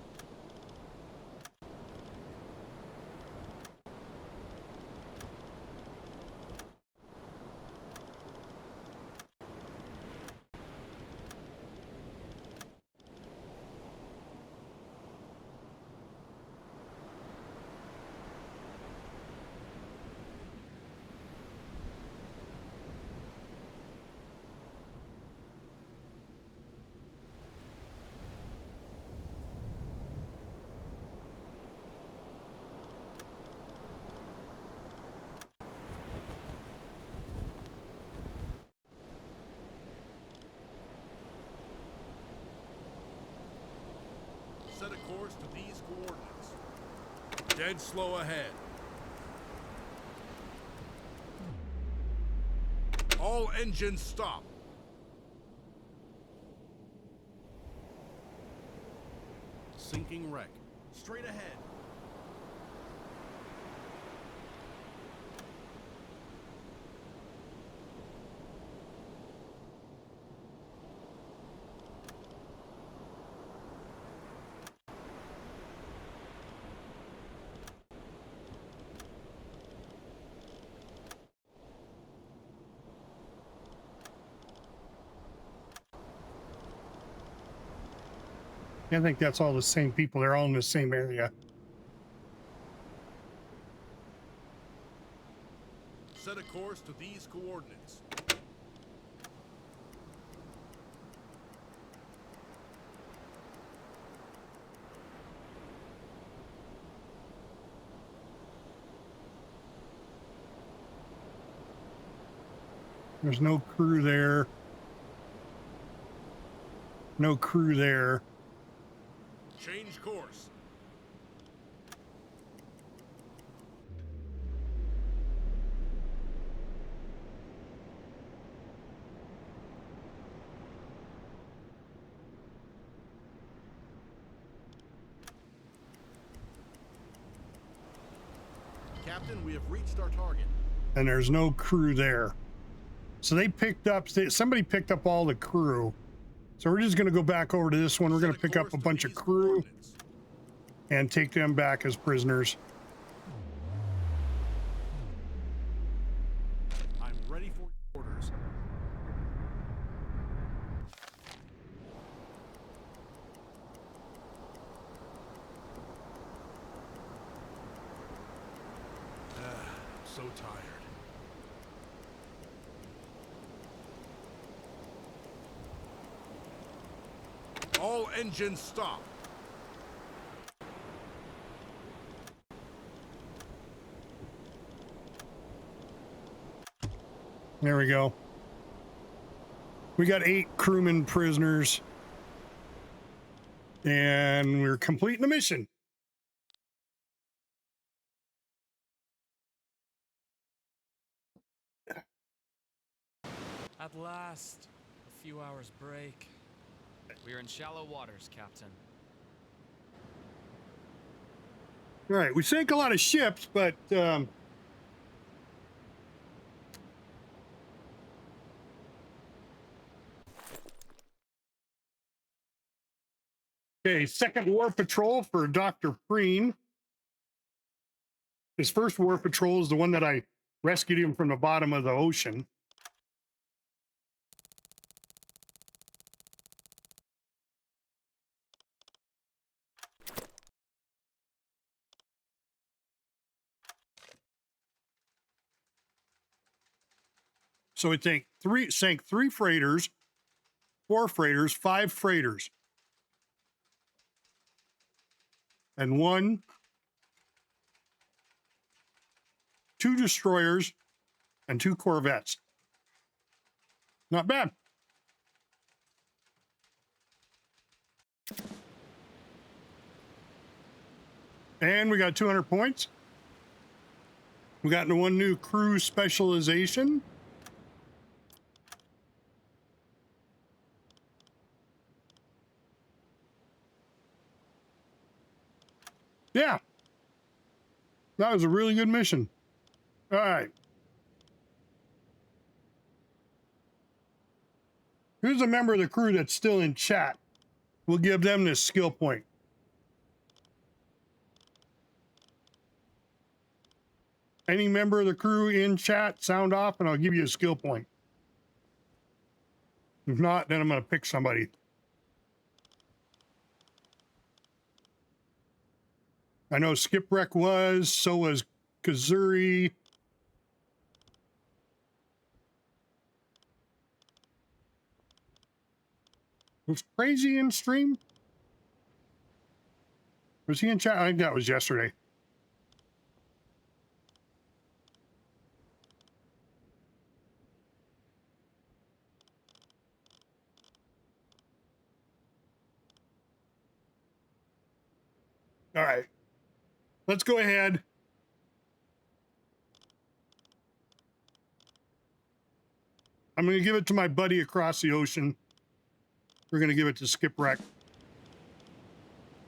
Speaker 8: Set a course to these coordinates. Dead slow ahead. All engines stop. Sinking wreck. Straight ahead.
Speaker 4: I think that's all the same people. They're all in the same area.
Speaker 8: Set a course to these coordinates.
Speaker 4: There's no crew there. No crew there.
Speaker 8: Change course. Captain, we have reached our target.
Speaker 4: And there's no crew there. So they picked up, somebody picked up all the crew. So we're just going to go back over to this one. We're going to pick up a bunch of crew and take them back as prisoners.
Speaker 8: I'm ready for orders. So tired. All engines stop.
Speaker 4: There we go. We got 8 crewmen prisoners. And we're completing the mission.
Speaker 13: At last, a few hours break. We're in shallow waters, Captain.
Speaker 4: All right, we sank a lot of ships, but okay, second war patrol for Dr. Preen. His first war patrol is the one that I rescued him from the bottom of the ocean. So it sank 3 freighters, 4 freighters, 5 freighters, and 2 destroyers, and 2 corvettes. Not bad. And we got 200 points. We got 1 new crew specialization. Yeah. That was a really good mission. All right. Who's a member of the crew that's still in chat? We'll give them this skill point. Any member of the crew in chat, sound off, and I'll give you a skill point. If not, then I'm going to pick somebody. I know Skipwreck was, so was Kazuri. Was Crazy in stream? Was he in chat? I think that was yesterday. All right. Let's go ahead. I'm going to give it to my buddy across the ocean. We're going to give it to Skipwreck.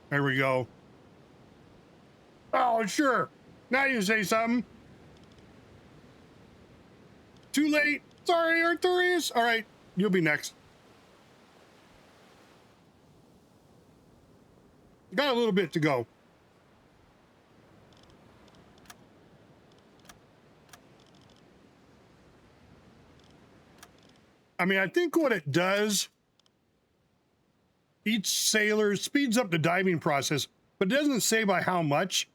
Speaker 4: There we go. Oh, sure. Now you say something. Too late. Sorry, Arturius. All right. You'll be next. Got a little bit to go. I mean, I think what it does, each sailor speeds up the diving process, but it doesn't say by how much.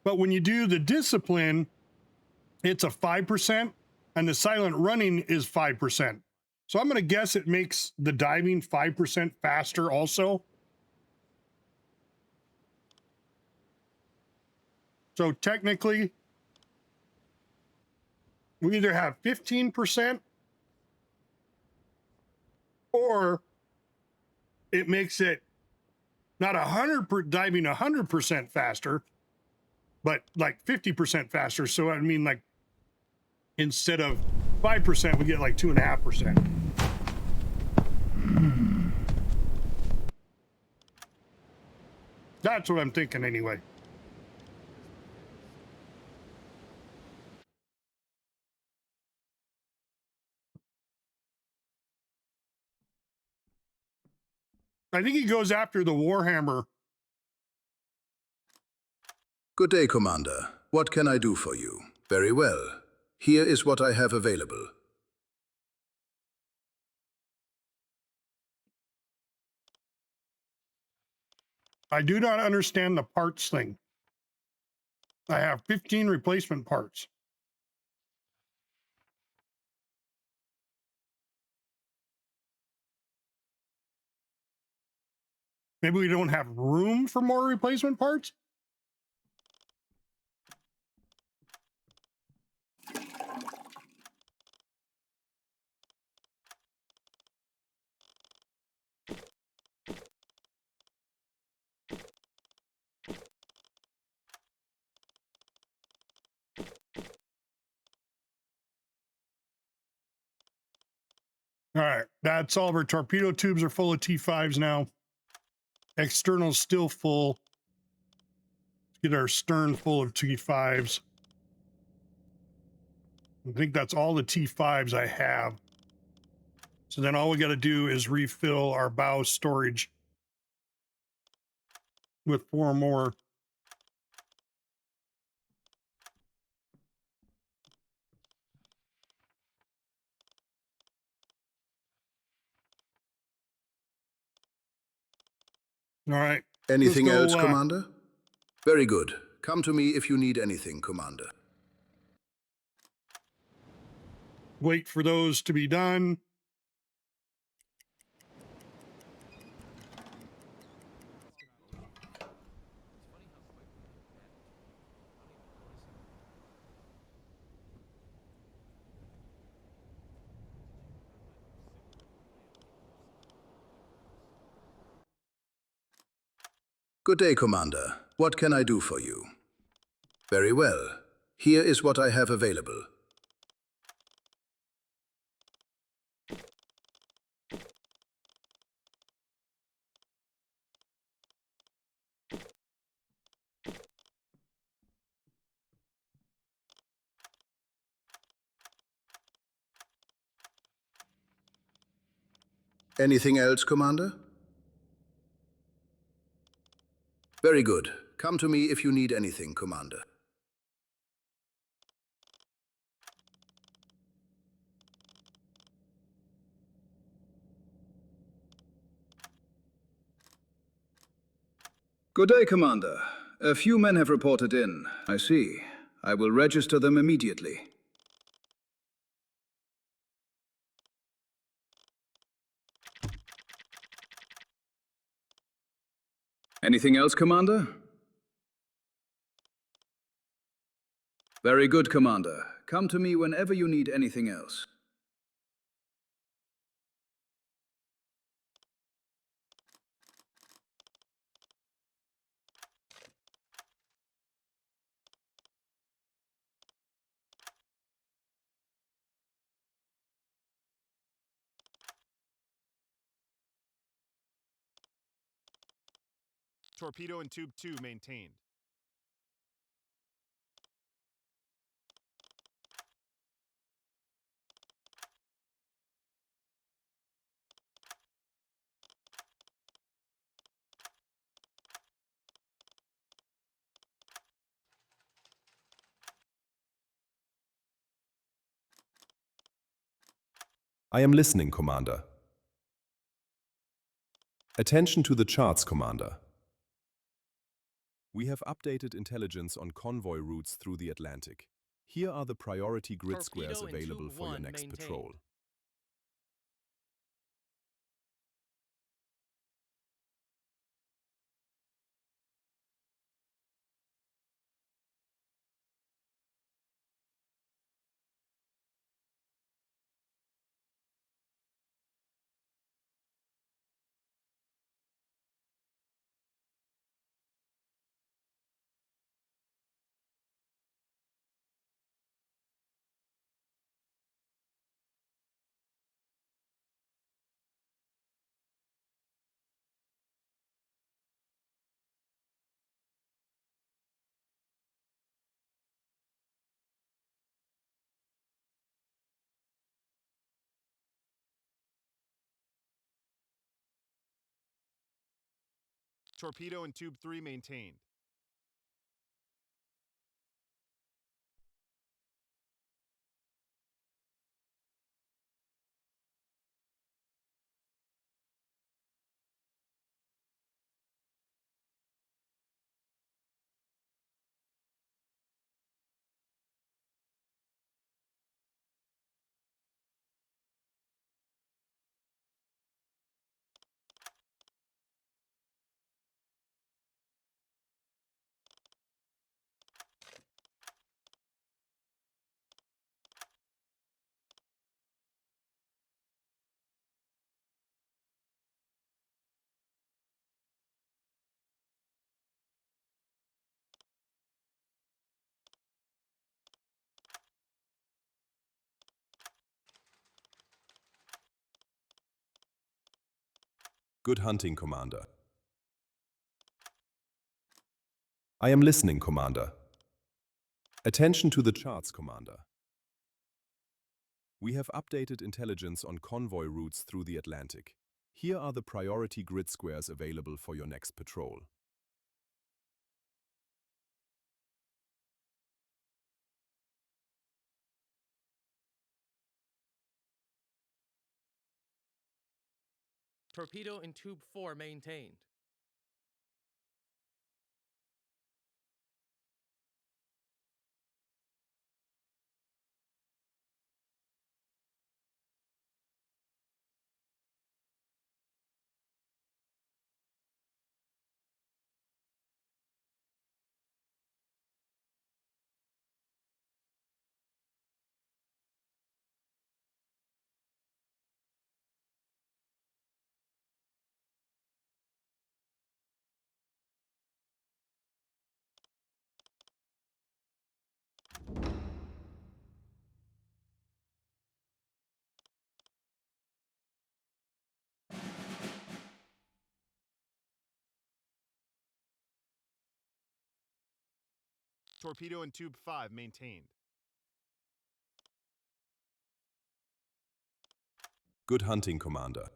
Speaker 4: But when you do the discipline, it's a 5%, and the silent running is 5%. So I'm going to guess it makes the diving 5% faster also. So technically, we either have 15% or it makes it not 100% diving 100% faster, but like 50% faster. So I mean, like instead of 5%, we get like 2.5%. That's what I'm thinking anyway. I think he goes after the Warhammer.
Speaker 10: Good day, Commander. What can I do for you? Very well. Here is what I have available.
Speaker 4: I do not understand the parts thing. I have 15 replacement parts. Maybe we don't have room for more replacement parts? All right, that's all of our torpedo tubes are full of T5s now. External's still full. Let's get our stern full of T5s. I think that's all the T5s I have. So then all we got to do is refill our bow storage with 4 more. All right.
Speaker 10: Anything
Speaker 4: Let's go,
Speaker 10: else, Commander? Very good. Come to me if you need anything, Commander.
Speaker 4: Wait for those to be done.
Speaker 10: Good day, Commander. What can I do for you? Very well. Here is what I have available. Anything else, Commander? Very good. Come to me if you need anything, Commander. Good day, Commander. A few men have reported in. I see. I will register them immediately. Anything else, Commander? Very good, Commander. Come to me whenever you need anything else.
Speaker 8: Torpedo and tube 2 maintained.
Speaker 11: I am listening, Commander. Attention to the charts, Commander. We have updated intelligence on convoy routes through the Atlantic. Here are the priority grid squares
Speaker 13: Torpedo and
Speaker 11: available
Speaker 13: tube
Speaker 11: for your
Speaker 13: 1
Speaker 11: next
Speaker 13: maintained.
Speaker 11: patrol.
Speaker 8: Torpedo in tube 3 maintained.
Speaker 11: Good hunting, Commander. I am listening, Commander. Attention to the charts, Commander. We have updated intelligence on convoy routes through the Atlantic. Here are the priority grid squares available for your next patrol.
Speaker 12: Torpedo in tube 4 maintained.
Speaker 8: Torpedo in tube 5 maintained.
Speaker 11: Good hunting, Commander.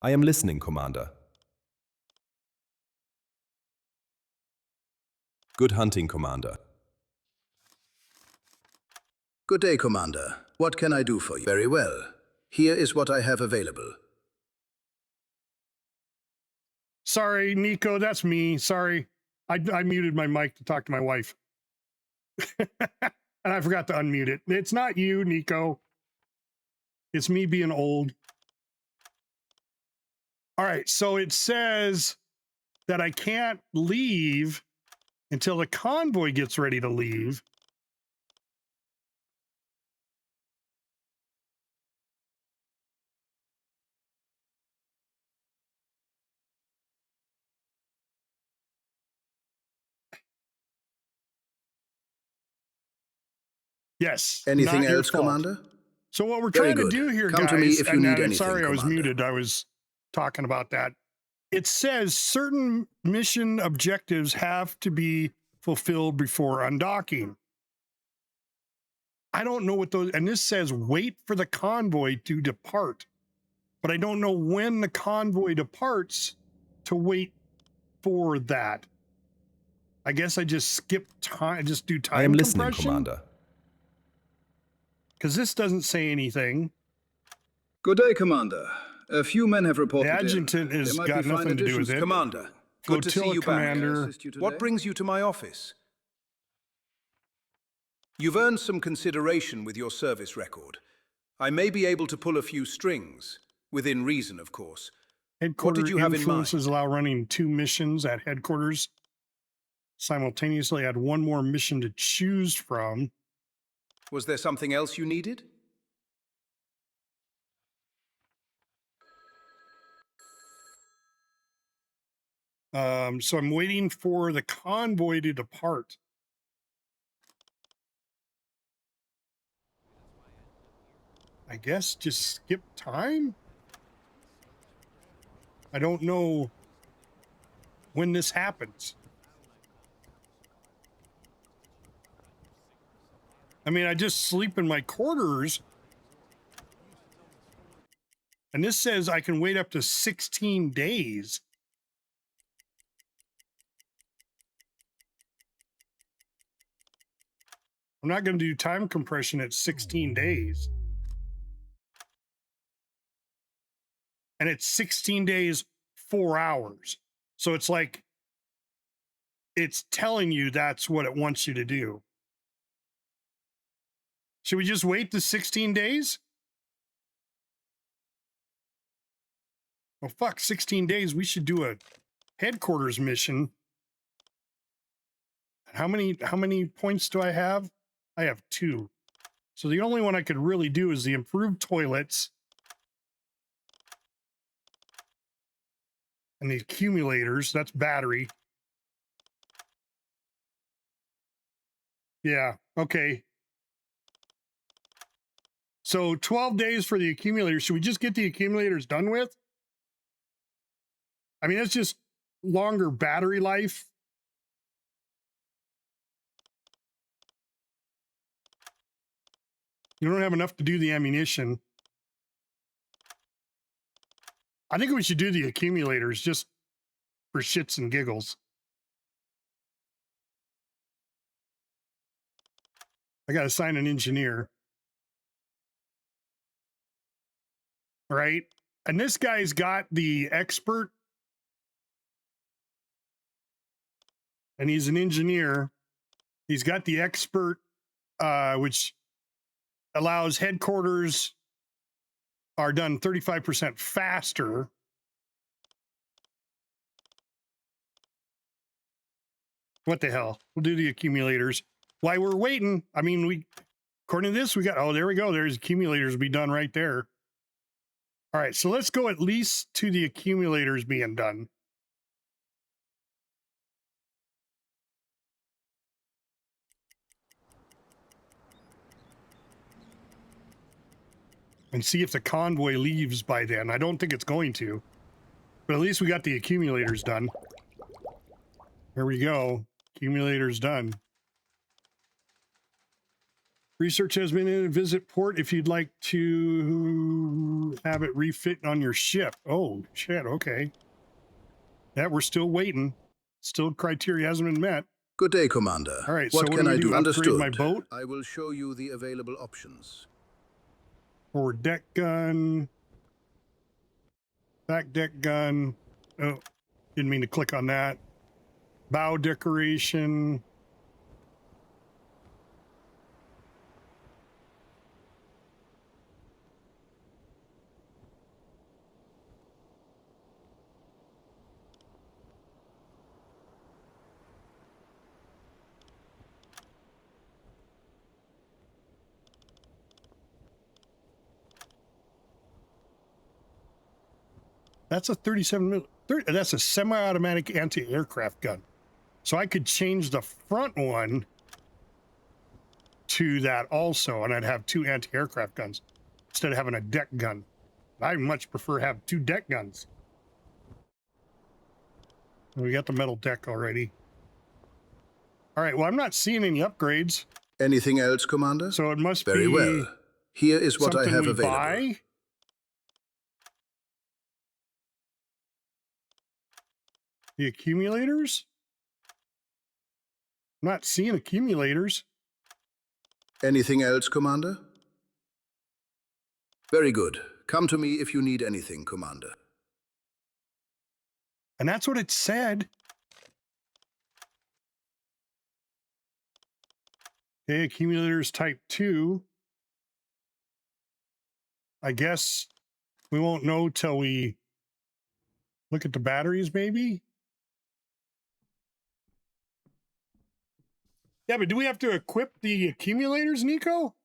Speaker 11: I am listening, Commander. Good hunting, Commander.
Speaker 10: Good day, Commander. What can I do for you? Very well. Here is what I have available.
Speaker 4: Sorry, Nico, that's me. Sorry. I muted my mic to talk to my wife. And I forgot to unmute it. It's not you, Nico. It's me being old. All right, so it says that I can't leave until the convoy gets ready to leave. Yes.
Speaker 10: Anything
Speaker 4: not your
Speaker 10: else,
Speaker 4: fault.
Speaker 10: Commander?
Speaker 4: So what we're
Speaker 10: Very
Speaker 4: trying to
Speaker 10: good.
Speaker 4: do here,
Speaker 10: Come
Speaker 4: guys,
Speaker 10: to me if you
Speaker 4: and
Speaker 10: need anything,
Speaker 4: sorry I was
Speaker 10: Commander.
Speaker 4: muted. I was talking about that. It says certain mission objectives have to be fulfilled before undocking. I don't know what those, and this says wait for the convoy to depart, but I don't know when the convoy departs to wait for that. I guess I just skip time, just do time
Speaker 11: I am listening,
Speaker 4: compression?
Speaker 11: Commander.
Speaker 4: Because this doesn't say anything.
Speaker 10: Good day, Commander. A few men have reported
Speaker 4: The adjutant has got nothing to do with it.
Speaker 5: Commander, good to see
Speaker 4: Flotilla
Speaker 5: you
Speaker 4: commander.
Speaker 5: back. What brings you to my office? You've earned some consideration with your service record. I may be able to pull a few strings, within reason, of course.
Speaker 4: Headquarters
Speaker 5: What did you have in mind?
Speaker 4: influences allow running 2 missions at headquarters. Simultaneously add 1 more mission to choose from.
Speaker 5: Was there something else you needed?
Speaker 4: So I'm waiting for the convoy to depart. I guess just skip time? I don't know when this happens. I mean, I just sleep in my quarters. And this says I can wait up to 16 days. I'm not going to do time compression at 16 days. And it's 16 days, 4 hours. So it's like, it's telling you that's what it wants you to do. Should we just wait the 16 days? Well, fuck, 16 days. We should do a headquarters mission. How many points do I have? I have 2. So the only one I could really do is the improved toilets and the accumulators. That's battery. Yeah, okay. So 12 days for the accumulators. Should we just get the accumulators done with? I mean, it's just longer battery life. You don't have enough to do the ammunition. I think we should do the accumulators just for shits and giggles. I got to assign an engineer. Right? And this guy's got the expert. And he's an engineer. He's got the expert, which allows headquarters are done 35% faster. What the hell? We'll do the accumulators. While we're waiting, I mean, according to this, we got, oh, there we go. There's accumulators be done right there. All right, so let's go at least to the accumulators being done. And see if the convoy leaves by then. I don't think it's going to. But at least we got the accumulators done. There we go. Accumulators done. Research has been in. Visit port if you'd like to have it refit on your ship. Oh, shit. Okay. Yeah, we're still waiting. Still criteria hasn't been met.
Speaker 10: Good day, Commander.
Speaker 4: All right,
Speaker 10: What
Speaker 4: so
Speaker 10: can I do?
Speaker 4: Upgrade
Speaker 10: Understood.
Speaker 4: my boat.
Speaker 10: I will show you the available options.
Speaker 4: Forward deck gun. Back deck gun. Oh, didn't mean to click on that. Bow decoration. That's a 37 that's a semi-automatic anti-aircraft gun. So I could change the front one to that also, and I'd have 2 anti-aircraft guns instead of having a deck gun. I much prefer have 2 deck guns. We got the metal deck already. All right, well, I'm not seeing any upgrades.
Speaker 10: Anything else, Commander?
Speaker 4: So it must
Speaker 10: Very
Speaker 4: be
Speaker 10: well. Here is what I have
Speaker 4: we
Speaker 10: available.
Speaker 4: Buy. The accumulators? I'm not seeing accumulators.
Speaker 10: Anything else, Commander? Very good. Come to me if you need anything, Commander.
Speaker 4: And that's what it said. Okay, accumulators type 2. I guess we won't know till we look at the batteries, maybe? Yeah, but do we have to equip the accumulators, Nico?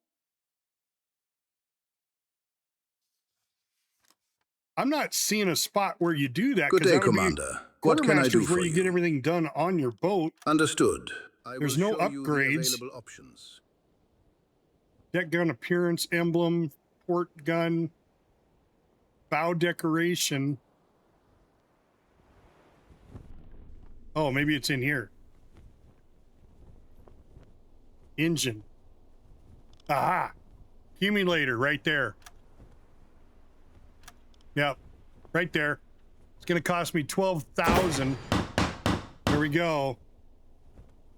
Speaker 4: I'm not seeing a spot where you do that.
Speaker 10: Good day, Commander. What can I do for
Speaker 4: where you get everything done on your boat.
Speaker 10: Understood.
Speaker 4: There's no upgrades.
Speaker 10: Available options.
Speaker 4: Deck gun appearance, emblem, port gun, bow decoration. Oh, maybe it's in here. Engine. Aha! Accumulator right there. Yep, right there. It's going to cost me 12,000. There we go.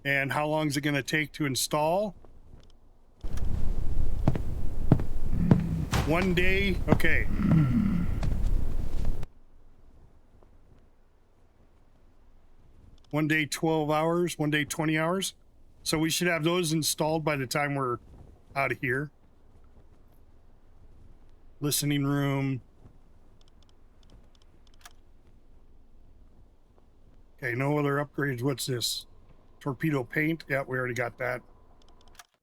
Speaker 4: And how long is it going to take to install? 1 day. Okay. One day, 12 hours. 1 day, 20 hours. So we should have those installed by the time we're out of here. Listening room. Okay, no other upgrades. What's this? Torpedo paint. Yeah, we already got that.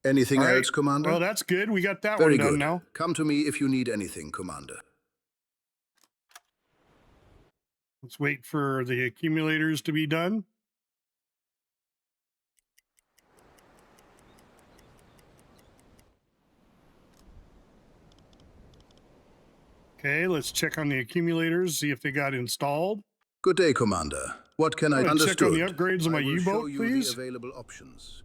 Speaker 10: Anything else, Commander?
Speaker 4: Well, that's good. We got that
Speaker 10: Very
Speaker 4: one done
Speaker 10: good.
Speaker 4: now.
Speaker 10: Come to me if you need anything, Commander.
Speaker 4: Let's wait for the accumulators to be done. Okay, let's check on the accumulators, see if they got installed.
Speaker 10: Good day, Commander. What can I do?
Speaker 4: Check on the upgrades on my U-boat, please.
Speaker 10: The available options.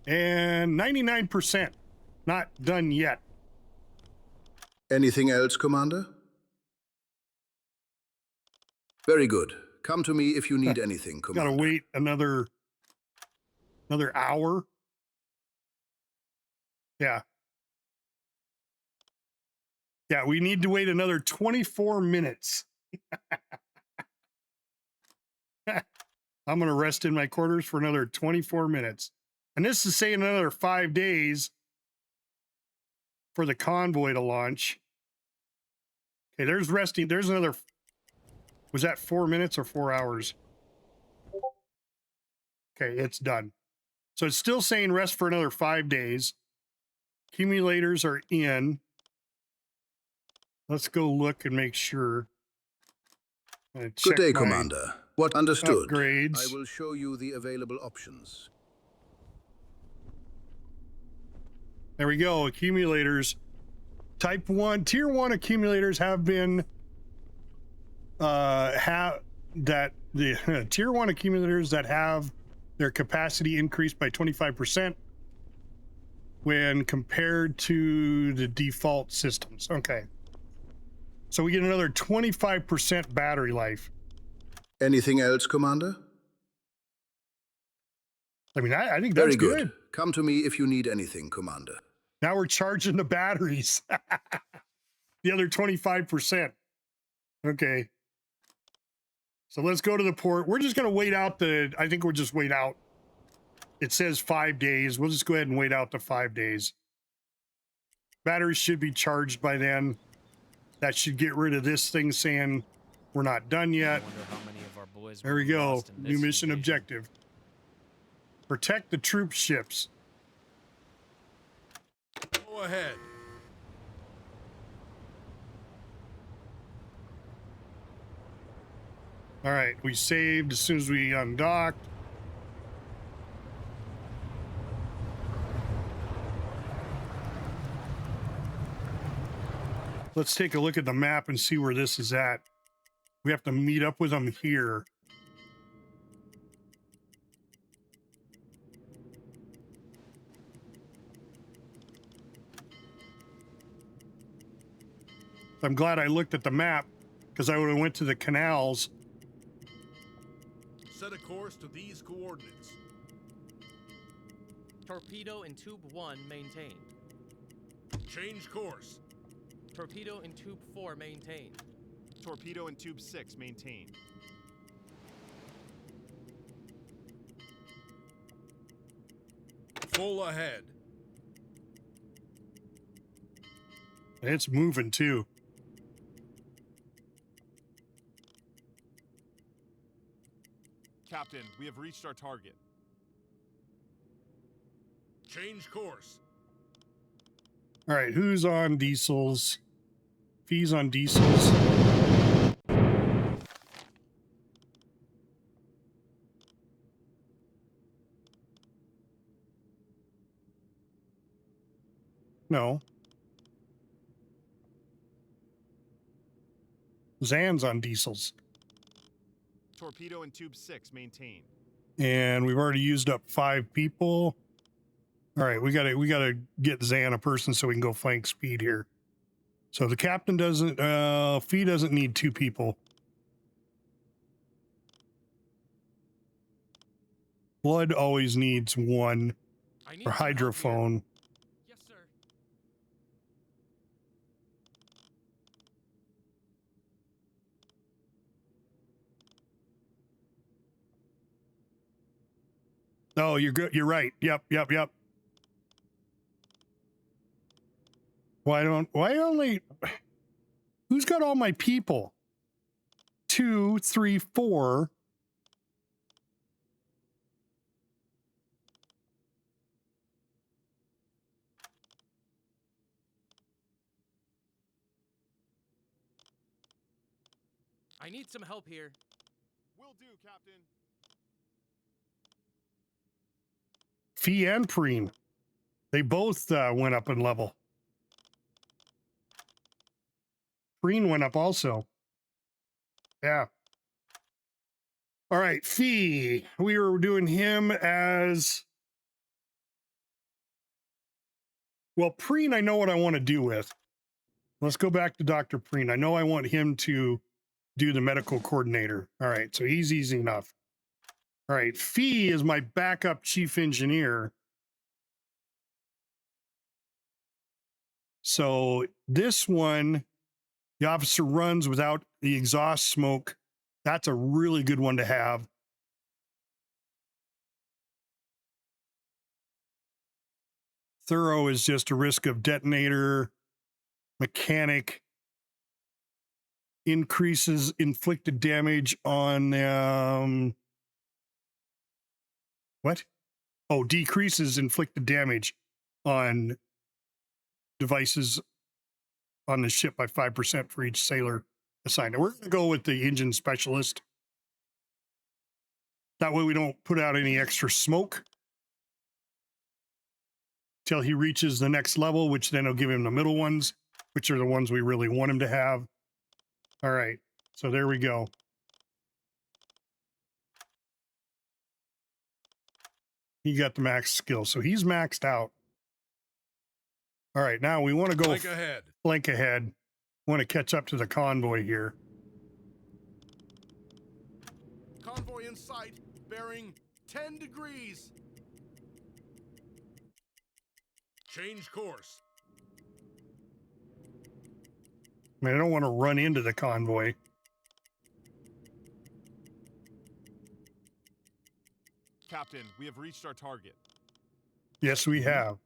Speaker 4: And 99%. Not done yet.
Speaker 10: Anything else, Commander? Very good. Come to me if you need anything, Commander.
Speaker 4: Gotta wait another hour. Yeah. Yeah, we need to wait another 24 minutes. I'm going to rest in my quarters for another 24 minutes. And this is saying another 5 days for the convoy to launch. Okay, there's resting. There's another. Was that 4 minutes or 4 hours? Okay, it's done. So it's still saying rest for another 5 days. Accumulators are in. Let's go look and make sure.
Speaker 10: Good day, Commander. What understood?
Speaker 4: Upgrades.
Speaker 10: I will show you the available options.
Speaker 4: There we go. Accumulators. Type 1, Tier 1 accumulators have been that the tier 1 accumulators that have their capacity increased by 25% when compared to the default systems. Okay. So we get another 25% battery life.
Speaker 10: Anything else, Commander?
Speaker 4: I mean, I think
Speaker 10: Very
Speaker 4: that's
Speaker 10: good.
Speaker 4: good.
Speaker 10: Come to me if you need anything, Commander.
Speaker 4: Now we're charging the batteries. The other 25%. Okay. So let's go to the port. We're just going to wait out I think we'll just wait out. It says 5 days. We'll just go ahead and wait out the 5 days. Batteries should be charged by then. That should get rid of this thing saying we're not done yet.
Speaker 13: I wonder how many of our boys
Speaker 4: There we
Speaker 13: were
Speaker 4: go.
Speaker 13: lost in
Speaker 4: New
Speaker 13: this
Speaker 4: mission
Speaker 13: invasion.
Speaker 4: objective. Protect the troop ships.
Speaker 12: Go ahead.
Speaker 4: All right, we saved as soon as we undocked. Let's take a look at the map and see where this is at. We have to meet up with them here. I'm glad I looked at the map because I would have went to the canals.
Speaker 8: Set a course to these coordinates.
Speaker 6: Torpedo in tube 1 maintained.
Speaker 8: Change course.
Speaker 6: Torpedo in tube 4 maintained.
Speaker 8: Torpedo in tube 6 maintained.
Speaker 12: Full ahead.
Speaker 4: It's moving too.
Speaker 8: Captain, we have reached our target.
Speaker 12: Change course.
Speaker 4: All right, who's on diesels? Fees on diesels. No. Zan's on diesels.
Speaker 8: Torpedo in tube 6 maintained.
Speaker 4: And we've already used up 5 people. All right, we gotta get Zan a person so we can go flank speed here. So the captain doesn't, Fee doesn't need 2 people. Blood always needs 1
Speaker 6: I need
Speaker 4: for
Speaker 6: some help
Speaker 4: hydrophone.
Speaker 6: here. Yes, sir.
Speaker 4: Oh, you're good. You're right. Yep. Why only, who's got all my people? 2, 3, 4.
Speaker 6: I need some help here.
Speaker 8: Will do, Captain.
Speaker 4: Fee and Preen. They both went up in level. Preen went up also. Yeah. All right, Fee. We were doing him as... Well, Preen, I know what I want to do with. Let's go back to Dr. Preen. I know I want him to do the medical coordinator. All right, so he's easy enough. All right, Fee is my backup chief engineer. So this one, the officer runs without the exhaust smoke. That's a really good one to have. Thorough is just a risk of detonator. Mechanic increases inflicted damage on what? Oh, decreases inflicted damage on devices on the ship by 5% for each sailor assigned. We're going to go with the engine specialist. That way we don't put out any extra smoke till he reaches the next level, which then will give him the middle ones, which are the ones we really want him to have. All right, so there we go. He got the max skill, so he's maxed out. All right, now we want to go
Speaker 12: Flank ahead.
Speaker 4: Flank ahead. Want to catch up to the convoy here.
Speaker 8: Convoy in sight, bearing 10 degrees.
Speaker 12: Change course.
Speaker 4: I mean, I don't want to run into the convoy.
Speaker 8: Captain, we have reached our target.
Speaker 4: Yes, we have.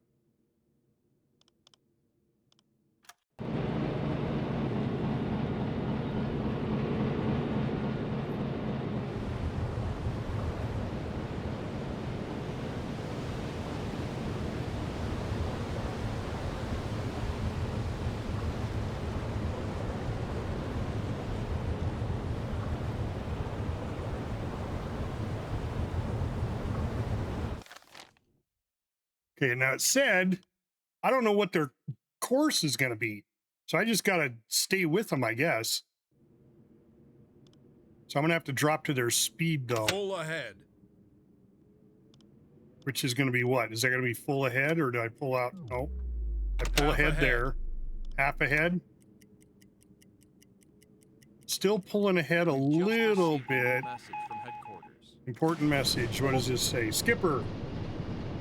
Speaker 4: Okay, now it said, I don't know what their course is going to be. So I just got to stay with them, I guess. So I'm going to have to drop to their speed, though.
Speaker 12: Full ahead.
Speaker 4: Which is going to be what? Is that going to be full ahead, or do I pull out? No. I pull
Speaker 12: Half
Speaker 4: ahead
Speaker 12: ahead.
Speaker 4: there. Half ahead. Still pulling ahead a little bit.
Speaker 12: Message from headquarters.
Speaker 4: Important message. What does this say? Skipper,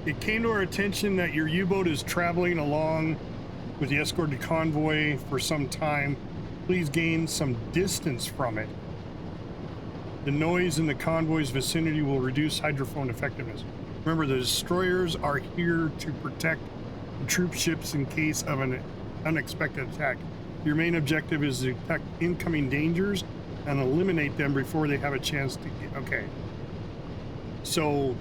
Speaker 4: it came to our attention that your U-boat is traveling along with the escorted convoy for some time. Please gain some distance from it. The noise in the convoy's vicinity will reduce hydrophone effectiveness. Remember, the destroyers are here to protect the troop ships in case of an unexpected attack. Your main objective is to detect incoming dangers and eliminate them before they have a chance to get... Okay. So...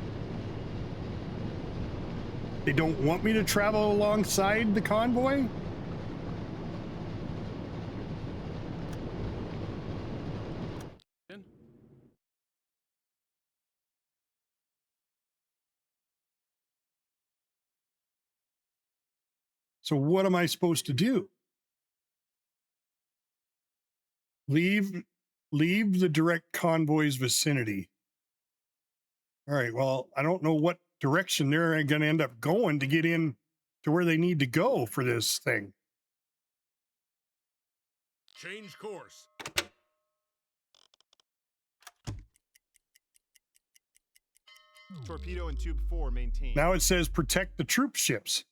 Speaker 4: they don't want me to travel alongside the convoy? So what am I supposed to do? Leave the direct convoy's vicinity. All right, well, I don't know what direction they're going to end up going to get in to where they need to go for this thing.
Speaker 12: Change course.
Speaker 8: Torpedo and tube 4 maintained.
Speaker 4: Now it says protect the troop ships.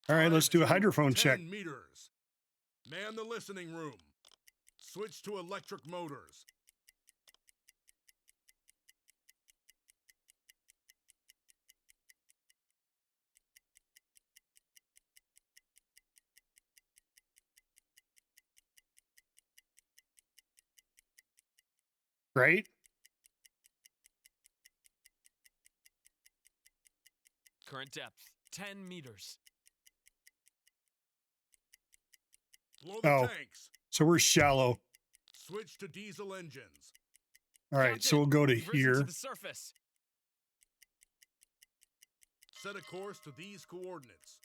Speaker 4: All right, let's do a hydrophone
Speaker 12: 10
Speaker 4: check.
Speaker 12: meters. Man the listening room. Switch to electric motors.
Speaker 4: Right?
Speaker 13: Current depth, 10 meters.
Speaker 12: Blow the
Speaker 4: Oh,
Speaker 12: tanks.
Speaker 4: so we're shallow.
Speaker 12: Switch to diesel engines.
Speaker 4: All right, so we'll go to
Speaker 13: We've risen
Speaker 4: here.
Speaker 13: to the surface.
Speaker 12: Set a course to these coordinates.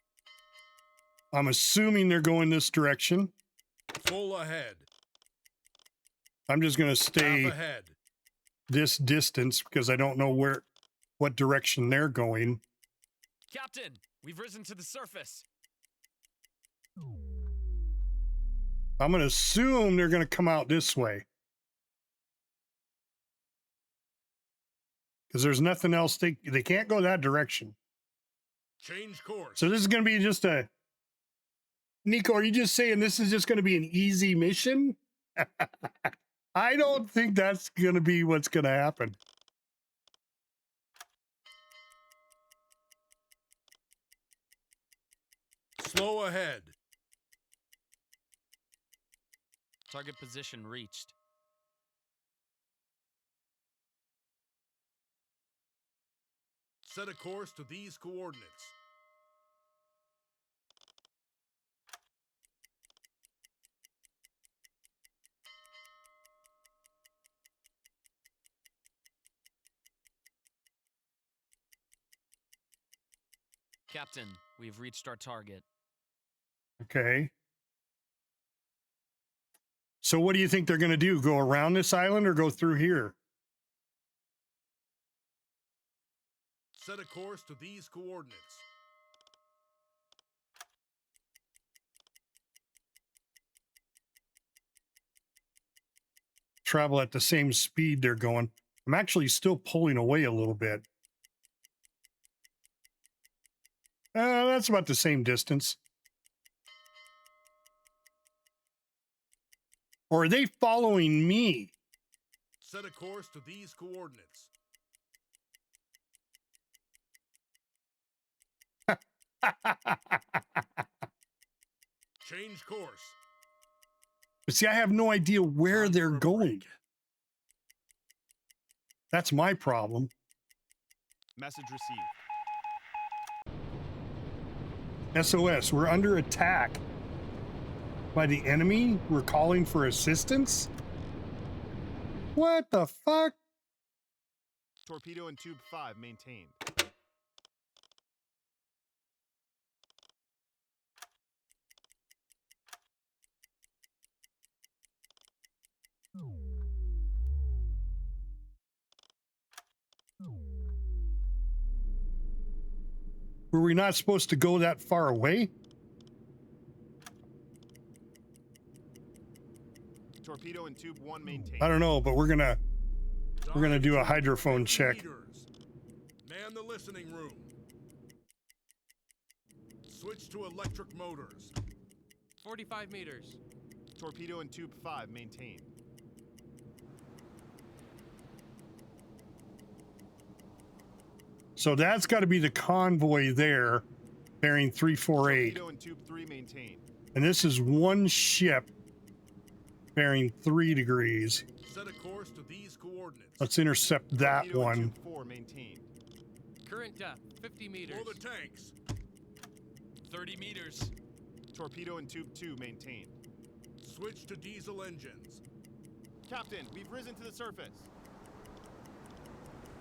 Speaker 4: I'm assuming they're going this direction.
Speaker 12: Full ahead.
Speaker 4: I'm just going to stay
Speaker 12: Half ahead.
Speaker 4: this distance because I don't know what direction they're going.
Speaker 13: Captain, we've risen to the surface.
Speaker 4: I'm going to assume they're going to come out this way. Because there's nothing else. They can't go that direction.
Speaker 12: Change course.
Speaker 4: So this is going to be just a... Nico, are you just saying this is just going to be an easy mission? I don't think that's going to be what's going to happen.
Speaker 12: Slow ahead.
Speaker 13: Target position reached.
Speaker 12: Set a course to these coordinates.
Speaker 13: Captain, we've reached our target.
Speaker 4: Okay. So what do you think they're going to do? Go around this island or go through here?
Speaker 8: Set a course to these coordinates.
Speaker 4: Travel at the same speed they're going. I'm actually still pulling away a little bit. That's about the same distance. Or are they following me?
Speaker 8: Set a course to these coordinates. Change course.
Speaker 4: But see, I have no idea where they're going. That's my problem.
Speaker 8: Message received.
Speaker 4: SOS, we're under attack by the enemy. We're calling for assistance. What the fuck?
Speaker 8: Torpedo and tube 5 maintained.
Speaker 4: Were we not supposed to go that far away?
Speaker 8: Torpedo and tube 1 maintained.
Speaker 4: I don't know, but we're gonna do a hydrophone check.
Speaker 8: Man the listening room. Switch to electric motors.
Speaker 12: 45 meters.
Speaker 8: Torpedo and tube 5 maintained.
Speaker 4: So that's got to be the convoy there, bearing 348.
Speaker 8: Torpedo and tube 3 maintained.
Speaker 4: And this is one ship bearing 3 degrees.
Speaker 8: Set a course to these coordinates.
Speaker 4: Let's intercept that
Speaker 8: Torpedo and
Speaker 4: one.
Speaker 8: tube 4 maintained.
Speaker 12: Current depth, 50 meters.
Speaker 8: Blow the tanks.
Speaker 13: 30 meters.
Speaker 8: Torpedo and tube 2 maintained. Switch to diesel engines. Captain, we've risen to the surface.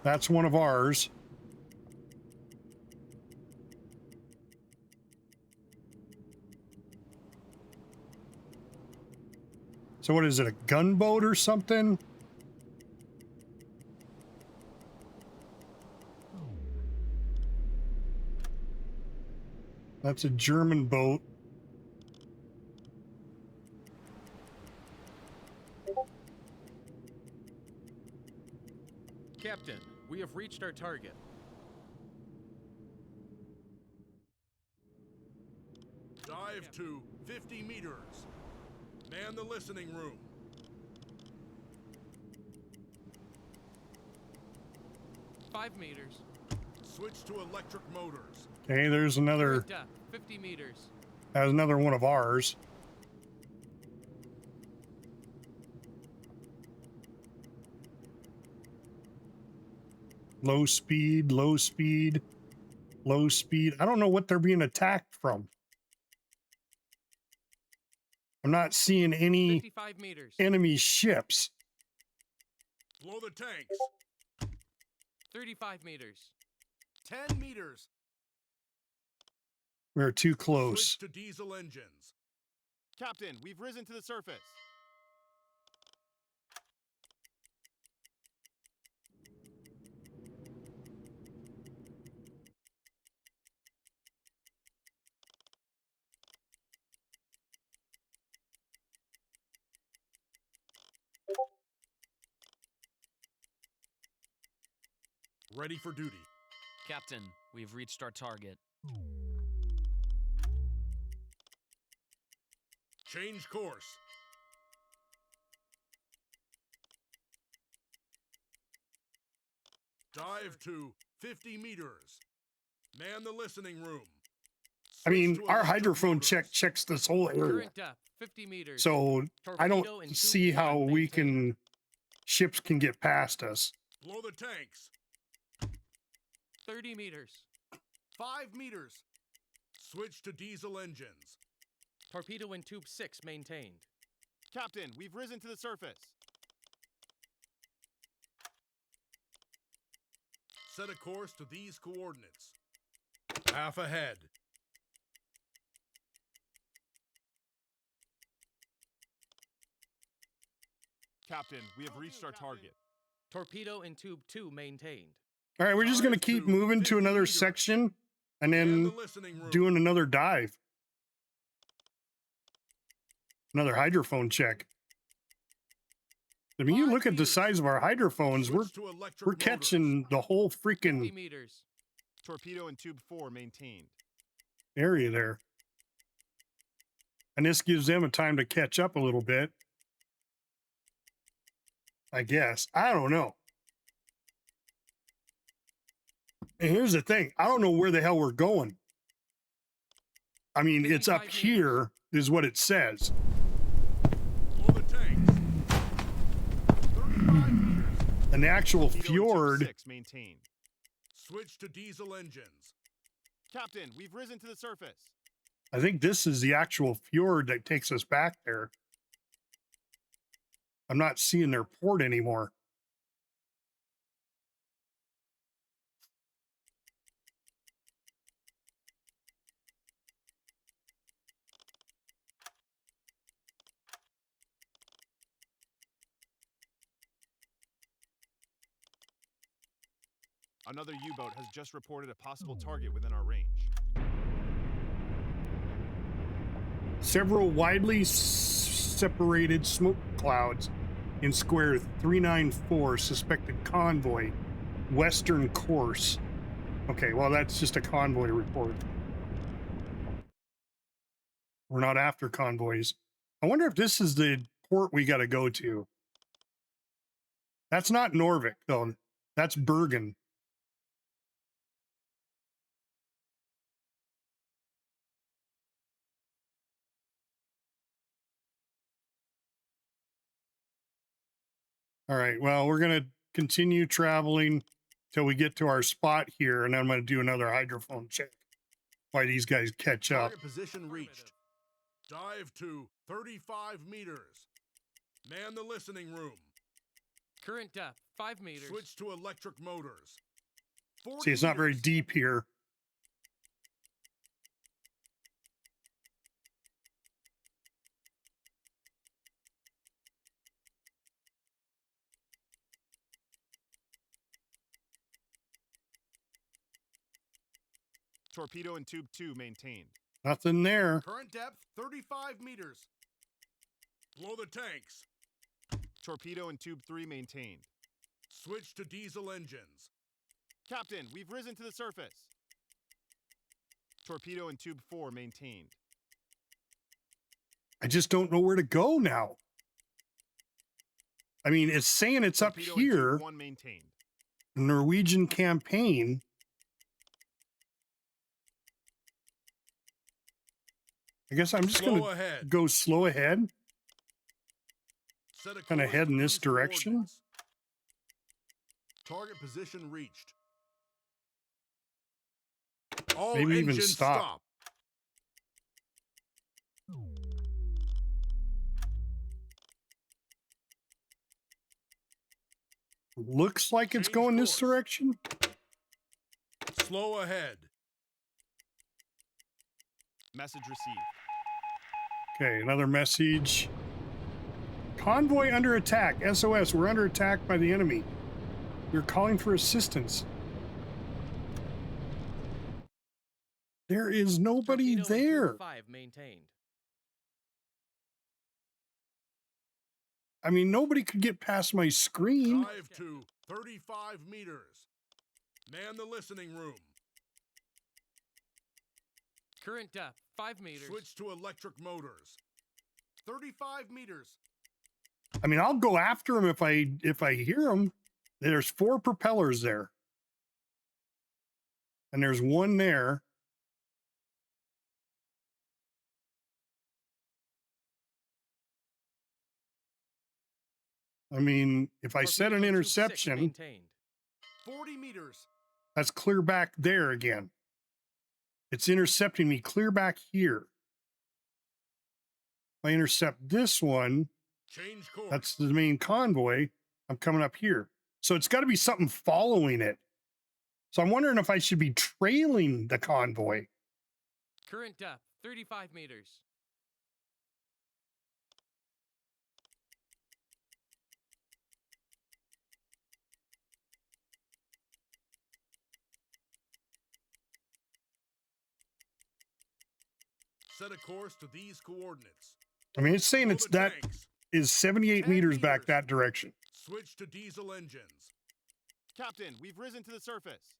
Speaker 4: That's one of ours. So what is it, a gunboat or something? That's a German boat.
Speaker 12: Captain, we have reached our target.
Speaker 8: Dive to 50 meters. Man the listening room.
Speaker 12: Five meters.
Speaker 8: Switch to electric motors.
Speaker 4: Okay, there's another.
Speaker 12: Current depth, 50 meters.
Speaker 4: That's another one of ours. Low speed, low speed, low speed. I don't know what they're being attacked from. I'm not seeing any
Speaker 12: 55 meters.
Speaker 4: enemy ships.
Speaker 8: Blow the tanks.
Speaker 12: 35 meters.
Speaker 8: 10 meters.
Speaker 4: We're too close.
Speaker 8: Switch to diesel engines. Captain, we've risen to the surface. Ready for duty.
Speaker 13: Captain, we have reached our target.
Speaker 8: Change course. Dive to 50 meters. Man the listening room.
Speaker 4: I mean,
Speaker 8: Switch to
Speaker 4: our
Speaker 8: electric
Speaker 4: hydrophone
Speaker 8: motors.
Speaker 4: checks this whole area.
Speaker 12: Current depth, 50 meters.
Speaker 4: So I
Speaker 12: Torpedo
Speaker 4: don't
Speaker 12: and tube
Speaker 4: see how
Speaker 12: 1
Speaker 4: we
Speaker 12: maintained.
Speaker 4: ships can get past us.
Speaker 8: Blow the tanks.
Speaker 12: 30 meters.
Speaker 8: 5 meters. Switch to diesel engines.
Speaker 12: Torpedo and tube 6 maintained.
Speaker 8: Captain, we've risen to the surface. Set a course to these coordinates. Half ahead. Captain, we have reached our target.
Speaker 12: Torpedo in tube 2 maintained.
Speaker 4: All right, we're just going to keep moving to another section and then doing another dive. Another hydrophone check. I mean, you look at the size of our hydrophones, we're catching the whole freaking
Speaker 12: meters.
Speaker 8: Torpedo in tube 4 maintained.
Speaker 4: area there. And this gives them a time to catch up a little bit. I guess. I don't know. And here's the thing. I don't know where the hell we're going. I mean, it's up here is what it says.
Speaker 8: Blow the tanks. 35 meters.
Speaker 4: An actual
Speaker 8: Torpedo in tube
Speaker 4: fjord.
Speaker 8: 6 maintained. Switch to diesel engines. Captain, we've risen to the surface.
Speaker 4: I think this is the actual fjord that takes us back there. I'm not seeing their port anymore.
Speaker 8: Another U-boat has just reported a possible target within our range.
Speaker 4: Several widely separated smoke clouds in square 394 suspected convoy, western course. Okay, well, that's just a convoy report. We're not after convoys. I wonder if this is the port we got to go to. That's not Norvik, though. That's Bergen. All right, well, we're going to continue traveling till we get to our spot here, and then I'm going to do another hydrophone check while these guys catch up.
Speaker 8: Target position reached. Dive to 35 meters. Man the listening room.
Speaker 12: Current depth 5 meters.
Speaker 8: Switch to electric motors.
Speaker 4: See, it's not very deep here.
Speaker 8: Torpedo in tube 2 maintained.
Speaker 4: Nothing there.
Speaker 8: Current depth 35 meters. Blow the tanks. Torpedo in tube 3 maintained. Switch to diesel engines. Captain, we've risen to the surface. Torpedo in tube 4 maintained.
Speaker 4: I just don't know where to go now. I mean, it's saying it's up
Speaker 8: Torpedo in
Speaker 4: here.
Speaker 8: tube 1 maintained.
Speaker 4: Norwegian campaign. I guess I'm just going to go slow ahead. Kind of head in this direction.
Speaker 8: Target position reached. All
Speaker 4: Maybe even
Speaker 8: engines
Speaker 4: stop. Looks like it's going this direction.
Speaker 8: Slow ahead. Message received.
Speaker 4: Okay, another message. Convoy under attack. SOS, we're under attack by the enemy. We're calling for assistance. There is nobody
Speaker 12: Torpedo in
Speaker 4: there.
Speaker 12: tube 5 maintained.
Speaker 4: I mean, nobody could get past my screen.
Speaker 8: Dive to 35 meters. Man the listening room.
Speaker 12: Current depth 5 meters.
Speaker 8: Switch to electric motors. 35 meters.
Speaker 4: I mean, I'll go after him if I hear him. There's 4 propellers there. And there's one there. I mean, if I set an interception,
Speaker 8: 40 meters.
Speaker 4: that's clear back there again. It's intercepting me clear back here. If I intercept this one,
Speaker 8: Change course.
Speaker 4: that's the main convoy. I'm coming up here. So it's got to be something following it. So I'm wondering if I should be trailing the convoy.
Speaker 12: Current depth 35 meters.
Speaker 8: Set a course to these coordinates.
Speaker 4: I mean, it's saying
Speaker 8: Blow
Speaker 4: it's
Speaker 8: the
Speaker 4: that
Speaker 8: tanks.
Speaker 4: is 78
Speaker 8: 10
Speaker 4: meters back
Speaker 8: meters.
Speaker 4: that direction.
Speaker 8: Switch to diesel engines.
Speaker 9: Captain, we've risen to the surface.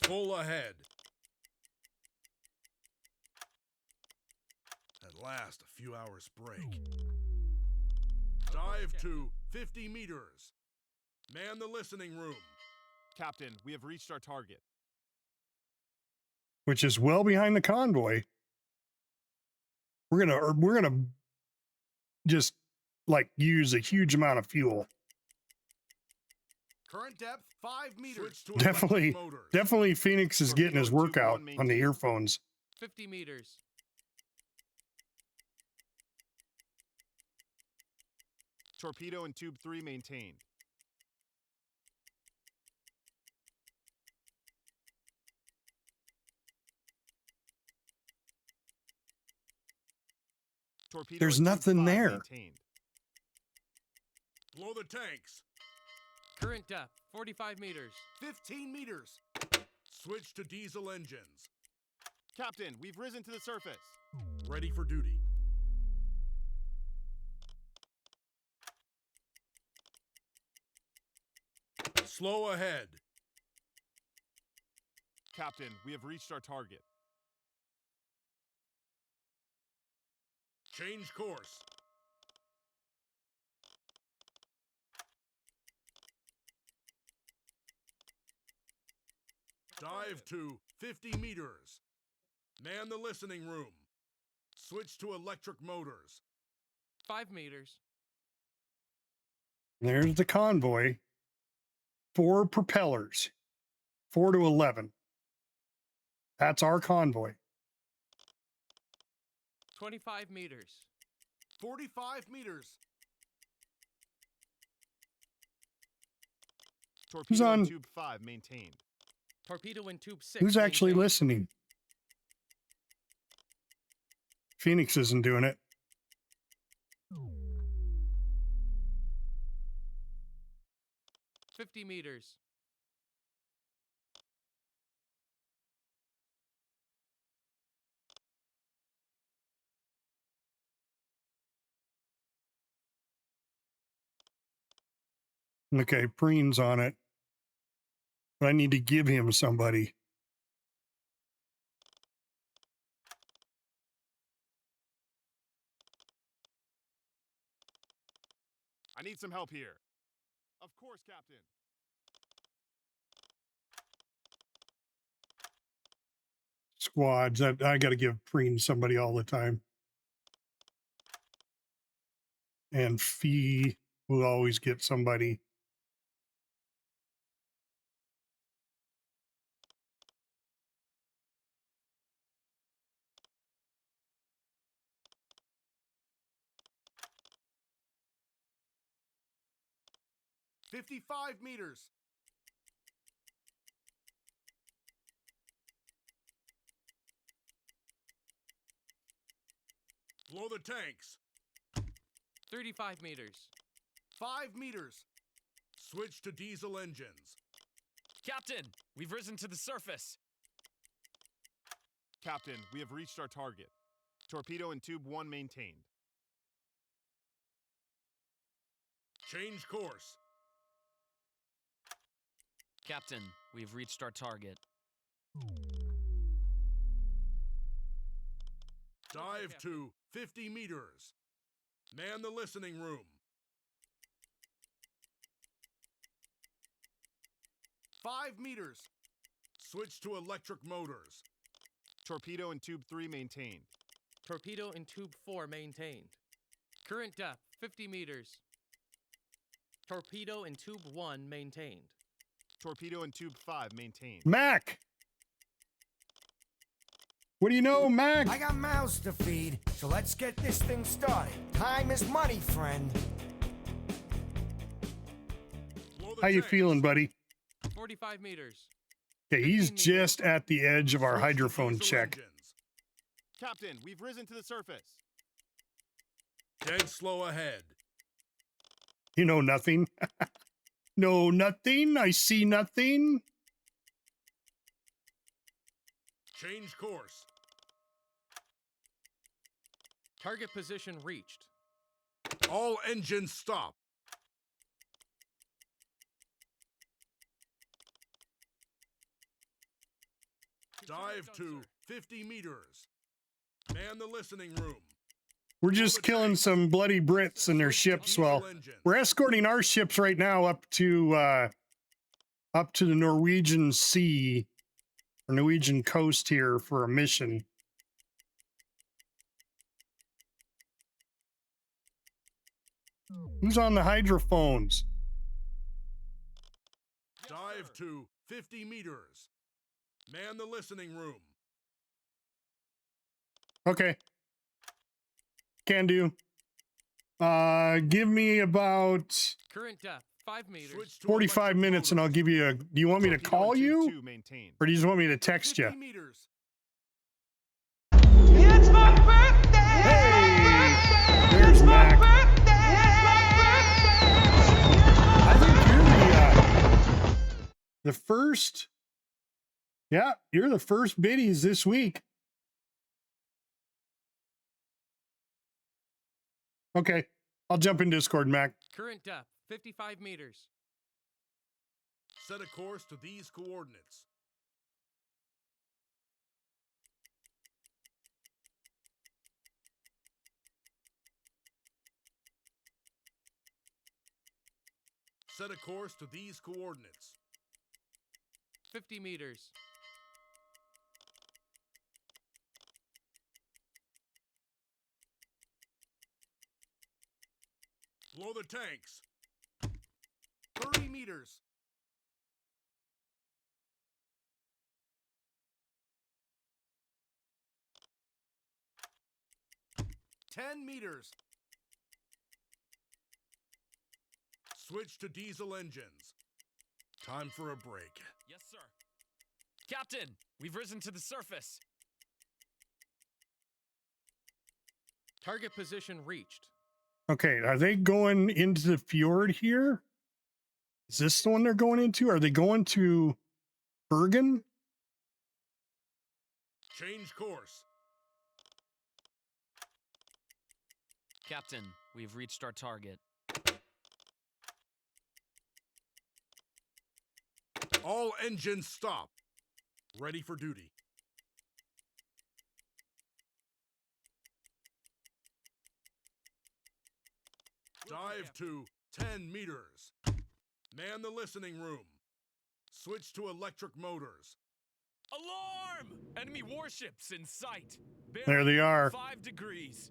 Speaker 8: Full ahead. At last, a few hours break. Dive to 50 meters. Man the listening room.
Speaker 9: Captain, we have reached our target.
Speaker 4: Which is well behind the convoy. We're gonna just like use a huge amount of fuel.
Speaker 8: Current depth 5 meters.
Speaker 4: Definitely Phoenix is getting his workout on the earphones.
Speaker 12: 50 meters.
Speaker 9: Torpedo and tube 3 maintained. Torpedo
Speaker 4: There's
Speaker 9: and tube
Speaker 4: nothing
Speaker 9: 5
Speaker 4: there.
Speaker 9: maintained.
Speaker 8: Blow the tanks.
Speaker 12: Current depth 45 meters.
Speaker 8: 15 meters. Switch to diesel engines.
Speaker 9: Captain, we've risen to the surface.
Speaker 8: Ready for duty. Slow ahead.
Speaker 9: Captain, we have reached our target.
Speaker 8: Change course. Dive to 50 meters. Man the listening room. Switch to electric motors.
Speaker 12: 5 meters.
Speaker 4: There's the convoy. 4 propellers. 4 to 11. That's our convoy.
Speaker 12: 25 meters.
Speaker 8: 45 meters.
Speaker 9: Torpedo
Speaker 4: on-
Speaker 9: and tube 5 maintained.
Speaker 12: Torpedo in tube 6.
Speaker 4: Who's actually
Speaker 12: maintained.
Speaker 4: listening? Phoenix isn't doing it.
Speaker 12: $50 meters.
Speaker 4: Okay, Preen's on it. But I need to give him somebody.
Speaker 9: I need some help here. Of course, Captain.
Speaker 4: Squads. I got to give Preen somebody all the time. And Fee will always get somebody.
Speaker 8: $55 meters. Blow the tanks.
Speaker 12: 35 meters.
Speaker 8: 5 meters. Switch to diesel engines.
Speaker 13: Captain, we've risen to the surface.
Speaker 9: Captain, we have reached our target. Torpedo and tube 1 maintained.
Speaker 8: Change course.
Speaker 13: Captain, we've reached our target.
Speaker 8: Dive to 50 meters. Man the listening room. 5 meters. Switch to electric motors.
Speaker 9: Torpedo and tube 3 maintained.
Speaker 12: Torpedo in tube 4 maintained. Current depth 50 meters. Torpedo in tube 1 maintained.
Speaker 9: Torpedo and tube 5 maintained.
Speaker 4: Mac! What do you know, Mac?
Speaker 14: I got mouths to feed, so let's get this thing started. Time is money, friend.
Speaker 4: How you feeling, buddy?
Speaker 12: 45 meters.
Speaker 4: Okay, he's just at the edge of our hydrophone check.
Speaker 9: Captain, we've risen to the surface.
Speaker 8: Dead slow ahead.
Speaker 4: You know nothing. No, nothing. I see nothing.
Speaker 8: Change course.
Speaker 12: Target position reached.
Speaker 8: All engines stop. Dive to 50 meters. Man the listening room.
Speaker 4: We're just killing some bloody Brits and their ships. Well, we're escorting our ships right now up to the Norwegian Sea or Norwegian coast here for a mission. Who's on the hydrophones?
Speaker 8: Dive to 50 meters. Man the listening room.
Speaker 4: Okay. Can do. Give me about
Speaker 12: Current depth 5 meters.
Speaker 4: 45 minutes and I'll give you a... Do you want me to call you? Or do you just want me to text you?
Speaker 6: It's my birthday!
Speaker 4: Hey! There's Mac. I think you're the first... Yeah, you're the first biddies this week. Okay, I'll jump in Discord, Mac.
Speaker 12: Current depth 55 meters.
Speaker 8: Set a course to these coordinates. Set a course to these coordinates.
Speaker 12: 50 meters.
Speaker 8: Blow the tanks. 30 meters. $10 meters. Switch to diesel engines. Time for a break.
Speaker 13: Yes, sir. Captain, we've risen to the surface.
Speaker 12: Target position reached.
Speaker 4: Okay, are they going into the fjord here? Is this the one they're going into? Are they going to Bergen?
Speaker 8: Change course.
Speaker 13: Captain, we've reached our target.
Speaker 8: All engines stop. Ready for duty. Dive to 10 meters. Man the listening room. Switch to electric motors.
Speaker 13: Alarm! Enemy warships in sight.
Speaker 4: There they are.
Speaker 13: 5 degrees.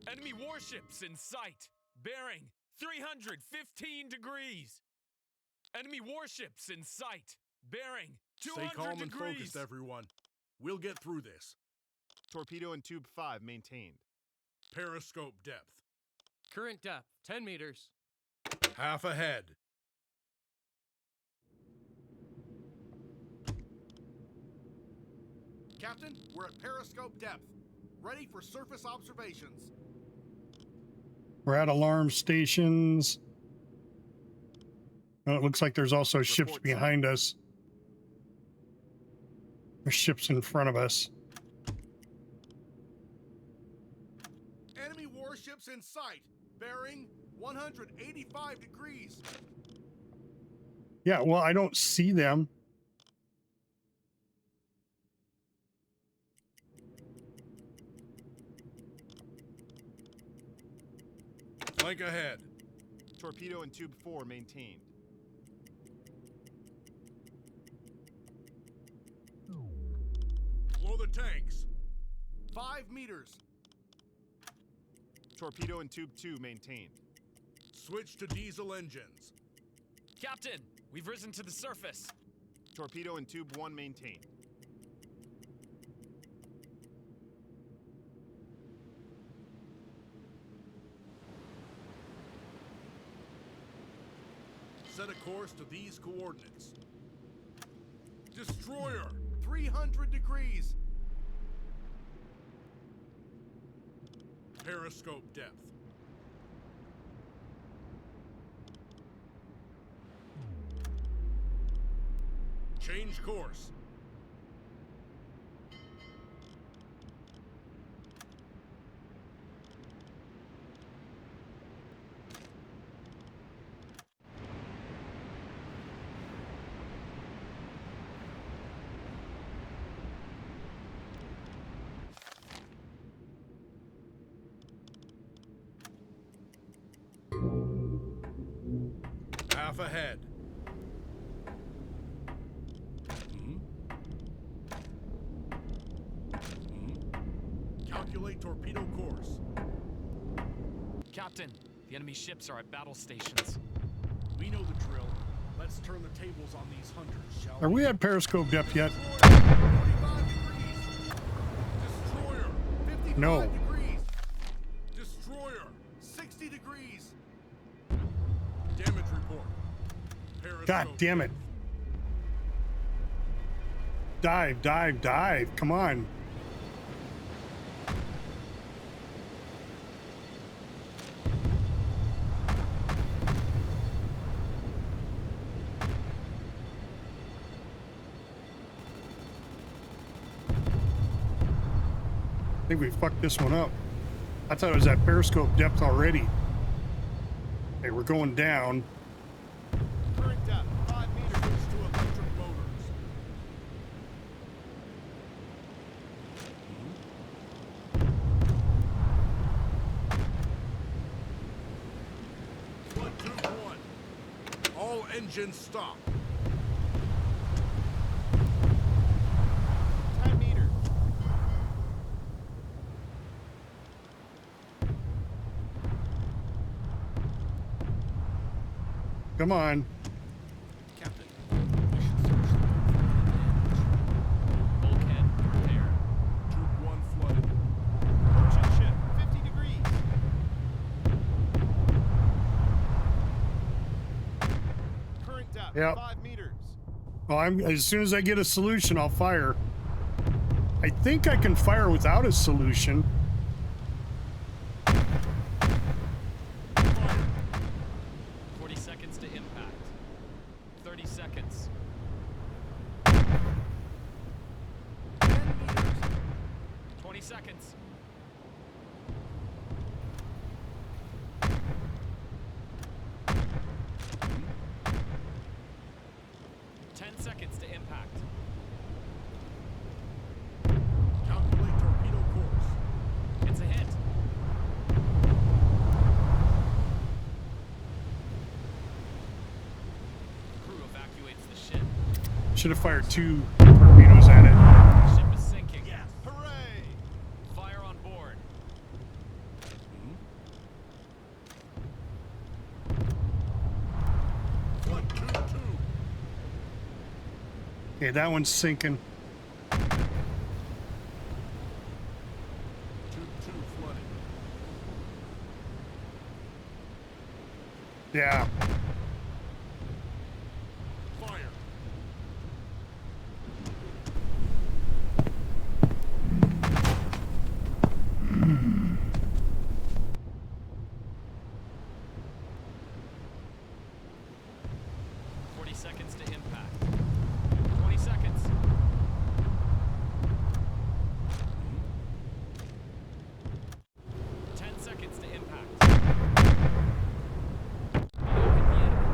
Speaker 13: Enemy warships in sight. Bearing 315 degrees. Enemy warships in sight. Bearing 200
Speaker 8: Stay calm and
Speaker 13: degrees.
Speaker 8: focused, everyone. We'll get through this.
Speaker 9: Torpedo and tube 5 maintained.
Speaker 8: Periscope depth.
Speaker 12: Current depth 10 meters.
Speaker 8: Half ahead.
Speaker 15: Captain, we're at periscope depth. Ready for surface observations.
Speaker 4: We're at alarm stations. Oh, it looks like there's also ships behind us. There's ships in front of us.
Speaker 15: Enemy warships in sight. Bearing 185 degrees.
Speaker 4: Yeah, well, I don't see them.
Speaker 8: Flank ahead.
Speaker 9: Torpedo and tube 4 maintained.
Speaker 8: Blow the tanks.
Speaker 15: 5 meters.
Speaker 9: Torpedo and tube 2 maintained.
Speaker 8: Switch to diesel engines.
Speaker 13: Captain, we've risen to the surface.
Speaker 9: Torpedo and tube 1 maintained.
Speaker 8: Set a course to these coordinates. Destroyer.
Speaker 15: 300 degrees.
Speaker 8: Periscope depth.
Speaker 15: Change course. Half ahead. Calculate torpedo course.
Speaker 13: Captain, the enemy ships are at battle stations.
Speaker 15: We know the drill. Let's turn the tables on these hunters, shall
Speaker 4: Are we at periscope depth yet?
Speaker 15: 45 degrees. Destroyer, 55
Speaker 4: No.
Speaker 15: degrees. Destroyer, 60 degrees. Damage report. Periscope
Speaker 4: God damn it. Dive, dive, dive. Come on. I think we fucked this one up. I thought it was at periscope depth already. Okay, we're going down.
Speaker 8: Current depth, 5 meters to electric motors.
Speaker 15: Flood tube 1. All engines stop.
Speaker 8: 10 meters.
Speaker 4: Come on.
Speaker 15: Captain,
Speaker 13: Bulkhead repaired.
Speaker 15: tube 1 flooded.
Speaker 8: Approaching ship, 50 degrees. Current depth,
Speaker 4: Yep.
Speaker 8: 5 meters.
Speaker 4: Well, as soon as I get a solution, I'll fire. I think I can fire without a solution.
Speaker 15: Fire.
Speaker 13: 40 seconds to impact. 30 seconds.
Speaker 15: 10 meters.
Speaker 13: 20 seconds. Seconds to impact.
Speaker 15: Calculate torpedo course.
Speaker 13: It's a hit. The crew evacuates the ship.
Speaker 4: Should have fired 2 torpedoes at it.
Speaker 13: The ship is sinking.
Speaker 8: Yes. Hooray!
Speaker 13: Fire on board.
Speaker 15: Flood tube 2.
Speaker 4: Okay, that one's sinking.
Speaker 15: Tube 2 flooded.
Speaker 4: Yeah.
Speaker 15: Fire.
Speaker 13: Seconds to impact. 20 seconds. 10 seconds to impact. Below hit the enemy.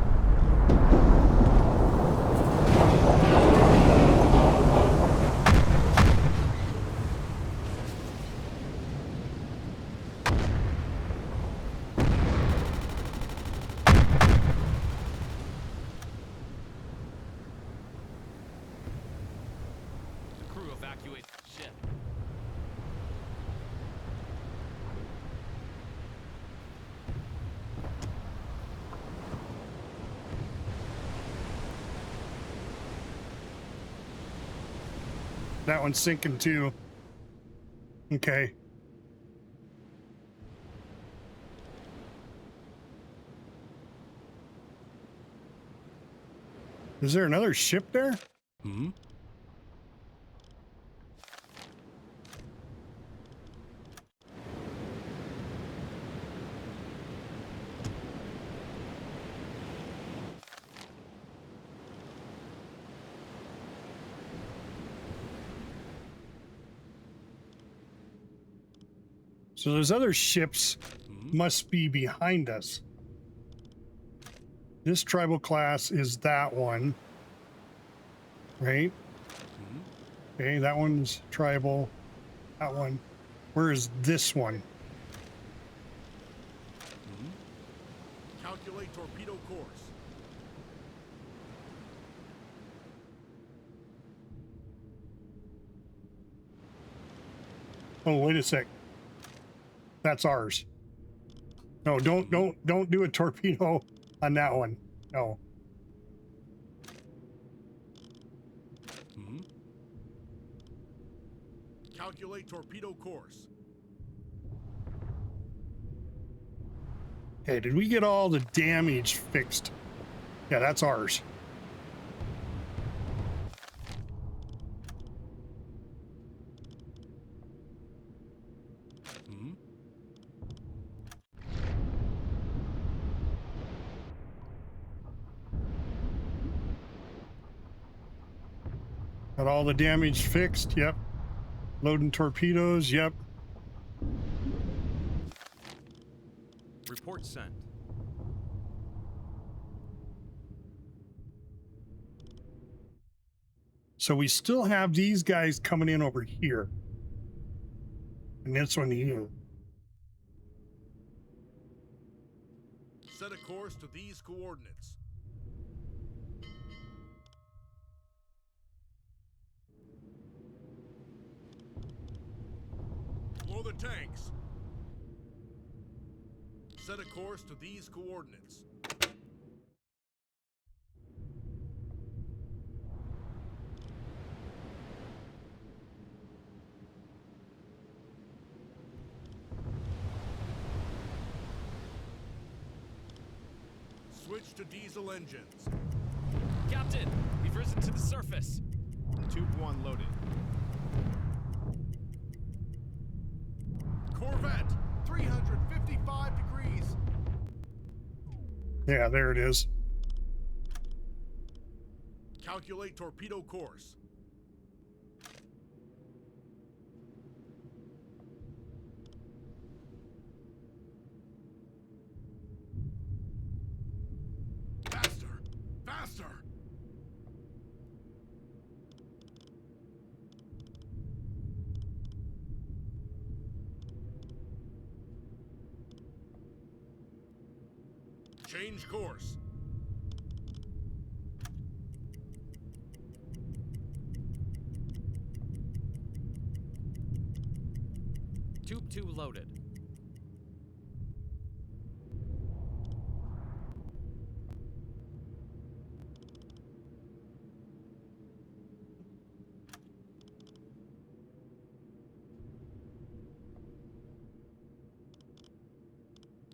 Speaker 13: Evacuate the ship.
Speaker 4: That one's sinking too. Okay. Is there another ship there? So those other ships must be behind us. This tribal class is that one, right? Okay, that one's tribal. That one. Where is this one?
Speaker 15: Calculate torpedo course.
Speaker 4: Oh, wait a sec. That's ours. No, don't do a torpedo on that one. No.
Speaker 15: Calculate torpedo course.
Speaker 4: Okay, did we get all the damage fixed? Yeah, that's ours. Got all the damage fixed, yep. Loading torpedoes, yep.
Speaker 13: Report sent.
Speaker 4: So we still have these guys coming in over here. And this one here.
Speaker 15: Set a course to these coordinates. Blow the tanks. Set a course to these coordinates. Switch to diesel engines.
Speaker 13: Captain, we've risen to the surface.
Speaker 9: Tube 1 loaded.
Speaker 15: Corvette, 355 degrees.
Speaker 4: Yeah, there it is.
Speaker 15: Calculate torpedo course. Faster! Faster! Change course.
Speaker 13: Tube 2 loaded.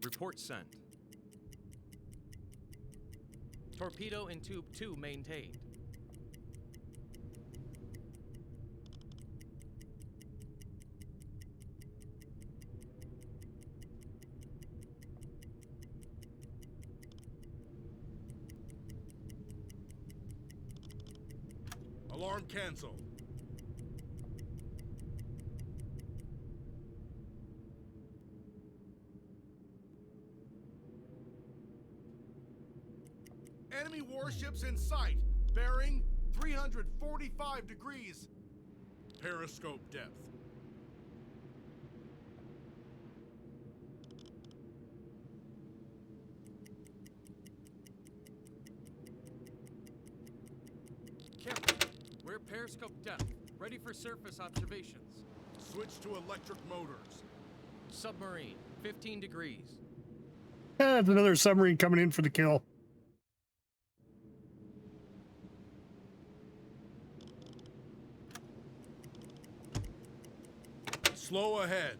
Speaker 13: Report sent. Torpedo in Tube 2 maintained.
Speaker 15: Alarm cancel. Enemy warships in sight. Bearing 345 degrees. Periscope depth.
Speaker 12: Capt, we're periscope depth. Ready for surface observations.
Speaker 15: Switch to electric motors.
Speaker 12: Submarine, 15 degrees.
Speaker 4: That's another submarine coming in for the kill.
Speaker 15: Slow ahead.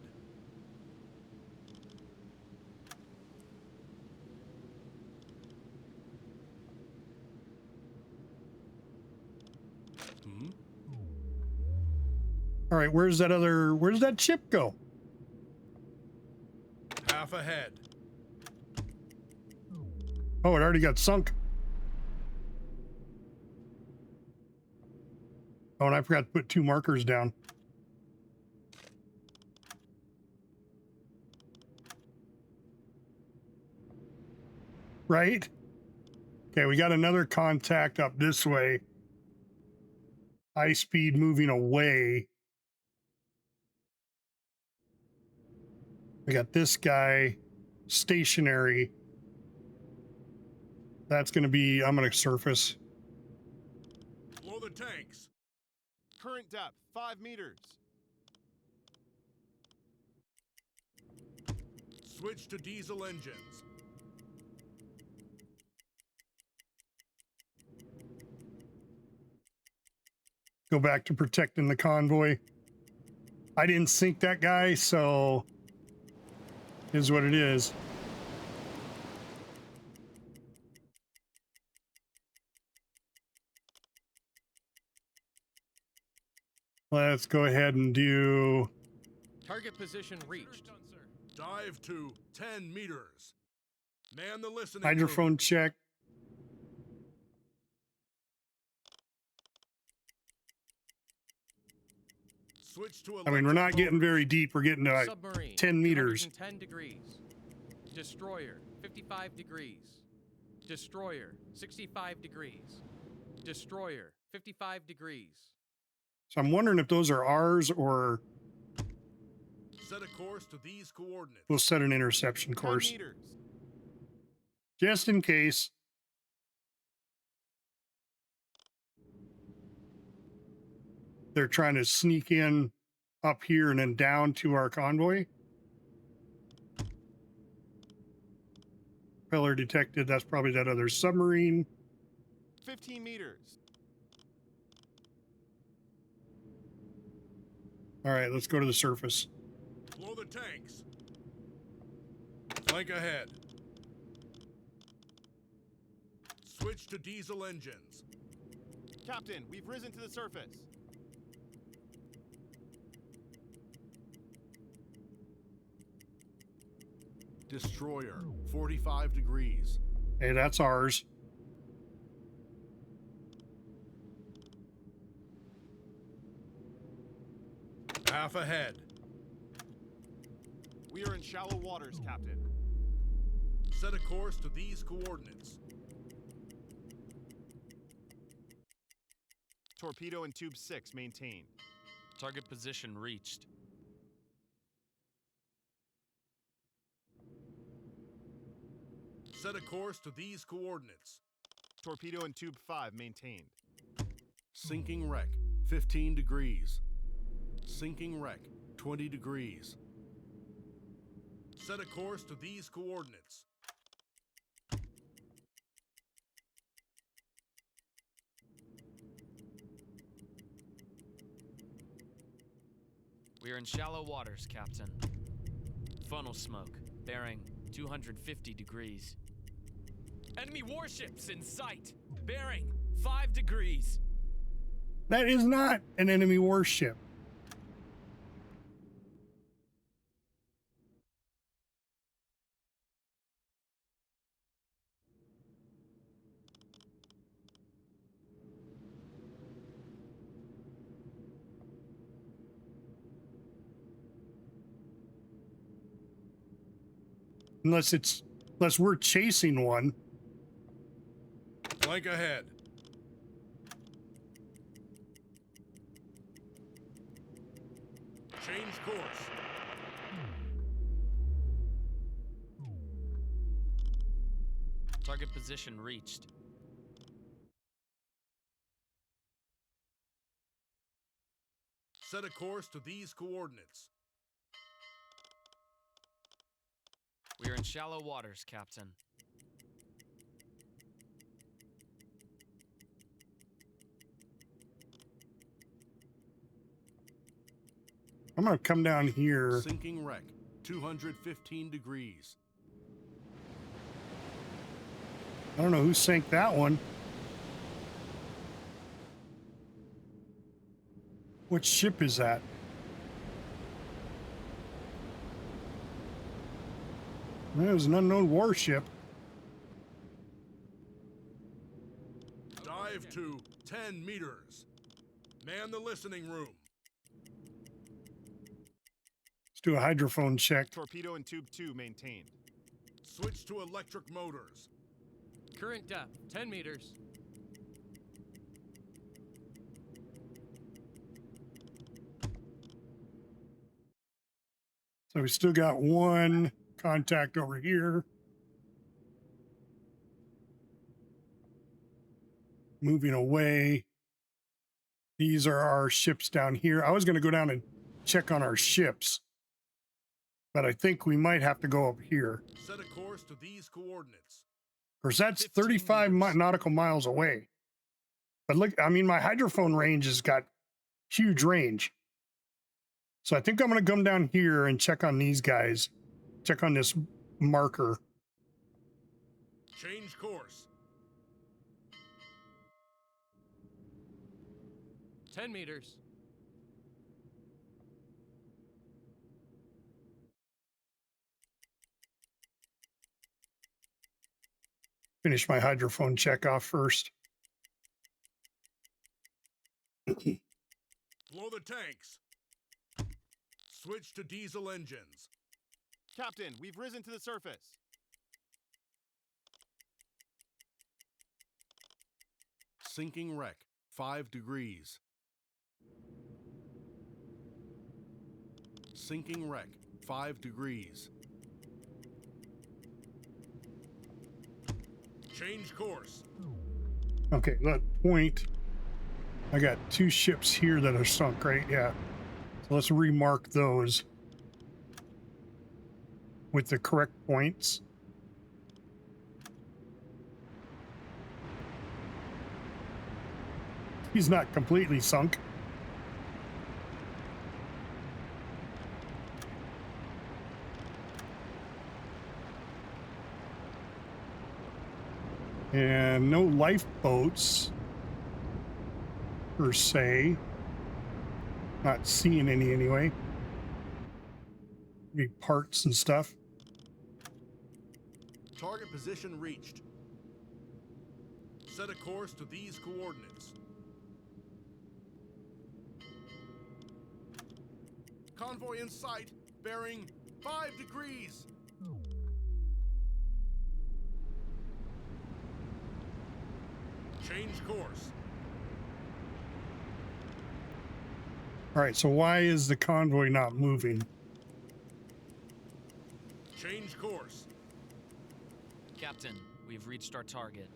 Speaker 4: All right, where's that ship go?
Speaker 15: Half ahead.
Speaker 4: Oh, it already got sunk. Oh, and I forgot to put 2 markers down. Right? Okay, we got another contact up this way. High speed moving away. We got this guy stationary. That's going to be, I'm going to surface.
Speaker 8: Blow the tanks.
Speaker 9: Current depth, 5 meters.
Speaker 8: Switch to diesel engines.
Speaker 4: Go back to protecting the convoy. I didn't sink that guy, so is what it is. Let's go ahead and do
Speaker 12: Target position reached.
Speaker 8: Dive to 10 meters. Man the listening
Speaker 4: hydrophone check.
Speaker 8: Switch to
Speaker 4: I mean, we're not getting very deep. We're getting to like
Speaker 12: Submarine,
Speaker 4: 10 meters.
Speaker 12: 10 degrees. Destroyer, 55 degrees. Destroyer, 65 degrees. Destroyer, 55 degrees.
Speaker 4: So I'm wondering if those are ours or
Speaker 8: set a course to these coordinates.
Speaker 4: we'll set an interception course.
Speaker 9: 10 meters.
Speaker 4: Just in case. They're trying to sneak in up here and then down to our convoy. Propeller detected. That's probably that other submarine.
Speaker 9: 15 meters.
Speaker 4: All right, let's go to the surface.
Speaker 8: Blow the tanks. Flank ahead. Switch to diesel engines.
Speaker 9: Captain, we've risen to the surface.
Speaker 8: Destroyer, 45 degrees.
Speaker 4: Hey, that's ours.
Speaker 8: Half ahead.
Speaker 9: We are in shallow waters, Captain.
Speaker 8: Set a course to these coordinates.
Speaker 9: Torpedo and tube 6 maintained.
Speaker 13: Target position reached.
Speaker 8: Set a course to these coordinates.
Speaker 9: Torpedo and tube 5 maintained.
Speaker 8: Sinking wreck, 15 degrees. Sinking wreck, 20 degrees. Set a course to these coordinates.
Speaker 13: We are in shallow waters, Captain. Funnel smoke, bearing 250 degrees. Enemy warships in sight, bearing 5 degrees.
Speaker 4: That is not an enemy warship. Unless we're chasing one.
Speaker 8: Flank ahead. Change course.
Speaker 13: Target position reached.
Speaker 8: Set a course to these coordinates.
Speaker 13: We are in shallow waters, Captain.
Speaker 4: I'm going to come down here.
Speaker 8: Sinking wreck, 215 degrees.
Speaker 4: I don't know who sank that one. What ship is that? It was an unknown warship.
Speaker 8: Dive to 10 meters. Man the listening room.
Speaker 4: Let's do a hydrophone check.
Speaker 9: Torpedo and tube 2 maintained.
Speaker 8: Switch to electric motors.
Speaker 12: Current depth, 10 meters.
Speaker 4: So we still got one contact over here. Moving away. These are our ships down here. I was going to go down and check on our ships, but I think we might have to go up here.
Speaker 15: Set a course to these coordinates.
Speaker 4: Of course, that's 35 nautical miles away. But look, I mean, my hydrophone range has got huge range. So I think I'm going to come down here and check on these guys. Check on this marker.
Speaker 15: Change course.
Speaker 12: 10 meters.
Speaker 4: Finish my hydrophone check off first.
Speaker 15: Blow the tanks. Switch to diesel engines.
Speaker 9: Captain, we've risen to the surface.
Speaker 15: Sinking wreck, 5 degrees. Sinking wreck, 5 degrees. Change course.
Speaker 4: Okay, that point. I got 2 ships here that are sunk, right? Yeah. So let's remark those with the correct points. He's not completely sunk. And no lifeboats per se. Not seeing any anyway. Maybe parts and stuff.
Speaker 15: Target position reached. Set a course to these coordinates. Convoy in sight, bearing 5 degrees. Change course.
Speaker 4: All right, so why is the convoy not moving?
Speaker 15: Change course.
Speaker 13: Captain, we've reached our target.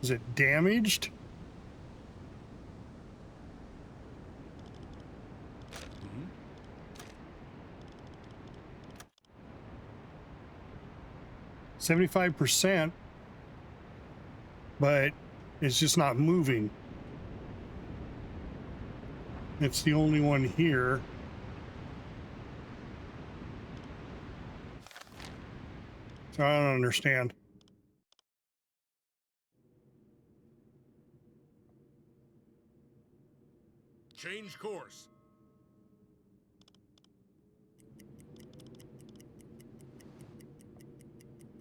Speaker 4: Is it damaged? 75%, but it's just not moving. It's the only one here. So I don't understand.
Speaker 15: Change course.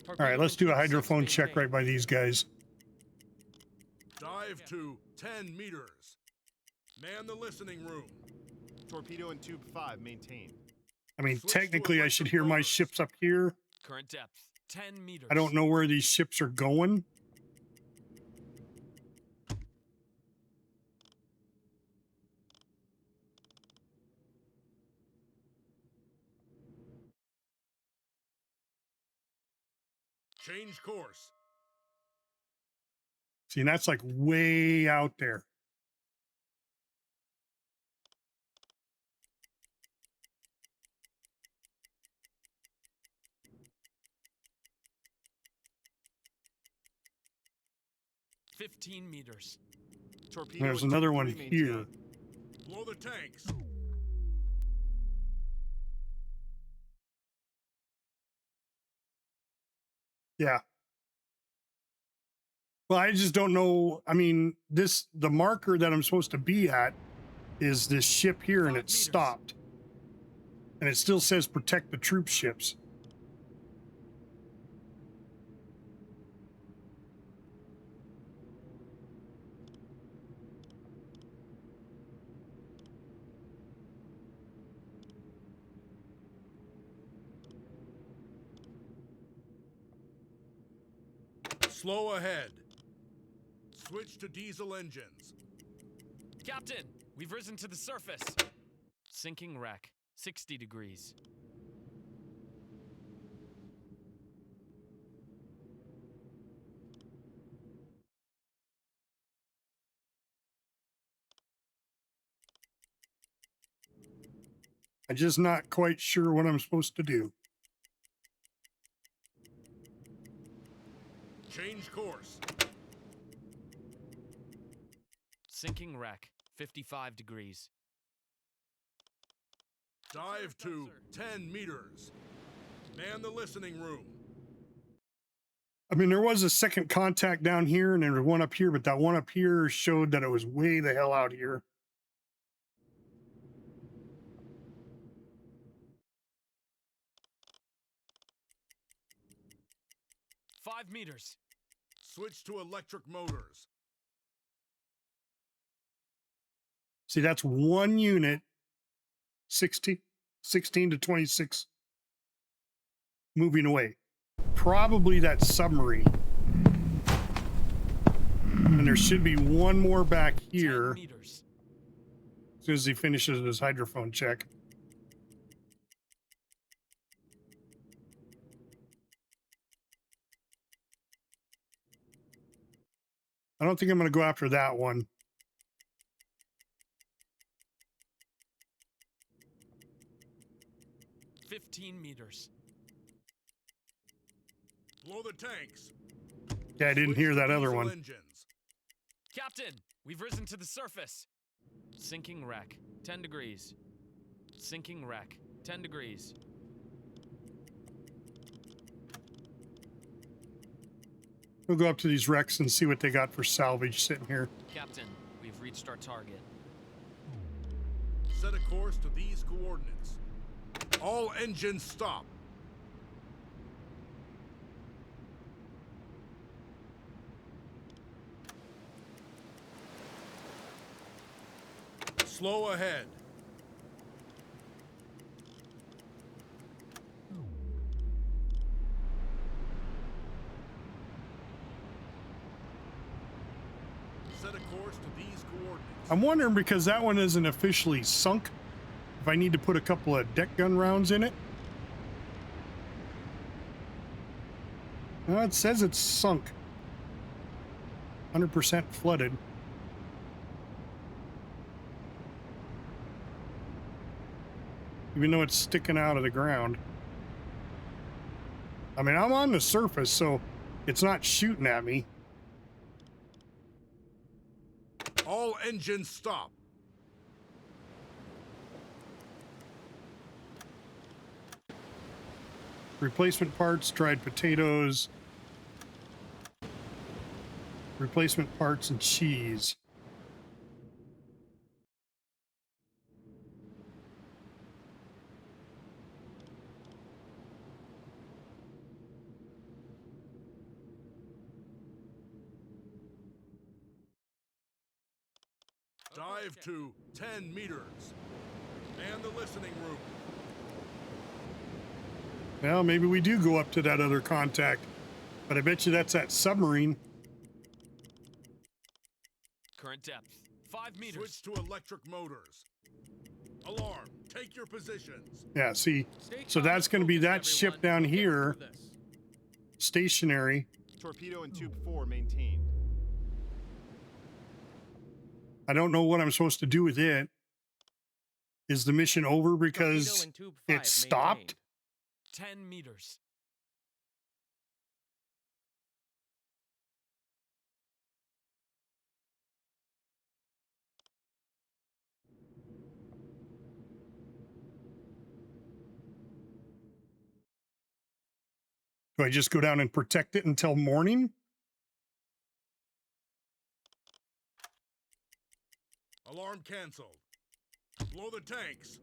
Speaker 4: All right, let's do a hydrophone check right by these guys.
Speaker 15: Dive to 10 meters. Man the listening room.
Speaker 9: Torpedo and tube 5 maintained.
Speaker 4: I mean, technically I should hear my ships up here.
Speaker 13: Current depth, 10 meters.
Speaker 4: I don't know where these ships are going.
Speaker 15: Change course.
Speaker 4: See, that's like way out there.
Speaker 13: $15 meters.
Speaker 9: Torpedo
Speaker 4: There's
Speaker 9: and
Speaker 4: another
Speaker 9: tube
Speaker 4: one
Speaker 9: 3
Speaker 4: here.
Speaker 9: maintained.
Speaker 15: Blow the tanks.
Speaker 4: Yeah. Well, I just don't know. I mean, the marker that I'm supposed to be at is this ship here, and it's stopped. And it still says protect the troop ships.
Speaker 15: Slow ahead. Switch to diesel engines.
Speaker 13: Captain, we've risen to the surface. Sinking wreck, 60 degrees.
Speaker 4: I'm just not quite sure what I'm supposed to do.
Speaker 15: Change course.
Speaker 13: Sinking wreck, 55 degrees.
Speaker 15: Dive to 10 meters. Man the listening room.
Speaker 4: I mean, there was a second contact down here and there was one up here, but that one up here showed that it was way the hell out here.
Speaker 13: Five meters.
Speaker 15: Switch to electric motors.
Speaker 4: See, that's one unit, 16 to 26, moving away. Probably that submarine. And there should be one more back here. As soon as he finishes his hydrophone check. I don't think I'm going to go after that one.
Speaker 13: Meters.
Speaker 15: Blow the tanks.
Speaker 4: Yeah, I didn't hear that other one.
Speaker 15: Engines.
Speaker 13: Captain, we've risen to the surface. Sinking wreck, 10 degrees. Sinking wreck, 10 degrees.
Speaker 4: We'll go up to these wrecks and see what they got for salvage sitting here.
Speaker 13: Captain, we've reached our target.
Speaker 15: Set a course to these coordinates. All engines stop. Slow ahead. Set a course to these coordinates.
Speaker 4: I'm wondering, because that one isn't officially sunk, if I need to put a couple of deck gun rounds in it. Well, it says it's sunk. 100% flooded. Even though it's sticking out of the ground. I mean, I'm on the surface, so it's not shooting at me.
Speaker 15: All engines stop.
Speaker 4: Replacement parts, dried potatoes, replacement parts, and cheese.
Speaker 15: Dive to 10 meters. Man the listening room.
Speaker 4: Well, maybe we do go up to that other contact, but I bet you that's that submarine.
Speaker 13: Current depth, 5 meters.
Speaker 15: Switch to electric motors. Alarm, take your positions.
Speaker 4: Yeah, see, so that's going to be that ship down here, stationary.
Speaker 9: Torpedo and tube 4 maintained.
Speaker 4: I don't know what I'm supposed to do with it. Is the mission over because it stopped?
Speaker 13: 10 meters.
Speaker 4: Do I just go down and protect it until morning?
Speaker 15: Alarm canceled. Blow the tanks.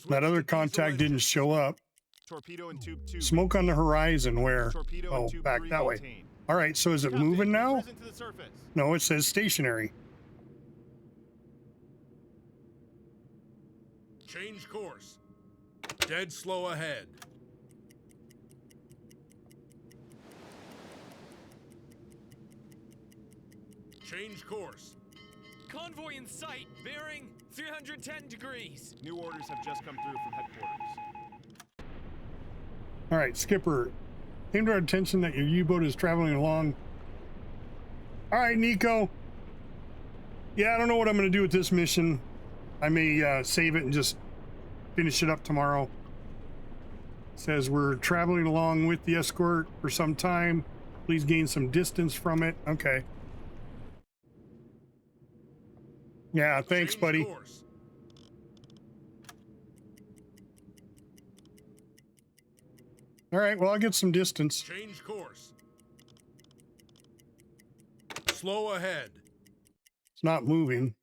Speaker 4: That other contact didn't show up.
Speaker 9: Torpedo and tube 2.
Speaker 4: Smoke on the horizon where? Oh, back that way. All right, so is it moving now? No, it says stationary.
Speaker 15: Change course. Dead slow ahead.
Speaker 8: Change course.
Speaker 13: Convoy in sight, bearing 310 degrees.
Speaker 9: New orders have just come through from headquarters.
Speaker 4: All right, Skipper. Came to our attention that your U-boat is traveling along. All right, Nico. Yeah, I don't know what I'm going to do with this mission. I may save it and just finish it up tomorrow. Says we're traveling along with the escort for some time. Please gain some distance from it. Okay. Yeah, thanks, buddy.
Speaker 8: Course.
Speaker 4: All right, well, I'll get some distance.
Speaker 8: Change course. Slow ahead.
Speaker 4: It's not moving.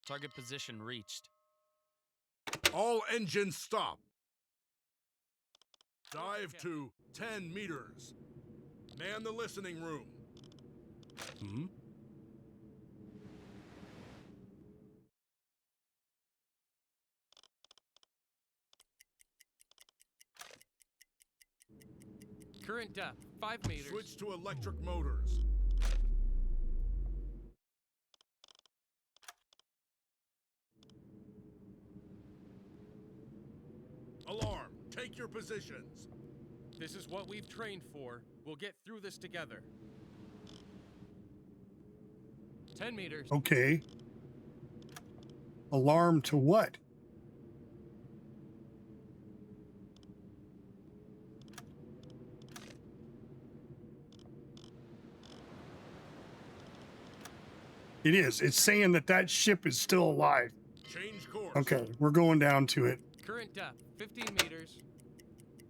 Speaker 13: Target position reached.
Speaker 8: All engines stop. Dive to 10 meters. Man the listening room.
Speaker 4: Hmm?
Speaker 12: Current depth, 5 meters.
Speaker 8: Switch to electric motors. Alarm, take your positions.
Speaker 12: This is what we've trained for. We'll get through this together. 10 meters.
Speaker 4: Okay. Alarm to what? It is. It's saying that that ship is still alive.
Speaker 8: Change course.
Speaker 4: Okay, we're going down to it.
Speaker 12: Current depth, 15 meters.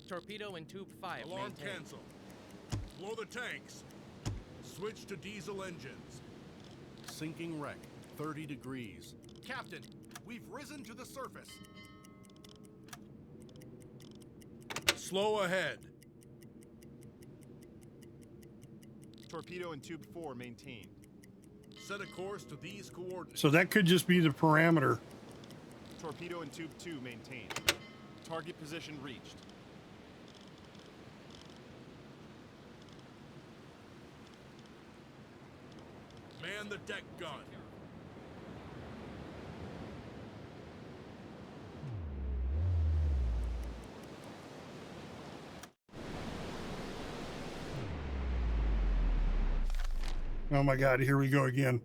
Speaker 12: Torpedo in tube 5.
Speaker 8: Alarm
Speaker 12: maintain.
Speaker 8: cancel. Blow the tanks. Switch to diesel engines.
Speaker 15: Sinking wreck, 30 degrees. Captain, we've risen to the surface.
Speaker 8: Slow ahead.
Speaker 9: Torpedo in tube 4 maintained.
Speaker 8: Set a course to these coordinates.
Speaker 4: So that could just be the parameter.
Speaker 9: Torpedo in tube 2 maintained. Target position reached.
Speaker 8: Man the deck gun.
Speaker 4: Oh my God, here we go again.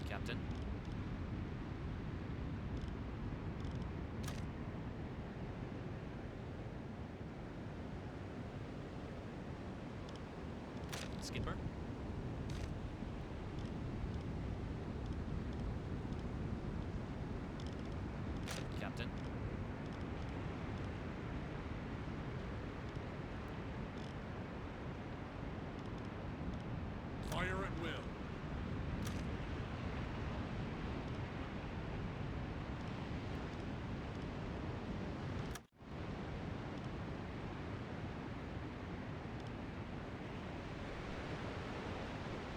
Speaker 13: Captain. Skipper. Captain.
Speaker 8: Fire at will.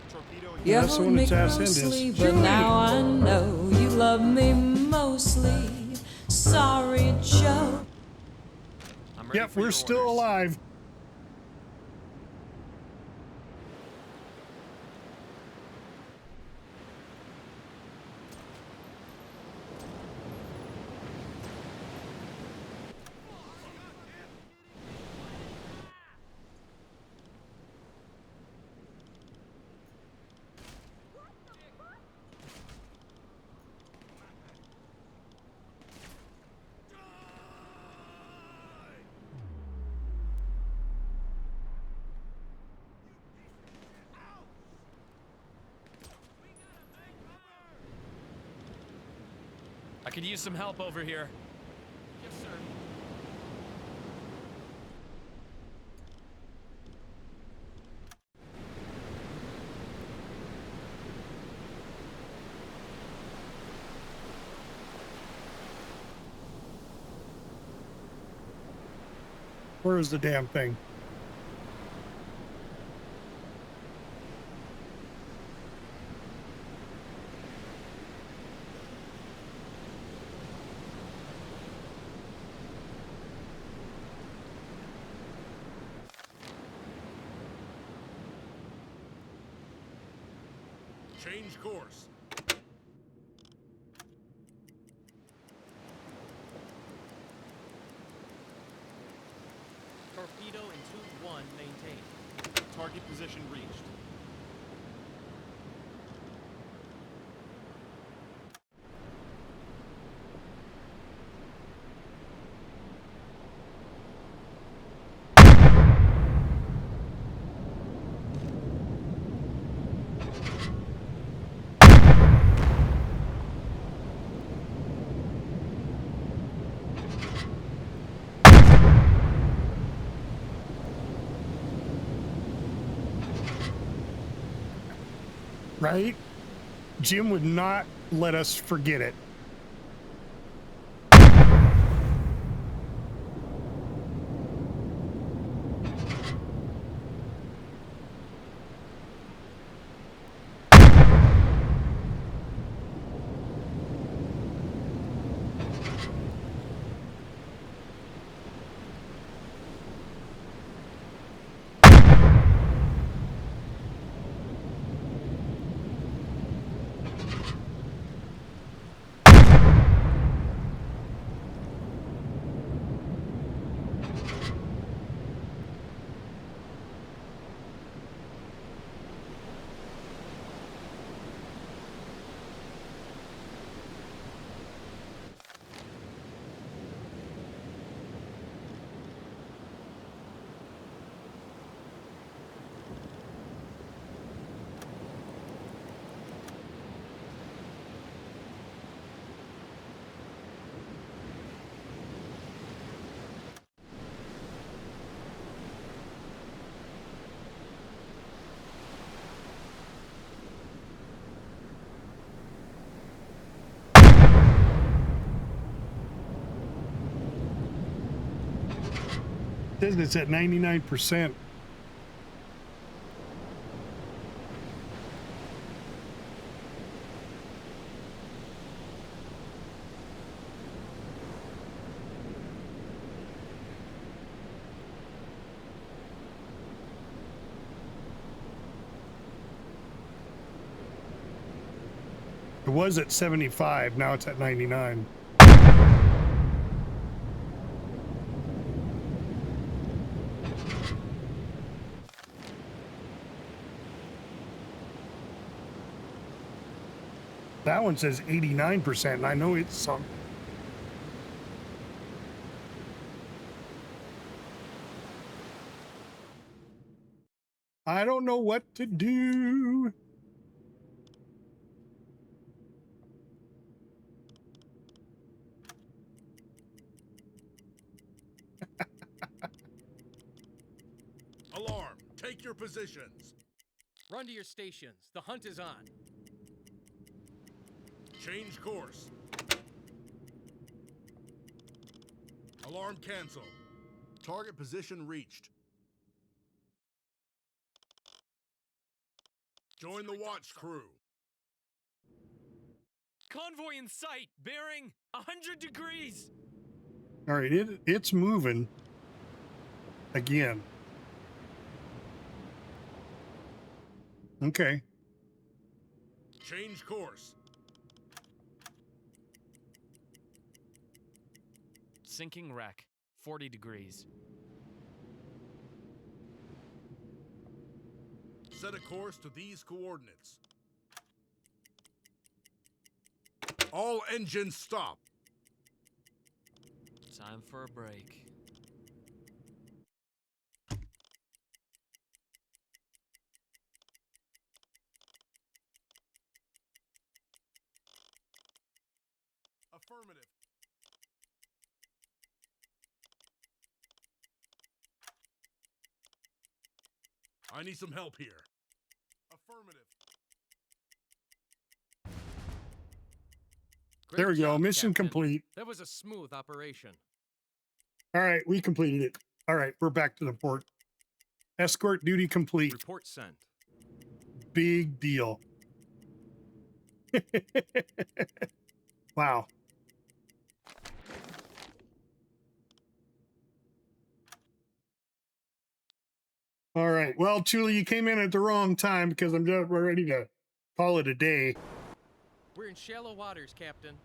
Speaker 9: Torpedo in
Speaker 4: Yeah, that's the one that's ass ended.
Speaker 16: But now I know you love me mostly. Sorry, Joe.
Speaker 13: I'm ready
Speaker 4: Yep,
Speaker 13: for
Speaker 4: we're
Speaker 13: your
Speaker 4: still
Speaker 13: orders.
Speaker 4: alive.
Speaker 13: I could use some help over here.
Speaker 12: Yes, sir.
Speaker 4: Where is the damn thing?
Speaker 8: Change course.
Speaker 6: Torpedo in tube 1 maintained.
Speaker 9: Target position reached.
Speaker 4: Right? Jim would not let us forget it. Says it's at 99%. It was at 75, now it's at 99. That one says 89%, and I know it's sunk. I don't know what to do.
Speaker 8: Alarm. Take your positions.
Speaker 12: Run to your stations. The hunt is on.
Speaker 8: Change course. Alarm cancel. Target position reached. Join the watch crew.
Speaker 13: Convoy in sight, bearing 100 degrees.
Speaker 4: All right, it's moving again. Okay.
Speaker 8: Change course.
Speaker 13: Sinking wreck, 40 degrees.
Speaker 8: Set a course to these coordinates. All engines stop.
Speaker 13: Time for a break.
Speaker 8: Affirmative. I need some help here. Affirmative.
Speaker 4: There we go.
Speaker 12: job,
Speaker 4: Mission
Speaker 12: Captain.
Speaker 4: complete.
Speaker 12: That was a smooth operation.
Speaker 4: All right, we completed it. All right, we're back to the port. Escort duty complete.
Speaker 12: Report sent.
Speaker 4: Big deal. Wow. All right. Well, Julie, you came in at the wrong time because I'm just ready to call it a day.
Speaker 12: We're in shallow waters, Captain.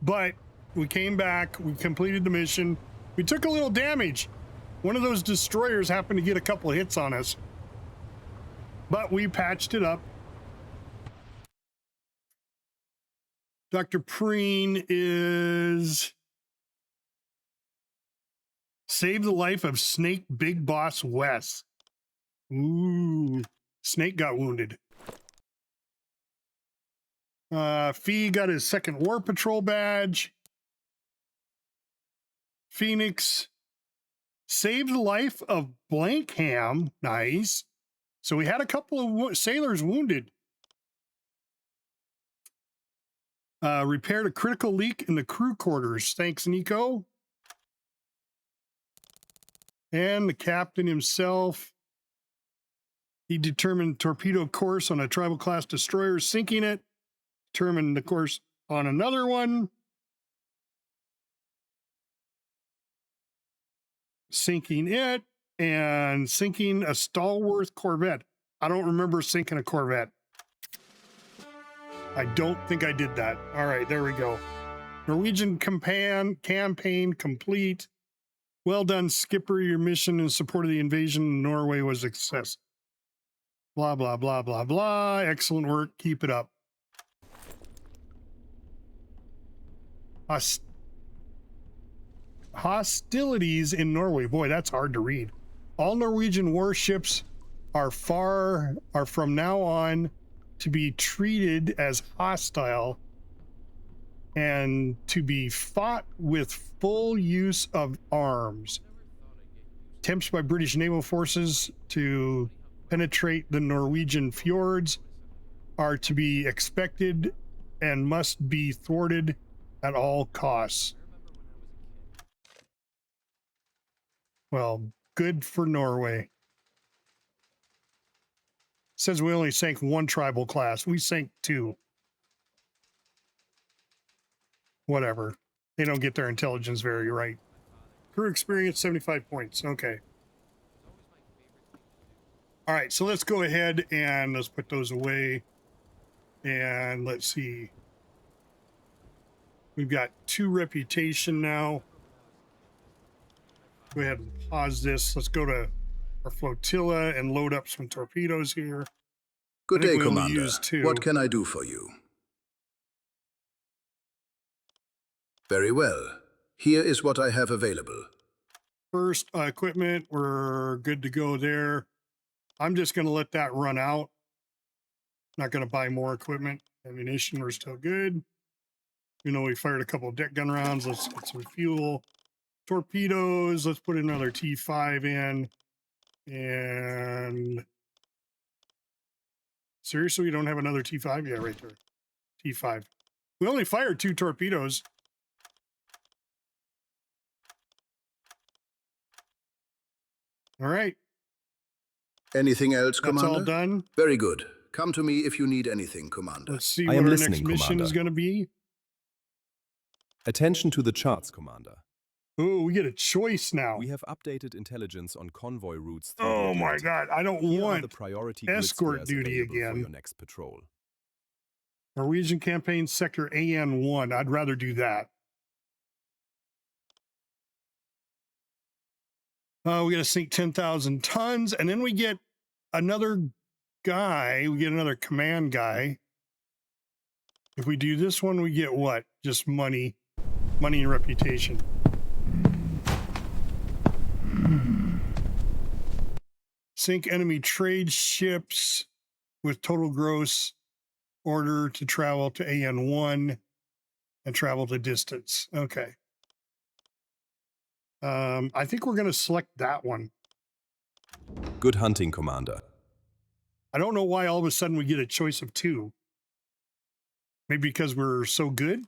Speaker 4: But we came back, we completed the mission. We took a little damage. One of those destroyers happened to get a couple of hits on us. But we patched it up. Dr. Preen is... Save the life of Snake Big Boss Wes. Ooh, Snake got wounded. Fee got his second War Patrol badge. Phoenix saved the life of Blankham. Nice. So we had a couple of sailors wounded. Repaired a critical leak in the crew quarters. Thanks, Nico. And the captain himself, he determined torpedo course on a tribal class destroyer, sinking it. Determined the course on another one, sinking it, and sinking a Stallworth Corvette. I don't remember sinking a Corvette. I don't think I did that. All right, there we go. Norwegian campaign complete. Well done, Skipper. Your mission in support of the invasion of Norway was a success. Blah, blah, blah, blah, blah. Excellent work. Keep it up. Hostilities in Norway. Boy, that's hard to read. All Norwegian warships are from now on to be treated as hostile and to be fought with full use of arms. Attempts by British naval forces to penetrate the Norwegian fjords are to be expected and must be thwarted at all costs. Well, good for Norway. Says we only sank one tribal class. We sank two. Whatever. They don't get their intelligence very right. Crew experience 75 points. Okay. All right, so let's go ahead and let's put those away. And let's see. We've got 2 reputation now. Go ahead and pause this. Let's go to our flotilla and load up some torpedoes here.
Speaker 10: Good day, Commander. What can I do for you? Very well. Here is what I have available.
Speaker 4: First, equipment, we're good to go there. I'm just going to let that run out. Not going to buy more equipment. Ammunition, we're still good. You know, we fired a couple of deck gun rounds. Let's get some fuel. Torpedoes, let's put another T5 in. And seriously, we don't have another T5? Yeah, right there. T5. We only fired 2 torpedoes. All right.
Speaker 10: Anything else, Commander?
Speaker 4: That's all done.
Speaker 10: Very good. Come to me if you need anything, Commander.
Speaker 4: Let's see what our next mission is going to be.
Speaker 11: Attention to the charts, Commander.
Speaker 4: Oh, we get a choice now.
Speaker 11: We have updated intelligence on convoy routes through
Speaker 4: Oh
Speaker 11: the
Speaker 4: my
Speaker 11: Atlantic.
Speaker 4: God, I don't
Speaker 11: Here are
Speaker 4: want
Speaker 11: the priority
Speaker 4: escort
Speaker 11: grid squares
Speaker 4: duty
Speaker 11: available for
Speaker 4: again.
Speaker 11: your next patrol.
Speaker 4: Norwegian campaign sector AN1. I'd rather do that. We got to sink 10,000 tons, and then we get another guy. We get another command guy. If we do this one, we get what? Just money. Money and reputation. Sink enemy trade ships with total gross order to travel to AN1 and travel to distance. Okay. I think we're going to select that one.
Speaker 11: Good hunting, Commander.
Speaker 4: I don't know why all of a sudden we get a choice of 2. Maybe because we're so good?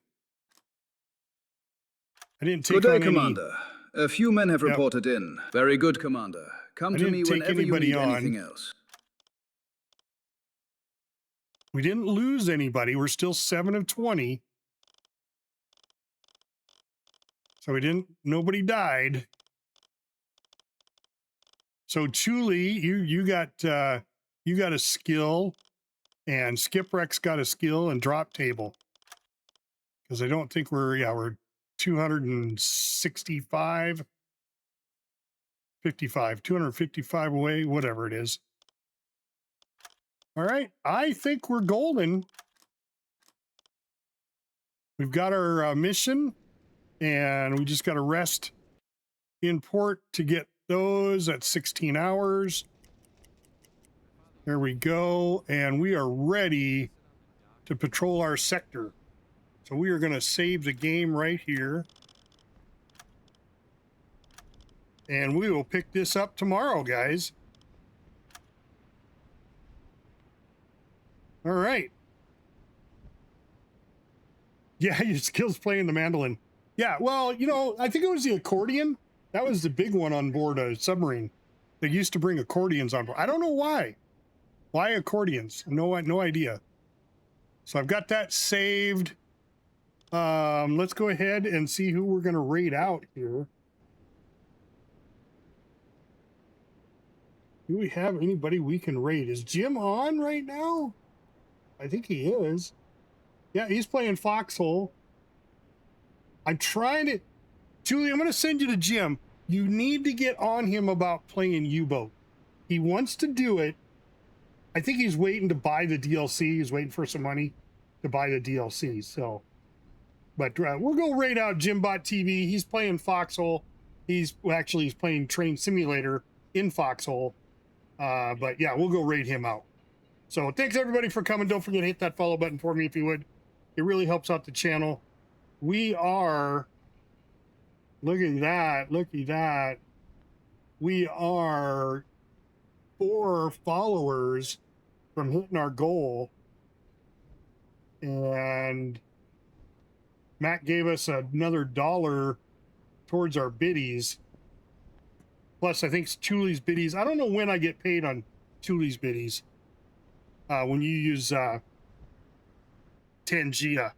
Speaker 4: I didn't take
Speaker 10: Good day,
Speaker 4: on
Speaker 10: Commander. A few men have
Speaker 4: Yep.
Speaker 10: reported in. Very good, Commander. Come
Speaker 4: I
Speaker 10: to
Speaker 4: didn't
Speaker 10: me
Speaker 4: take
Speaker 10: whenever you
Speaker 4: anybody
Speaker 10: need
Speaker 4: on.
Speaker 10: anything else.
Speaker 4: We didn't lose anybody. We're still 7 of 20. So nobody died. So Chuli, you got You got a skill, and Skipwreck's got a skill and drop table. Because I don't think we're 265, 55, 255 away, whatever it is. All right, I think we're golden. We've got our mission, and we just got to rest in port to get those at 16 hours. There we go, and we are ready to patrol our sector. So we are going to save the game right here. And we will pick this up tomorrow, guys. All right. Yeah, your skills playing the mandolin. Yeah, well, you know, I think it was the accordion. That was the big one on board a submarine. They used to bring accordions on board. I don't know why. Why accordions? No idea. So I've got that saved. Let's go ahead and see who we're going to raid out here. Do we have anybody we can raid? Is Jim on right now? I think he is. Yeah, he's playing Foxhole. I'm trying to... Julie, I'm going to send you to Jim. You need to get on him about playing U-Boat. He wants to do it. I think he's waiting to buy the DLC. He's waiting for some money to buy the DLC, so... But we'll go raid out Jimbot TV. He's playing Foxhole. He's playing Train Simulator in Foxhole. But yeah, we'll go raid him out. So thanks everybody for coming. Don't forget to hit that follow button for me if you would. It really helps out the channel. We are... Look at that. Look at that. We are 4 followers from hitting our goal. And... Matt gave us another $1 towards our biddies. Plus, I think it's Chuli's biddies. I don't know when I get paid on Chuli's biddies. When you use Tangia.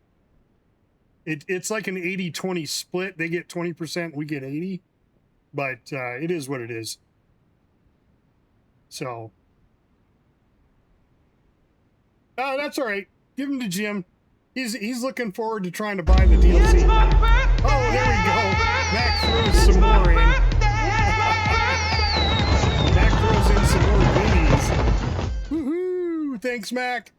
Speaker 4: It's like an 80-20 split. They get 20%, we get 80. But it is what it is. So. That's all right. Give him to Jim. He's looking forward to trying to buy the DLC. Oh, there we go. Mac throws some more in. Mac throws in some more goodies. Woohoo! Thanks, Mac.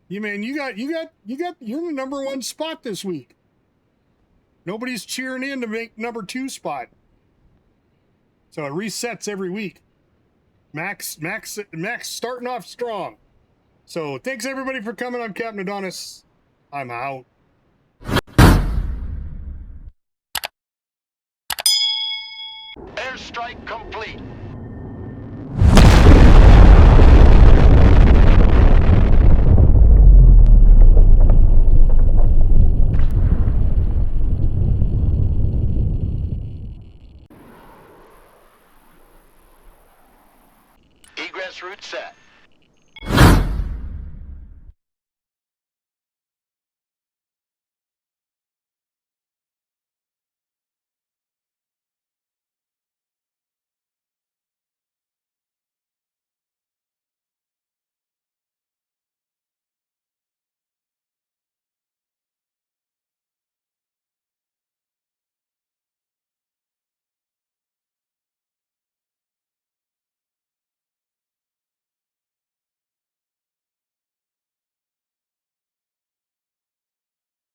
Speaker 4: You're in the #1 spot this week. Nobody's cheering in to make #2 spot. So it resets every week. Mac's starting off strong. So thanks everybody for coming. I'm Captain Adonis. I'm out.
Speaker 17: Airstrike complete.